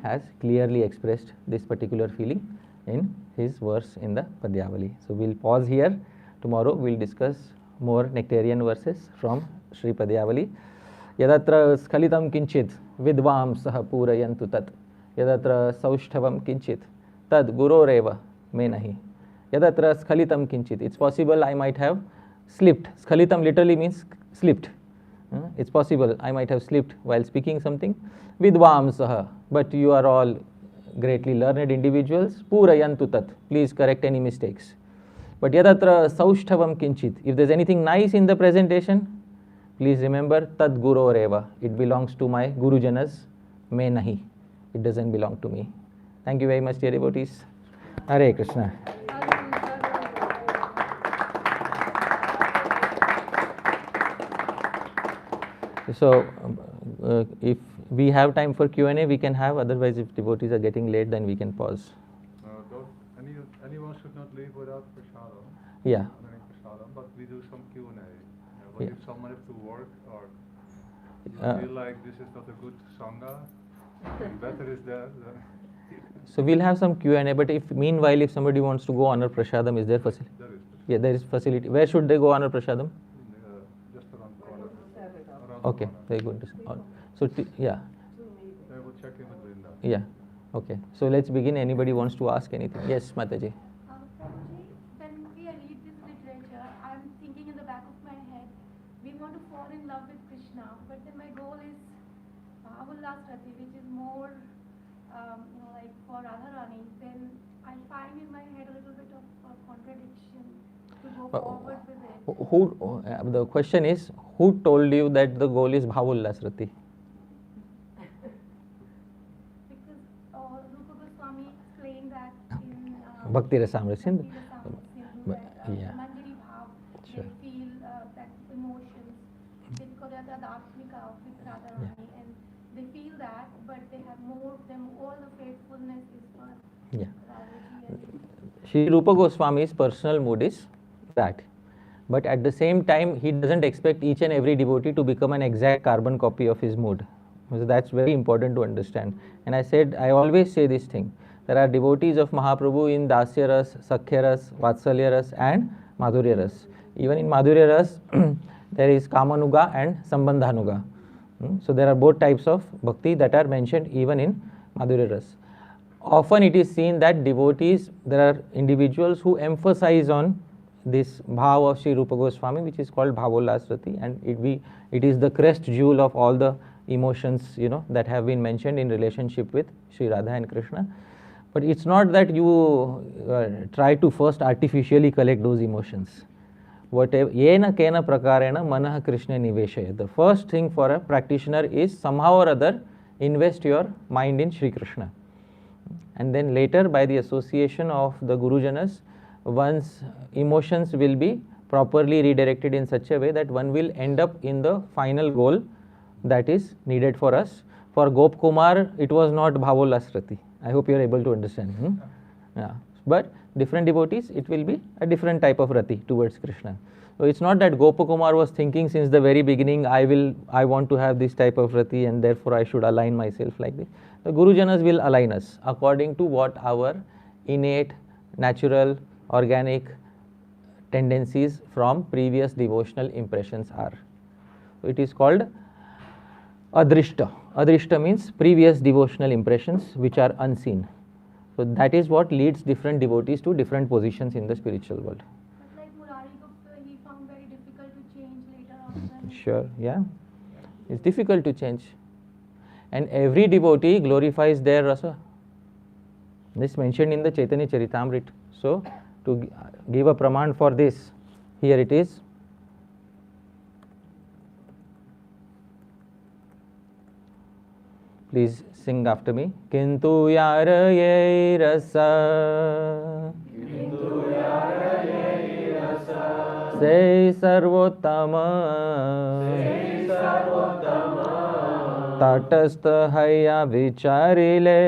has clearly expressed this particular feeling in his verse in the Padyavali. So, we will pause here. Tomorrow we will discuss more nectarian verses from Sri Padyavali. Yadatra skalitam kinchit vidvam saha purayantu tat. Yadatra saushthavam kinchit tad guroreva me nahi. Yadatra skalitam kinchit. It's possible I might have slipped. Skalitam literally means slipped. It's possible I might have slipped while speaking something. Vidvam saha. But you are all greatly learned individuals. Purayantu tat. Please correct any mistakes. But yadatra saushthavam kinchit. If there's anything nice in the presentation, please remember tad guroreva. It belongs to my Gurujanas. Me nahi. It doesn't belong to me. Thank you very much, dear devotees. Hare Krishna. So, if we have time for Q&A, we can have. Otherwise, if devotees are getting late, then we can pause. Anyone should not leave without Parṣada. Yeah. during Parṣada, but we do some Q&A. But Yeah. if someone has to work or you Uh, feel like this is not a good sangha, better is there. So we'll have some Q&A, but if meanwhile if somebody wants to go honor Prasadam, is there facility? There is Yeah, there is facility. Where should they go honor Prasadam? just around the corner. Around Okay, the corner. very good. So yeah, I will check in with Linda. yeah. Okay, so let's begin. Anybody wants to ask anything? Yes, Mataji. Prabhuji, when we read this literature, I'm thinking in the back of my head, we want to fall in love with Krishna, but then my goal is Bhavulasrati, which is more, like for Radharani. Then I find in my head a little bit of a contradiction to go forward with it. The question is, who told you that the goal is Bhavullasrati? Because Rupa Goswami explained that in Bhakti Rasamrita Sindhu. That Yeah. Manjari Bhav, Sure. they feel that emotions, because they are the Adatmika with Radharani, and they feel that, but they have more of them, all the faithfulness is for Yeah. Radhaji. And Shri Rupa Goswami's personal mood is that. But at the same time, he doesn't expect each and every devotee to become an exact carbon copy of his mood. So that's very important to understand. And I always say this thing. There are devotees of Mahaprabhu in Dasya Ras, Sakhya Ras, Vatsalya Ras and Madhurya Ras. Even in Madhurya Ras, there is Kamanuga and Sambandhanuga. So there are both types of bhakti that are mentioned even in Madhurya Ras. Often it is seen that devotees, there are individuals who emphasize on this bhav of Sri Rupa Goswami, which is called Bhavolasrati, and it is the crest jewel of all the emotions, that have been mentioned in relationship with Sri Radha and Krishna. But it's not that you try to first artificially collect those emotions. Whatever yena kena prakarena manah Krishna niveshaya. The first thing for a practitioner is somehow or other invest your mind in Sri Krishna. And then later, by the association of the Gurujanas, one's emotions will be properly redirected in such a way that one will end up in the final goal that is needed for us. For Gop Kumar, it was not Bhavolasrati. I hope you are able to understand. Yeah. But different devotees, it will be a different type of rati towards Krishna. So it's not that Gopakumar was thinking since the very beginning, I want to have this type of rati and therefore I should align myself like this. The Gurujanas will align us according to what our innate, natural, organic tendencies from previous devotional impressions are. So it is called Adrishta. Adrishta means previous devotional impressions which are unseen. So that is what leads different devotees to different positions in the spiritual world. but like Murari Gupta, he found very difficult to change later on. Sure, yeah. It's difficult to change. And every devotee glorifies their rasa. This is mentioned in the Chaitanya Charitamrita. So, to give a praman for this, here it is. Please sing after me. Kintu yara ye rasa. Se sarvotama. तटस्थ हैया विचारिले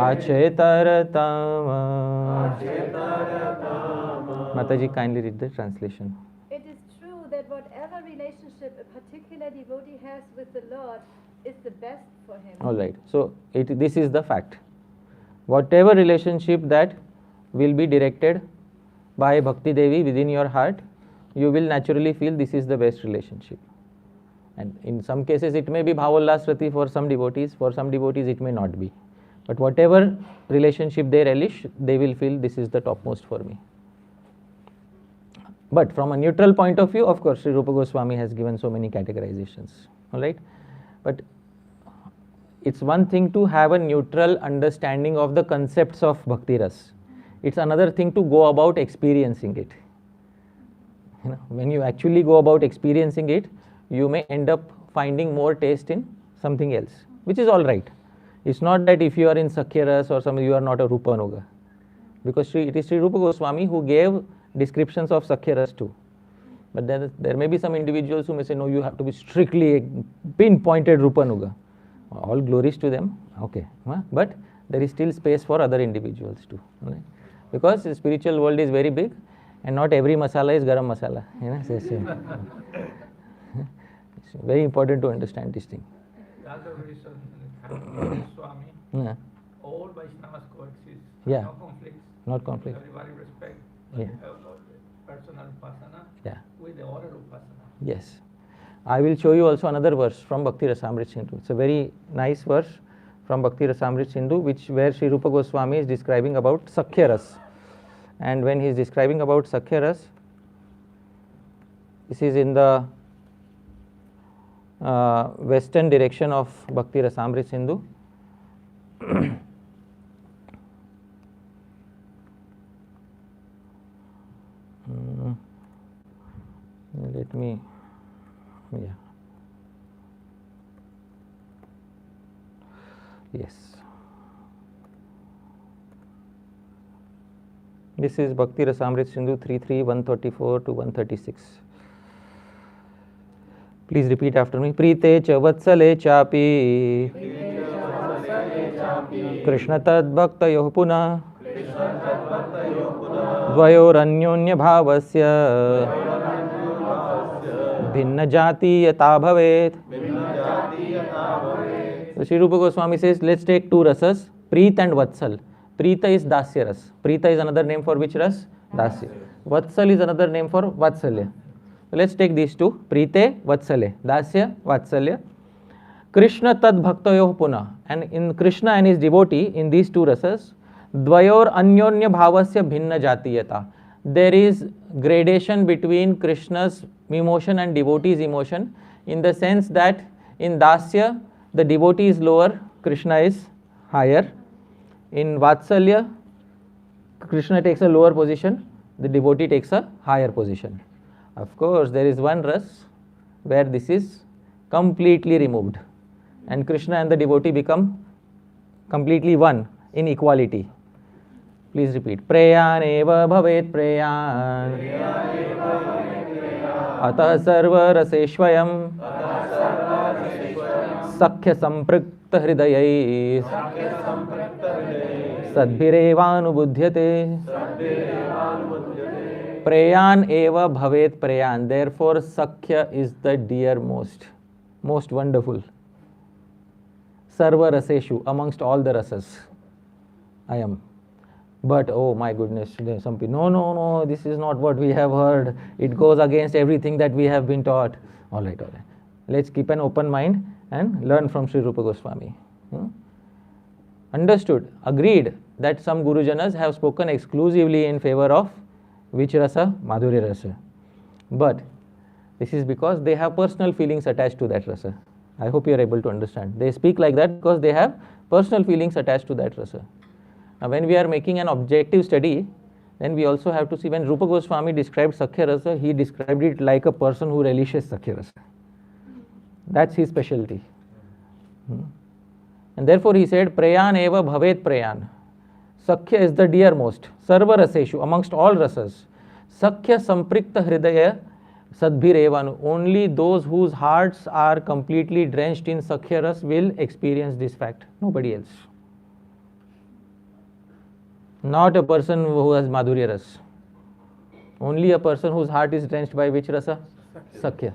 आचेतरतम. Mataji, kindly read the translation. It is true that whatever relationship a particular devotee has with the Lord is the best for him. All right. So this is the fact. Whatever relationship that will be directed by Bhakti Devi within your heart, you will naturally feel this is the best relationship. And in some cases it may be Bhavolasrati for some devotees it may not be. But whatever relationship they relish, they will feel this is the topmost for me. But from a neutral point of view, of course, Sri Rupa Goswami has given so many categorizations. Alright? But it's one thing to have a neutral understanding of the concepts of Bhakti Ras. It's another thing to go about experiencing it. When you actually go about experiencing it, you may end up finding more taste in something else, which is all right. It's not that if you are in Sakhya Ras or something, you are not a Rupanuga. Because it is Sri Rupa Goswami who gave descriptions of Sakhya Ras too. But there may be some individuals who may say, no, you have to be strictly pinpointed Rupanuga. All glories to them, okay. But there is still space for other individuals too. Right? because the spiritual world is very big and not every masala is garam masala. You know, it's very important to understand this thing. The other reason, Swami, Yeah. all Vaishnavas coexist. Yeah. No conflicts. Not conflict. Everybody respect Yeah. personal upasana Yeah. with the order upasana. Yes. I will show you also another verse from Bhakti Rasamrita Sindhu. It's a very nice verse from Bhakti Rasamrita Sindhu, where Sri Rupa Goswami is describing about Sakhya Ras. And when he is describing about Sakhya Ras, this is in the western direction of Bhakti Rasamrita Sindhu. Let me, yeah. Yes. This is Bhakti Rasamrita Sindhu 3.3, 134 to 136. Please repeat after me. Prite cha vatsale chapi Krishna tad bhaktayoh punah dvayoranyonnya bhavasya भिन्न जातीयता भवेत. So Sri Rupa Goswami says, let's take two rasas, Preet and Vatsal. Preeta is Dasya ras. Preeta is another name for which ras? Dasya. Vatsal is another name for Vatsalya. So let's take these two, Preete, Vatsale, Dasya, Vatsalya. Krishna tad bhaktayoh punah. And in Krishna and his devotee, in these two rasas, dvayor anyonya bhavasya bhinna jatiyata. There is gradation between Krishna's emotion and devotee's emotion, in the sense that in Dasya, the devotee is lower, Krishna is higher. In Vatsalya, Krishna takes a lower position, the devotee takes a higher position. Of course, there is one ras where this is completely removed, and Krishna and the devotee become completely one in equality. Please repeat. Preyan eva bhavet preyan atah sarva raseshvayam sakhya samprikta hridayai sadbhirevanubudhyate. Preyan eva bhavet preyan. Therefore, Sakhya is the dearmost, most wonderful. Sarva raseshu, amongst all the rasas, I am. But oh my goodness, some people, no, this is not what we have heard. It goes against everything that we have been taught. All right. Let's keep an open mind and learn from Sri Rupa Goswami. Understood, agreed that some Gurujanas have spoken exclusively in favor of which rasa? Madhurya rasa. But this is because they have personal feelings attached to that rasa. I hope you are able to understand. They speak like that because they have personal feelings attached to that rasa. Now, when we are making an objective study, then we also have to see, when Rupa Goswami described Sakhya Rasa, he described it like a person who relishes Sakhya Rasa. That's his specialty. And therefore he said, Preyan eva bhavet preyan. Sakhya is the dearmost. Sarva raseshu, amongst all rasas. Sakhya samprikta hridaya sadbhirevanu. Only those whose hearts are completely drenched in Sakhya Ras will experience this fact. Nobody else. Not a person who has Madhurya Ras. Only a person whose heart is drenched by which rasa? Sakhya.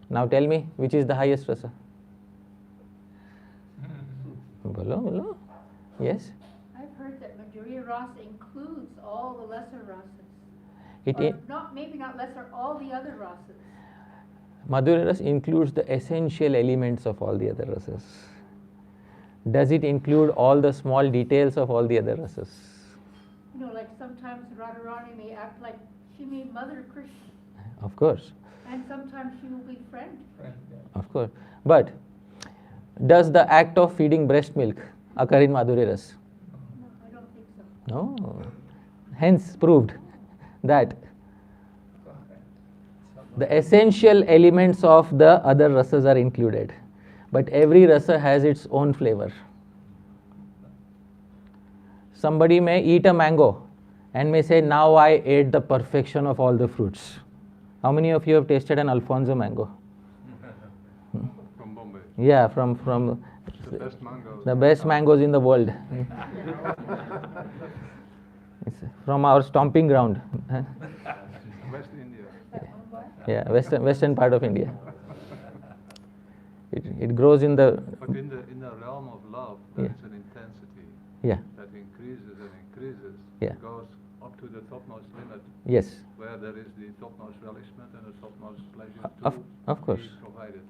Now tell me, which is the highest rasa? Bolo. Yes? I've heard that Madhurya Rasa includes all the lesser rasas. Maybe not lesser, all the other rasas. Madhurya Ras includes the essential elements of all the other rasas. Does it include all the small details of all the other rasas? You know, like sometimes Radharani may act like she may mother Krishna. Of course. And sometimes she will be friend. Of course. But does the act of feeding breast milk occur in Madhurya Ras? No, I don't think so. No. Hence proved that the essential elements of the other rasas are included. But every rasa has its own flavor. Somebody may eat a mango and may say, now I ate the perfection of all the fruits. How many of you have tasted an Alfonso mango? From Bombay. Yeah, from the best mangoes. The best mangoes in the world. It's from our stomping ground. West India. Yeah, western part of India. It grows in the. But in the realm of love, there is an intensity Yeah. that increases and increases. Yeah. It goes up to the topmost limit. Yes. Where there is the topmost relishment and the topmost pleasure Of course. be provided.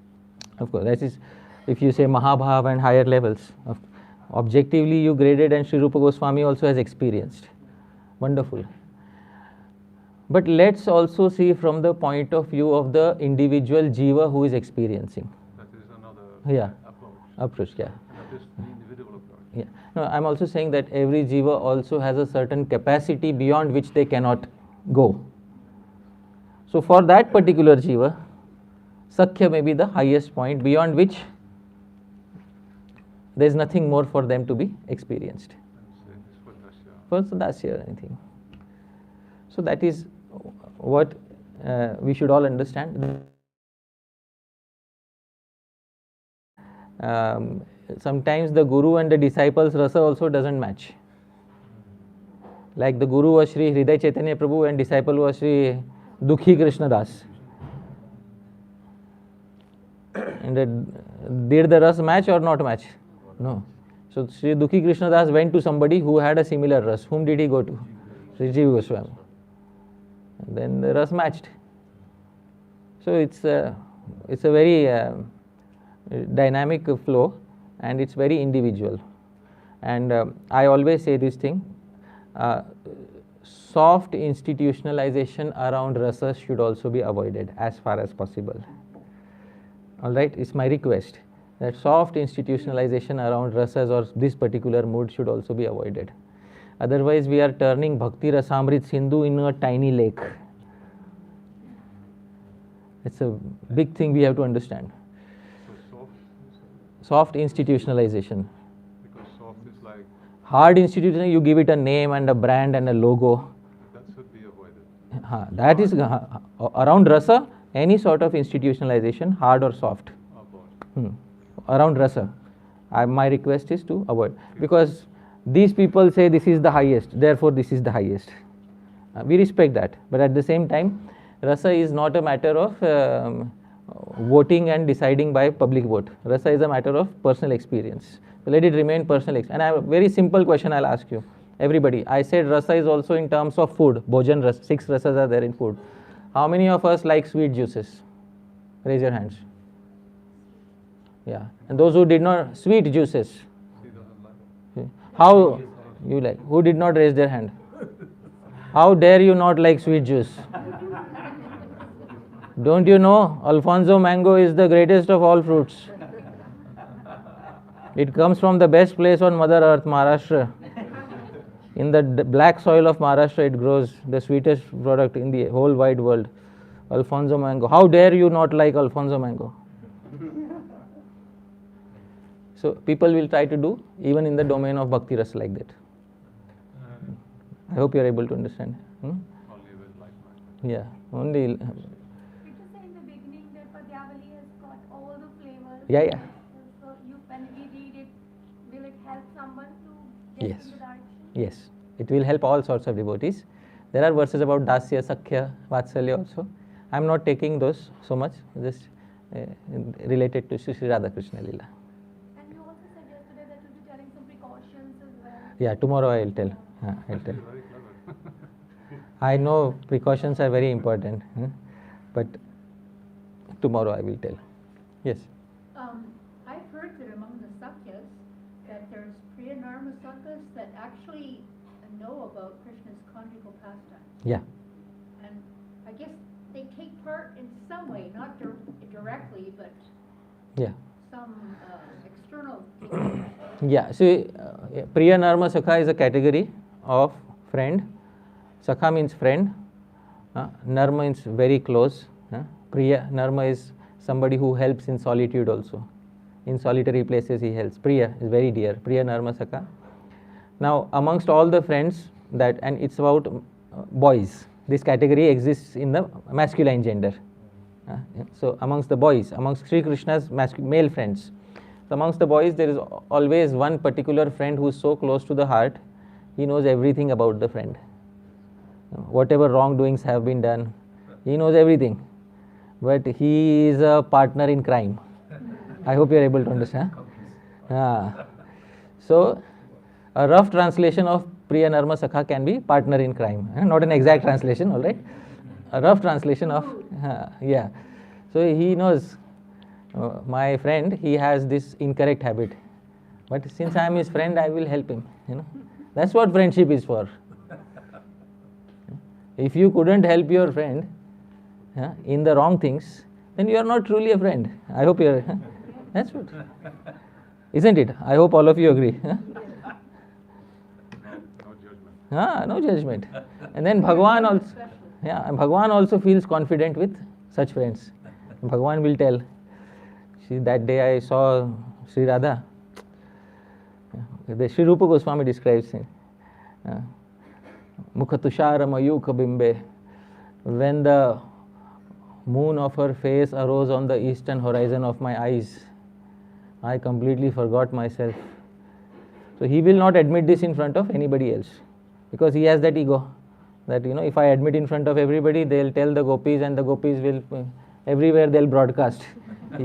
Of course, that is, if you say Mahabhav and higher levels, objectively you graded, and Sri Rupa Goswami also has experienced. Wonderful. But let's also see from the point of view of the individual jiva who is experiencing. That is another approach. Yeah. That is the individual approach. Yeah. No, I'm also saying that every jiva also has a certain capacity beyond which they cannot go. So for that particular jiva, Sakhya may be the highest point beyond which there is nothing more for them to be experienced. For Dasya or anything. So that is what we should all understand. Sometimes the guru and the disciples rasa also doesn't match. Like the guru was Sri Hriday Chaitanya Prabhu and disciple was Sri Dukhi Krishna Das. And did the ras match or not match? No. So Sri Dukhi Krishna Das went to somebody who had a similar ras. Whom did he go to? Sri Jiva Goswami. And then the ras matched. So it's a very dynamic flow, and it's very individual. And I always say this thing, soft institutionalization around rasas should also be avoided as far as possible. All right, it's my request that soft institutionalization around rasas or this particular mood should also be avoided. Otherwise, we are turning Bhakti Rasamrit Sindhu in a tiny lake. It's a big thing we have to understand. So soft institutionalization. Because soft is like. Hard institution, you give it a name and a brand and a logo. That should be avoided. That is around rasa, any sort of institutionalization, hard or soft. Around rasa, my request is to avoid, because these people say this is the highest, therefore this is the highest. We respect that, but at the same time, rasa is not a matter of voting and deciding by public vote. Rasa is a matter of personal experience. So let it remain personal experience. And I have a very simple question I'll ask you. Everybody, I said rasa is also in terms of food. Bhojan rasa, 6 rasas are there in food. How many of us like sweet juices? Raise your hands. Yeah. And those who did not, sweet juices. How you like? Who did not raise their hand? How dare you not like sweet juice? Don't you know Alfonso mango is the greatest of all fruits? It comes from the best place on Mother Earth, Maharashtra. In the black soil of Maharashtra, it grows, the sweetest product in the whole wide world. Alfonso mango. How dare you not like Alfonso mango? So people will try to do even in the domain of bhakti rasa like that. I hope you are able to understand. Yeah, only. Did you say in the beginning that Padyavali has got all the flavors? Yeah. So when we read it, will it help someone to get in the direction? Yes, it will help all sorts of devotees. There are verses about Dasya, Sakhya, Vatsalya also. I am not taking those so much, just related to Sri Radha Krishna Lila. And you also said yesterday that you'll be telling some precautions as well. Yeah, tomorrow I will tell. I know precautions are very important, but tomorrow I will tell. Yes. I've heard that among the Sakyas that there's Priya Narma Sakyas that actually know about Krishna's conjugal pastime. Yeah. And I guess they take part in some way, not directly, but some external teaching. Yeah, see, Priya Narma Sakha is a category of friend. Sakha means friend. Narma means very close. Priya, Narma is somebody who helps in solitude also. In solitary places he helps. Priya is very dear. Priya Narma Sakha. Now, amongst all the friends that, and it's about boys. This category exists in the masculine gender. So, amongst the boys, amongst Sri Krishna's male friends. So amongst the boys, there is always one particular friend who is so close to the heart, he knows everything about the friend. whatever wrongdoings have been done. He knows everything, but he is a partner in crime. I hope you are able to understand. So, a rough translation of Priya Narma Sakha can be partner in crime. Not an exact translation, all right? A rough translation of, yeah. So he knows, my friend, he has this incorrect habit. But since I am his friend, I will help him. That's what friendship is for. If you couldn't help your friend in the wrong things, then you are not truly a friend. I hope you are. That's what. Isn't it? I hope all of you agree. No judgment. And then Bhagwan also, and Bhagwan also feels confident with such friends. Bhagwan will tell. See, that day I saw Sri Radha. The Sri Rupa Goswami describes it. Mukhatushara mayuka bimbe. When the moon of her face arose on the eastern horizon of my eyes, I completely forgot myself. So he will not admit this in front of anybody else, because he has that ego that, if I admit in front of everybody, they'll tell the gopis, and the gopis will, everywhere they'll broadcast. He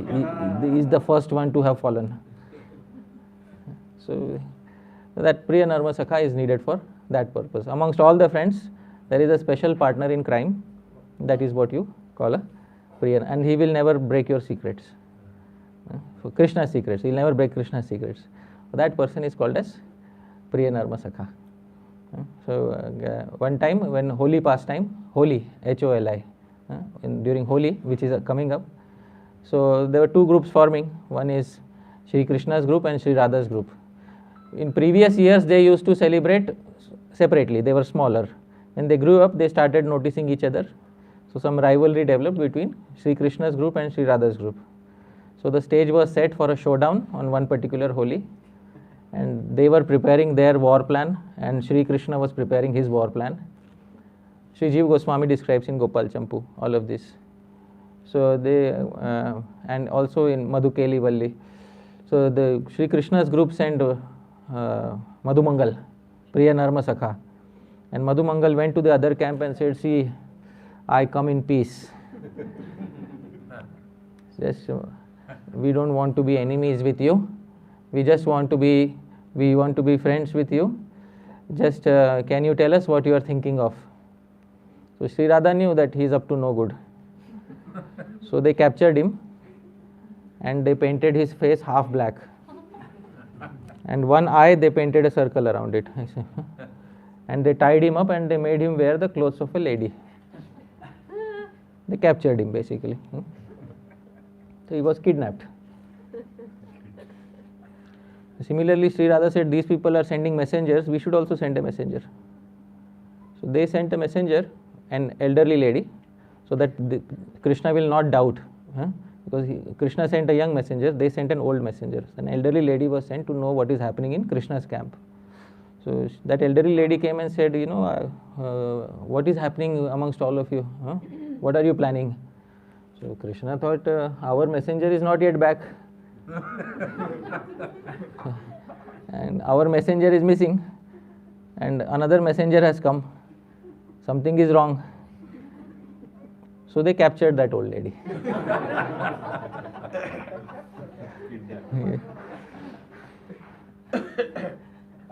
is the first one to have fallen. So that Priya Narma Sakha is needed for that purpose. Amongst all the friends, there is a special partner in crime. That is what you call a Priya, and he will never break your secrets. For Krishna's secrets, he will never break Krishna's secrets. That person is called as Priya Narma Sakha. So one time when Holi pastime, Holi, Holi, during Holi, which is coming up, so there were two groups forming. One is Shri Krishna's group and Shri Radha's group. In previous years, they used to celebrate separately. They were smaller. When they grew up, they started noticing each other. So some rivalry developed between Shri Krishna's group and Shri Radha's group. So the stage was set for a showdown on one particular Holi, and they were preparing their war plan, and Shri Krishna was preparing his war plan. Shri Jiva Goswami describes in Gopal Champu all of this. So they, and also in Madhukeli Valli. So the Shri Krishna's group sent Madhumangal, Priya Narma Sakha. And Madhumangal went to the other camp and said, see, I come in peace. Just, we don't want to be enemies with you. We want to be friends with you. Just can you tell us what you are thinking of? So Sri Radha knew that he is up to no good. So they captured him and they painted his face half black. And one eye they painted a circle around it. And they tied him up and they made him wear the clothes of a lady. They captured him basically. So he was kidnapped. Similarly, Sri Radha said, these people are sending messengers, we should also send a messenger. So they sent a messenger, an elderly lady, so that Krishna will not doubt. Because Krishna sent a young messenger, they sent an old messenger. An elderly lady was sent to know what is happening in Krishna's camp. So that elderly lady came and said, what is happening amongst all of you? What are you planning? So Krishna thought, our messenger is not yet back. And our messenger is missing. And another messenger has come. Something is wrong. So they captured that old lady.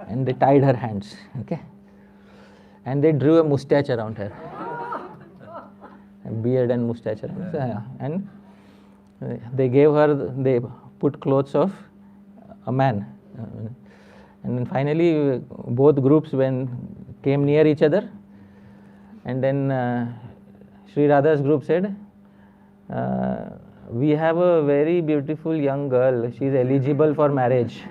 And they tied her hands, okay? And they drew a moustache around her. A beard and moustache around her. And they gave her, they put clothes of a man. And then finally, both groups came near each other. And then Sri Radha's group said, we have a very beautiful young girl. She is eligible for marriage.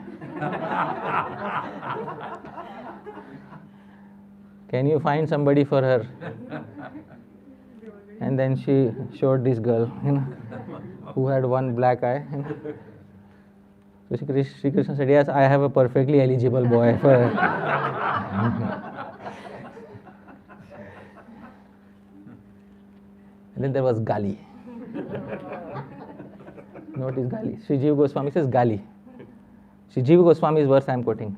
Can you find somebody for her? And then she showed this girl, who had one black eye. So Sri Krishna said, yes, I have a perfectly eligible boy for her. And then there was Gali. You know what is Gali? Sri Jiva Goswami says Gali. Sri Jiva Goswami's verse I am quoting.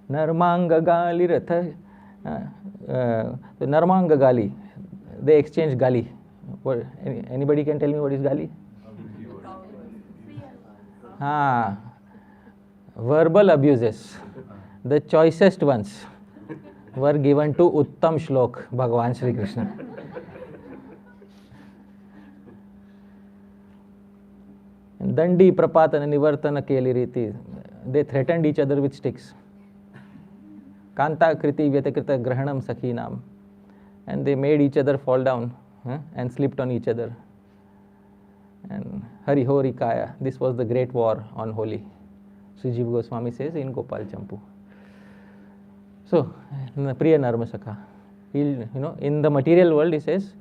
Narmanga Gali Ratha. the Narmanga Gali, they exchange Gali. What, anybody can tell me what is Gali? Verbal abuses, the choicest ones, were given to Uttam Shlok, Bhagavan Shri Krishna. Dandi Prapatana Nivartana Keli Riti, they threatened each other with sticks. Kanta Kriti Vyatakrita Grahanam Sakhinam, and they made each other fall down and slipped on each other. And Hari Hori Kaya, this was the great war on Holi. Sri Jiva Goswami says in Gopal Champu. So, Priya Narmasakha, in the material world, he says,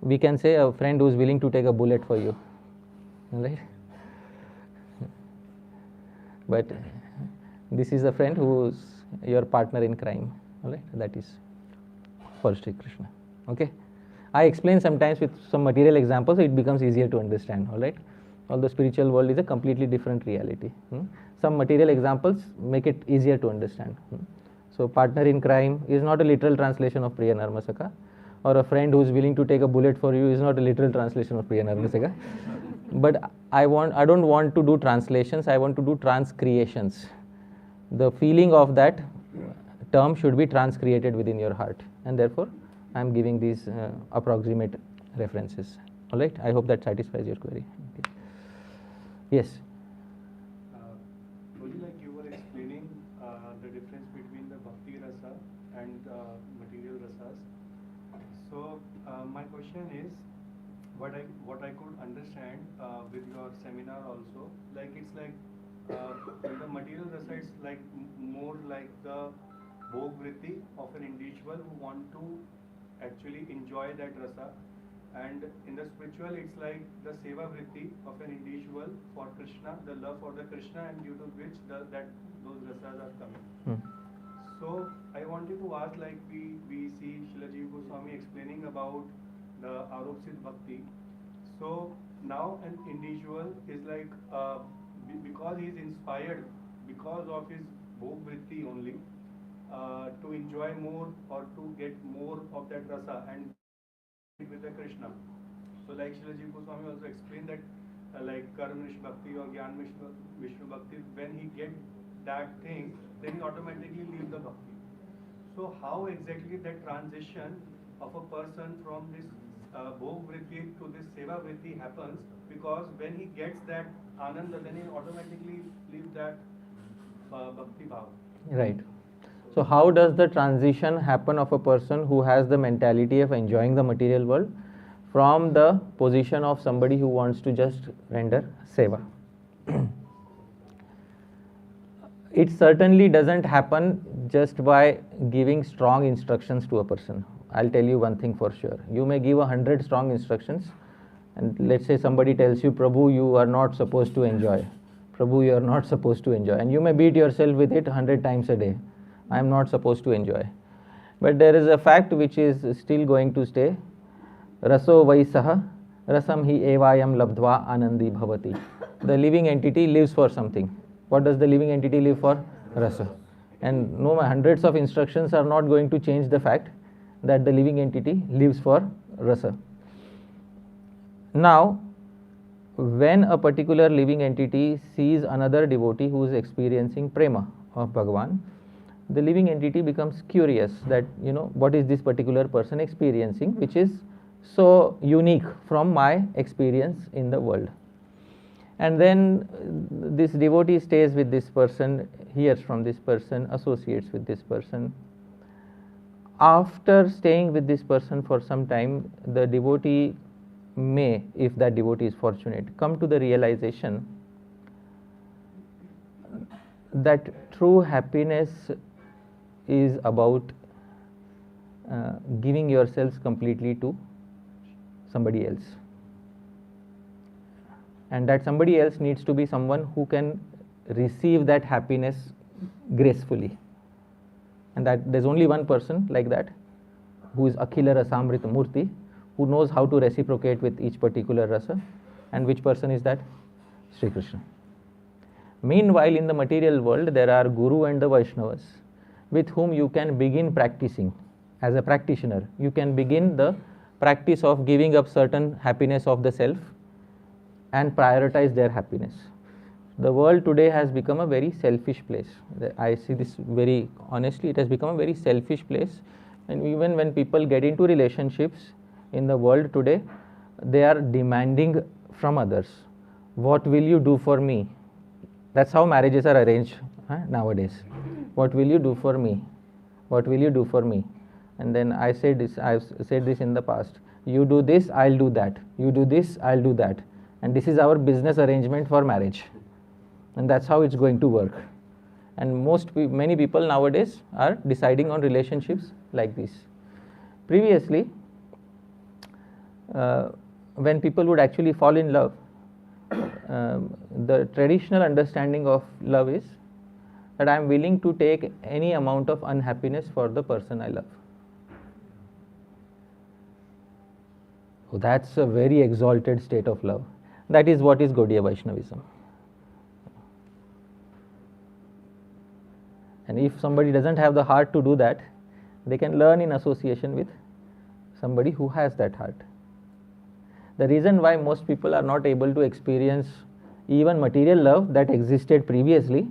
we can say a friend who is willing to take a bullet for you, right? But this is a friend who is your partner in crime, right? That is for Sri Krishna. Okay, I explain sometimes with some material examples, so it becomes easier to understand. All right, although spiritual world is a completely different reality. Some material examples make it easier to understand. So, partner in crime is not a literal translation of Priya Narmasakha, or a friend who is willing to take a bullet for you is not a literal translation of Priya Narmasakha. But I don't want to do translations, I want to do transcreations. The feeling of that term should be transcreated within your heart, and therefore I am giving these approximate references. All right, I hope that satisfies your query. Okay. Yes. Like you were explaining the difference between the bhakti rasa and material rasas. So my question is, what I could understand with your seminar also, like it's like in the material rasa, it's like more like the bhog vritti of an individual who want to actually enjoy that rasa, and in the spiritual it's like the seva vritti of an individual for Krishna, the love for the Krishna, and due to which those rasas are coming. So I wanted to ask, like we see Srila Jiva Goswami explaining about the Aropsit Bhakti. So now an individual is like, because he is inspired because of his bhog vritti only, to enjoy more or to get more of that rasa and with the Krishna. So like Srila Jiva Goswami also explained that like Karma Nish Bhakti or Gyan Vishnu Bhakti, when he gets that thing, then he automatically leaves the bhakti. So how exactly that transition of a person from this bhog vritti to this seva vritti happens? Because when he gets that ananda, then he automatically leaves that bhakti bhav. Right. So how does the transition happen of a person who has the mentality of enjoying the material world from the position of somebody who wants to just render seva? It certainly doesn't happen just by giving strong instructions to a person. I'll tell you one thing for sure. You may give 100 strong instructions, and let's say somebody tells you, Prabhu, you are not supposed to enjoy. Prabhu, you are not supposed to enjoy. And you may beat yourself with it 100 times a day. I am not supposed to enjoy. But there is a fact which is still going to stay. Raso vaisaha rasam hi evayam labdva anandi bhavati. The living entity lives for something. What does the living entity live for? Rasa. And no, hundreds of instructions are not going to change the fact that the living entity lives for rasa. Now, when a particular living entity sees another devotee who is experiencing prema of Bhagavan, the living entity becomes curious that, what is this particular person experiencing, which is so unique from my experience in the world. And then this devotee stays with this person, hears from this person, associates with this person. After staying with this person for some time, the devotee may, if that devotee is fortunate, come to the realization that true happiness is about giving yourselves completely to somebody else. And that somebody else needs to be someone who can receive that happiness gracefully. And that there's only one person like that, who is Akhila Rasamrita Murti, who knows how to reciprocate with each particular rasa. And which person is that? Sri Krishna. Meanwhile, in the material world, there are Guru and the Vaishnavas with whom you can begin practicing as a practitioner, you can begin the practice of giving up certain happiness of the self and prioritize their happiness. The world today has become a very selfish place. I see this very honestly. It has become a very selfish place, and even when people get into relationships in the world today, they are demanding from others, what will you do for me? That's how marriages are arranged nowadays. What will you do for me? What will you do for me? And then I've said this in the past. You do this, I'll do that. You do this, I'll do that. And this is our business arrangement for marriage. And that's how it's going to work. And many people nowadays are deciding on relationships like this. Previously, when people would actually fall in love, the traditional understanding of love is that I am willing to take any amount of unhappiness for the person I love. So that's a very exalted state of love. That is what is Gaudiya Vaishnavism. And if somebody doesn't have the heart to do that, they can learn in association with somebody who has that heart. The reason why most people are not able to experience even material love that existed previously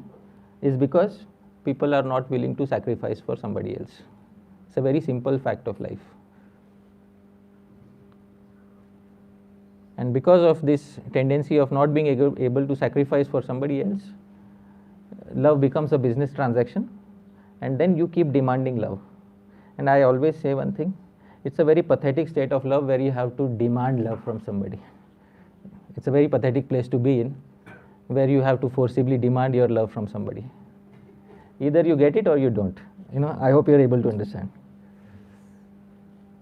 is because people are not willing to sacrifice for somebody else. It's a very simple fact of life. And because of this tendency of not being able to sacrifice for somebody else, love becomes a business transaction, and then you keep demanding love. And I always say one thing, it's a very pathetic state of love where you have to demand love from somebody. It's a very pathetic place to be in, where you have to forcibly demand your love from somebody. Either you get it or you don't. I hope you're able to understand.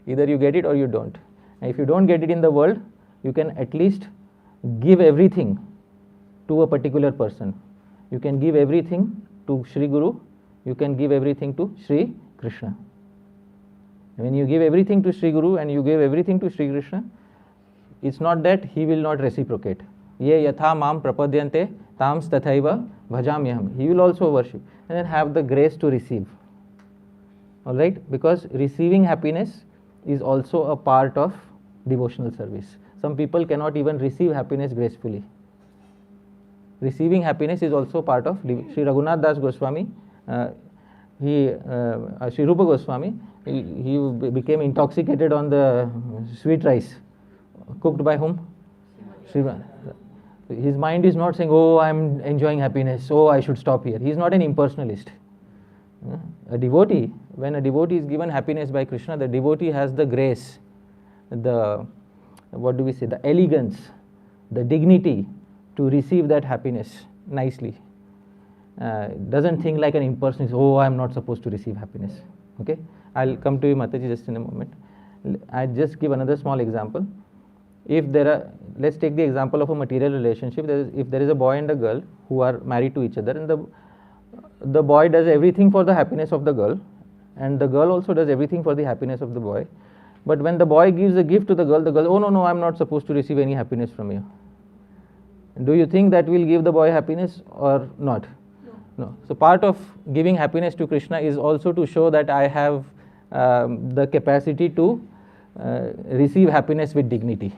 Either you get it or you don't. And if you don't get it in the world, you can at least give everything to a particular person. You can give everything to Sri Guru, you can give everything to Sri Krishna. When you give everything to Sri Guru and you give everything to Sri Krishna, it's not that he will not reciprocate. Ye yatha mam prapadyante tams tathaiva bhajamyaham. He will also worship and then have the grace to receive. Alright? Because receiving happiness is also a part of devotional service. Some people cannot even receive happiness gracefully. Receiving happiness is also part of Sri Raghunath Das Goswami. Sri Rupa Goswami, he became intoxicated on the sweet rice. Cooked by whom? His mind is not saying, oh, I'm enjoying happiness, so I should stop here. He is not an impersonalist. A devotee, when a devotee is given happiness by Krishna, the devotee has the grace, the elegance, the dignity to receive that happiness nicely. Doesn't think like an impersonalist, oh, I'm not supposed to receive happiness. Okay, I'll come to you, Mataji, just in a moment. I'll just give another small example. Let's take the example of a material relationship. If there is a boy and a girl who are married to each other, and the boy does everything for the happiness of the girl, and the girl also does everything for the happiness of the boy. But when the boy gives a gift to the girl, oh no, I'm not supposed to receive any happiness from you. Do you think that will give the boy happiness or not? No. So part of giving happiness to Krishna is also to show that I have the capacity to receive happiness with dignity.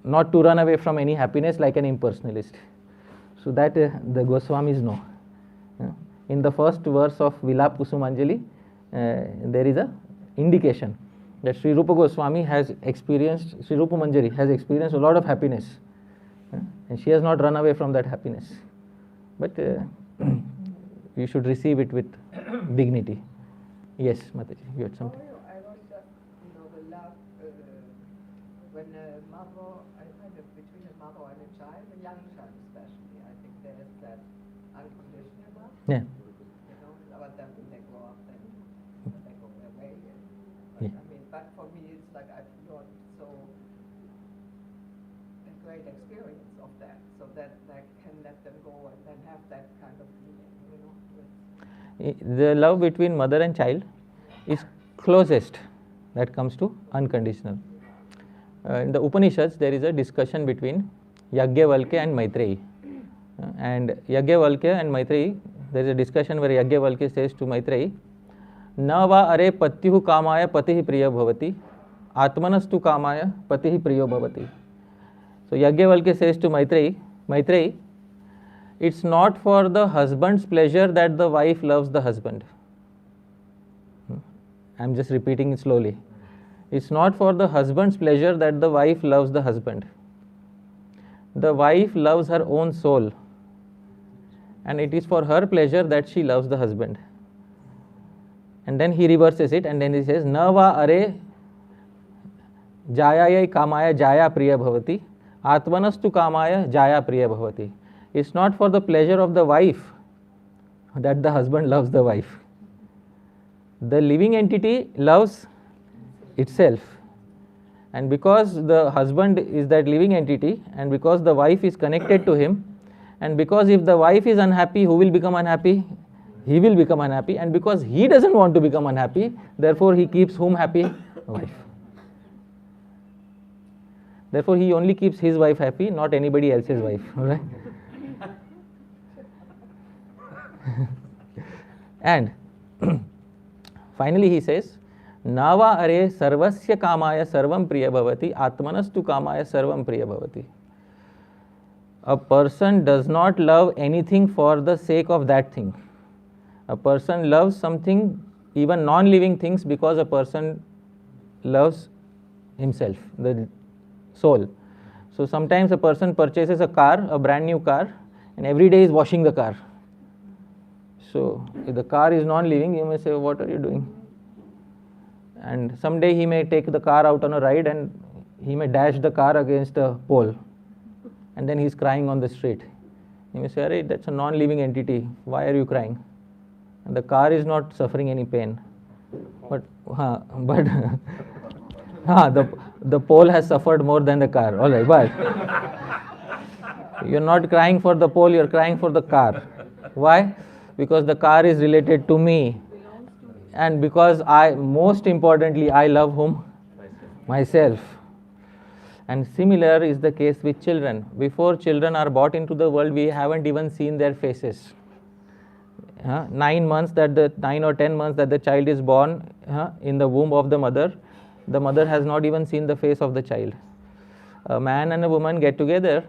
Not to run away from any happiness like an impersonalist. So that the Goswamis know. In the first verse of Vilap Kusumanjali, there is a indication that Sri Rupa Goswami has experienced, Sri Rupa Manjari has experienced a lot of happiness. And she has not run away from that happiness. But you should receive it with dignity. Yes, Mataji, you had something. I was just, the love, when a mother, I find it between a mother and a child, a young child especially, I think there is that unconditional love. Yeah. But then when they grow up, then they go their way. Yeah. But for me, it's like I've not so a great experience of that, so that I can let them go and then have that kind of feeling, The love between mother and child is closest that comes to unconditional. In the Upanishads, there is a discussion between Yajnavalkya and Maitreyi. And Yajnavalkya and Maitreyi, there is a discussion where Yajnavalkya says to Maitreyi, न वा अरे पत्युः कामाय पतिः प्रिय भवति आत्मनस्तु कामाय पतिः प्रियो भवति. So Yajnavalkya says to Maitreyi, it's not for the husband's pleasure that the wife loves the husband. I'm just repeating it slowly. It's not for the husband's pleasure that the wife loves the husband. The wife loves her own soul, and it is for her pleasure that she loves the husband. And then he reverses it, and then he says, Na va are jayaya kamaya jaya priya bhavati atmanastu kamaya jaya priya bhavati. It's not for the pleasure of the wife that the husband loves the wife. The living entity loves itself, and because the husband is that living entity, and because the wife is connected to him, and because if the wife is unhappy, who will become unhappy? He will become unhappy, and because he doesn't want to become unhappy, therefore he keeps whom happy? Wife. Therefore he only keeps his wife happy, not anybody else's wife. Alright? And finally he says, Nava are sarvasya kamaya sarvam priya bhavati atmanastu kamaya sarvam priya bhavati. A person does not love anything for the sake of that thing. A person loves something, even non-living things, because a person loves himself, the soul. So sometimes a person purchases a car, a brand new car, and every day is washing the car. So if the car is non-living, you may say, what are you doing? And someday he may take the car out on a ride and he may dash the car against a pole, and then he's crying on the street. You may say, Arey, that's a non-living entity, why are you crying? And the car is not suffering any pain. But the pole has suffered more than the car. All right, but you're not crying for the pole, you're crying for the car. Why? Because the car is related to me. And because most importantly, I love whom? Myself. And similar is the case with children. Before children are brought into the world, we haven't even seen their faces. 9 or 10 months that the child is born in the womb of the mother has not even seen the face of the child. A man and a woman get together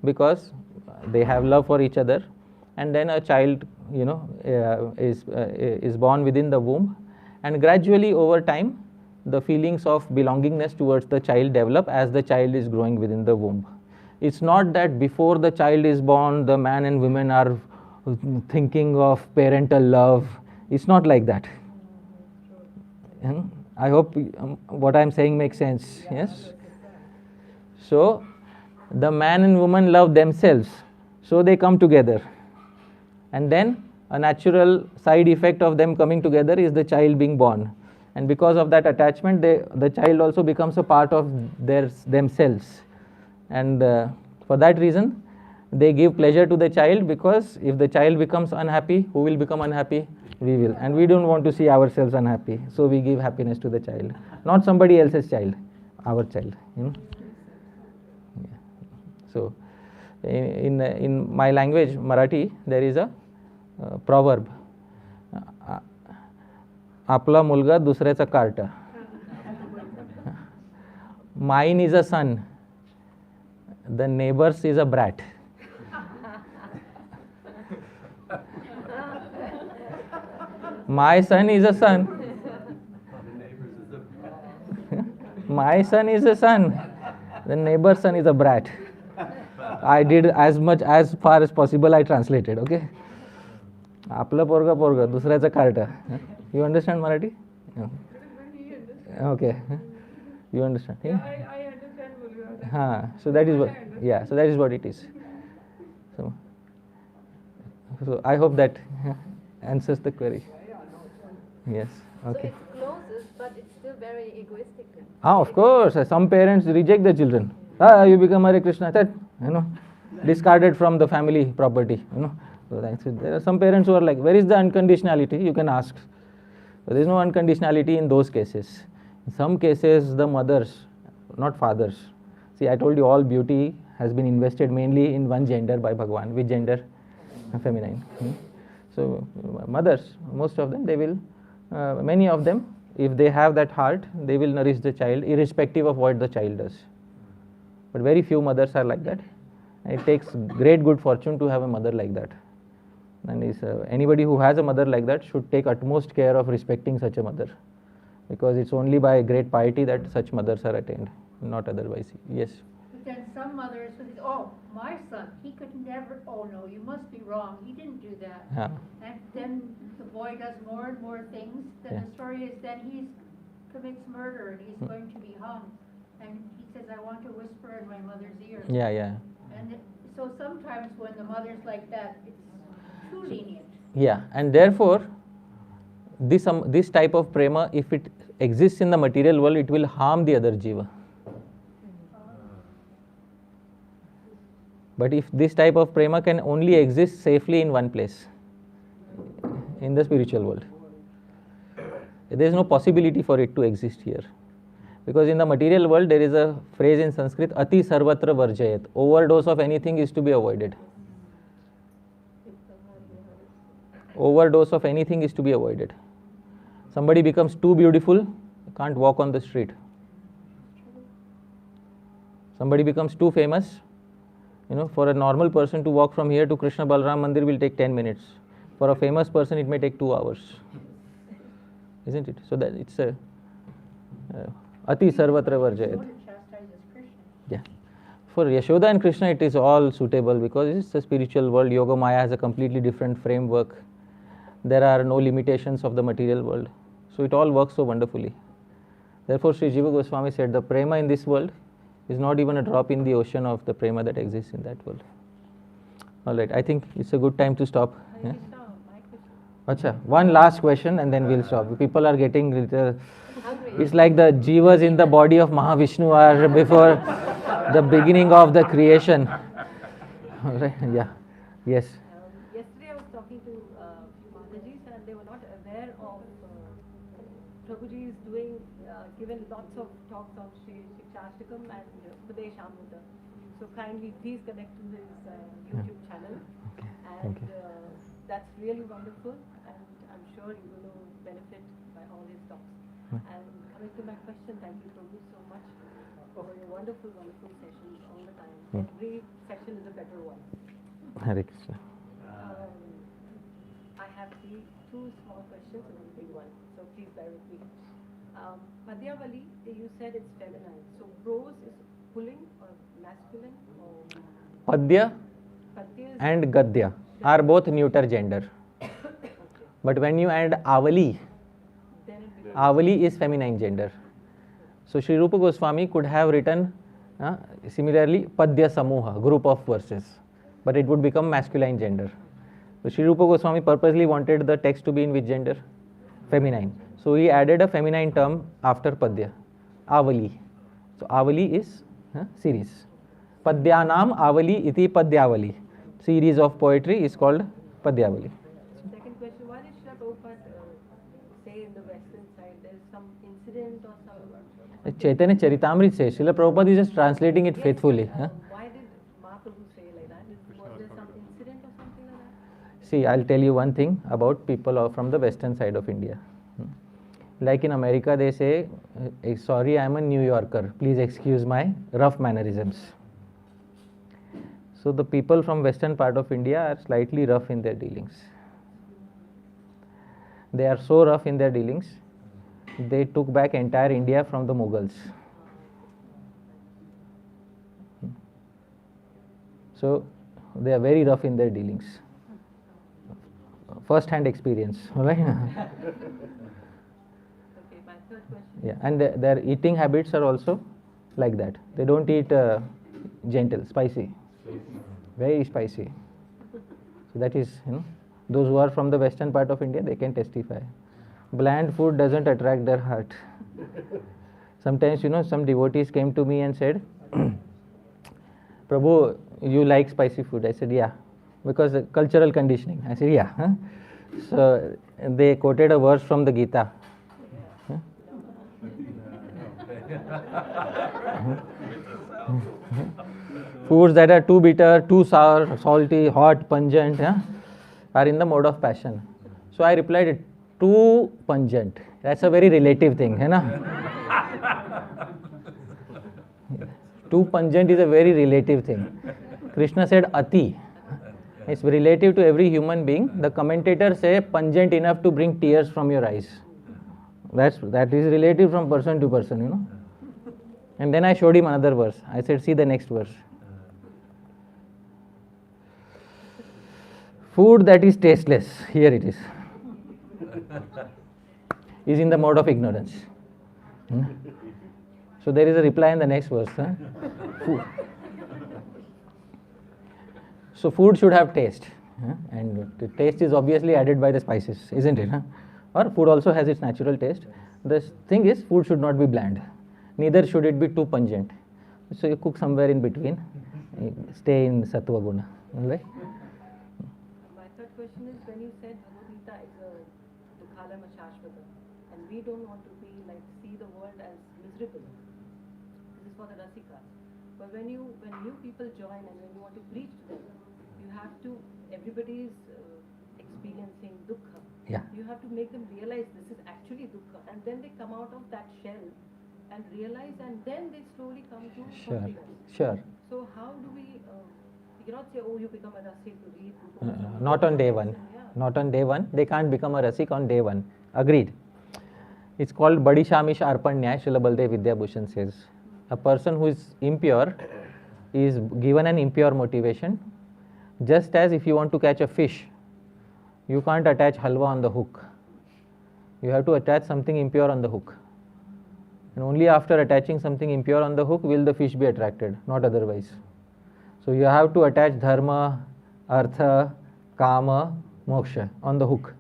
because they have love for each other, and then a child is born within the womb, and gradually over time the feelings of belongingness towards the child develop as the child is growing within the womb. It's not that before the child is born the man and women are thinking of parental love. It's not like that. I hope what I'm saying makes sense. Yes? So the man and woman love themselves, so they come together, and then a natural side effect of them coming together is the child being born, and because of that attachment the child also becomes a part of themselves, and for that reason they give pleasure to the child, because if the child becomes unhappy, who will become unhappy? We will, and we don't want to see ourselves unhappy, so we give happiness to the child, not somebody else's child, our child. Yeah. So in my language, Marathi, there is a proverb, आपला मुलगा दुसऱ्याचा cart. Mine is a son, the neighbor's is a brat. My son is a son. My son is a son. The neighbor's son is a brat. I did as far as possible I translated, okay? आपलं पोरगा दुसऱ्याचं cart. You understand Marathi? Okay. You understand? Yeah, I understand Muluya. So that is what. Yeah, so that is what it is. So I hope that answers the query. Yes. Okay. So it's closest, but it's still very egoistic. Of course. Some parents reject the children. You become Hare Krishna. That, discarded from the family property. So there are some parents who are like, where is the unconditionality? You can ask. But there is no unconditionality in those cases. In some cases, the mothers, not fathers. See, I told you all beauty has been invested mainly in one gender by Bhagwan. Which gender? Feminine. So mothers, most of them, they will Many of them, if they have that heart, they will nourish the child irrespective of what the child does. But very few mothers are like that. It takes great good fortune to have a mother like that. And anybody who has a mother like that should take utmost care of respecting such a mother, because it's only by great piety that such mothers are attained, not otherwise. Yes. But then some mothers would say, oh, my son, he could never, oh no, you must be wrong, he didn't do that. Yeah. And then the boy does more and more things, then the story is then he commits murder and he's going to be hung. And he says, I want to whisper in my mother's ear. Yeah, yeah. And so sometimes when the mother's like that, it's too lenient. Yeah, and therefore, this type of prema, if it exists in the material world, it will harm the other jiva. But if this type of prema can only exist safely in one place, in the spiritual world, there is no possibility for it to exist here. Because in the material world, there is a phrase in Sanskrit, ati sarvatra varjayat. Overdose of anything is to be avoided. Overdose of anything is to be avoided. Somebody becomes too beautiful, can't walk on the street. Somebody becomes too famous, for a normal person to walk from here to Krishna Balaram Mandir will take 10 minutes. For a famous person, it may take 2 hours. Isn't it? So that it's a ati sarvatra varjayat. Yeah. For Yashoda and Krishna, it is all suitable because it's a spiritual world. Yoga Maya has a completely different framework. There are no limitations of the material world. So it all works so wonderfully. Therefore, Sri Jiva Goswami said the prema in this world is not even a drop in the ocean of the prema that exists in that world. Alright, I think it's a good time to stop. Yeah? Acha, one last question and then we'll stop. People are getting little. It's like the jivas in the body of Mahavishnu are before the beginning of the creation. Alright, yeah. Yes. Yesterday I was talking to Madhajis and they were not aware of Prabhuji is given lots of talks on Sri Shikshashtakam and Upadesh Amrita. So kindly please connect to his YouTube channel. And that's really wonderful and I'm sure you will benefit by all his talks. And coming to my question, thank you Prabhu so much for your wonderful, wonderful sessions all the time. Every session is a better one. Hare Krishna. I have two small questions and one big one, so please bear with me. Padyavali, you said it's feminine. So prose is pulling or masculine? Or Padya and Gadya are both neuter gender. But when you add Avali, Avali is feminine gender. So Sri Rupa Goswami could have written similarly Padya Samuha, group of verses, but it would become masculine gender. So Sri Rupa Goswami purposely wanted the text to be in which gender? Feminine. So he added a feminine term after Padya, Avali. So Avali is series. Padyanam Avali iti Padyavali. Series of poetry is called Padyavali. Second question, why did Srila Prabhupada say in the western side there is some incident or some... Chaitanya Charitamrita says, Srila Prabhupada is just translating it faithfully. Why did Mahaprabhu say like that? Was there some incident or something like that? See, I'll tell you one thing about people from the western side of India. Like in America, they say, sorry, I'm a New Yorker. Please excuse my rough mannerisms. So the people from western part of India are slightly rough in their dealings. They are so rough in their dealings, they took back entire India from the Mughals. So they are very rough in their dealings. First hand experience, right? Yeah, and their eating habits are also like that. They don't eat gentle, spicy, very spicy. So that is, those who are from the western part of India, they can testify. Bland food doesn't attract their heart. Sometimes, some devotees came to me and said, Prabhu, you like spicy food? I said, yeah, because cultural conditioning. I said, yeah. So they quoted a verse from the Gita. Foods that are too bitter, too sour, salty, hot, pungent, are in the mode of passion. So I replied, too pungent. That's a very relative thing, है ना? Too pungent is a very relative thing. Krishna said ati. It's relative to every human being. The commentators say pungent enough to bring tears from your eyes. That is relative from person to person, you know. And then I showed him another verse. I said, see the next verse. Food that is tasteless, here it is in the mode of ignorance. So there is a reply in the next verse. Food. So food should have taste, and the taste is obviously added by the spices, isn't it? Or food also has its natural taste. The thing is, food should not be bland, neither should it be too pungent. So you cook somewhere in between, stay in sattva guna. Right? My third question is, when you said Bhagavad Gita is a dukhala shashvata, and we don't want to be like see the world as miserable. This is for the rasikas. But when new people join and when you want to preach to them, you have to, everybody is experiencing dukkha. Yeah. You have to make them realize this is actually dukkha, and then they come out of that shell and realize, and then they slowly come to something else. Sure. So how do we, you cannot say, oh, you become a rasik to read. Not on day one. Not on day one. They can't become a rasik on day one. Agreed. It's called Badi Shamish Arpanya, Srila Baldev Vidyabhushan says. A person who is impure is given an impure motivation. Just as if you want to catch a fish, you can't attach halwa on the hook. You have to attach something impure on the hook. And only after attaching something impure on the hook will the fish be attracted, not otherwise. So you have to attach dharma, artha, kama, moksha on the hook.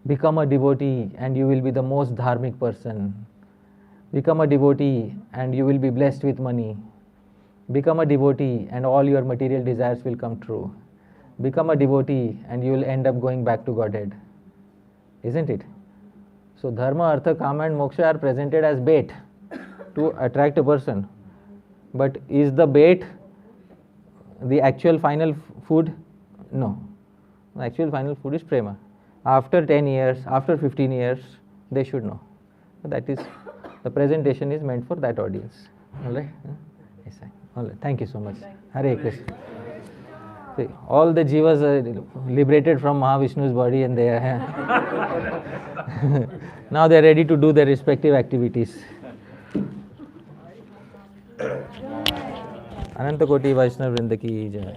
Become a devotee and you will be the most dharmic person. Become a devotee and you will be blessed with money. Become a devotee and all your material desires will come true. Become a devotee and you will end up going back to Godhead. Isn't it? So dharma, artha, kama and moksha are presented as bait to attract a person. But is the bait the actual final food? No. The actual final food is prema. After 10 years, after 15 years, they should know. That is, the presentation is meant for that audience. Alright? Yes, alright. Thank you so much. Hare Krishna. See, all the jivas are liberated from Mahavishnu's body and they are now they are ready to do their respective activities. Ananta Koti Vaishnav Vrinda ki jai.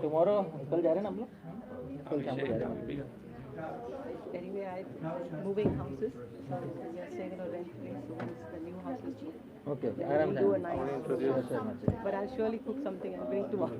Tomorrow, कल जा रहे हैं ना हम लोग? कल शाम को जा रहे हैं. Anyway, I'm moving houses. So we are staying in a rent place. So once the new house is due, Okay. we'll do a nice. But I'll surely cook something and bring tomorrow.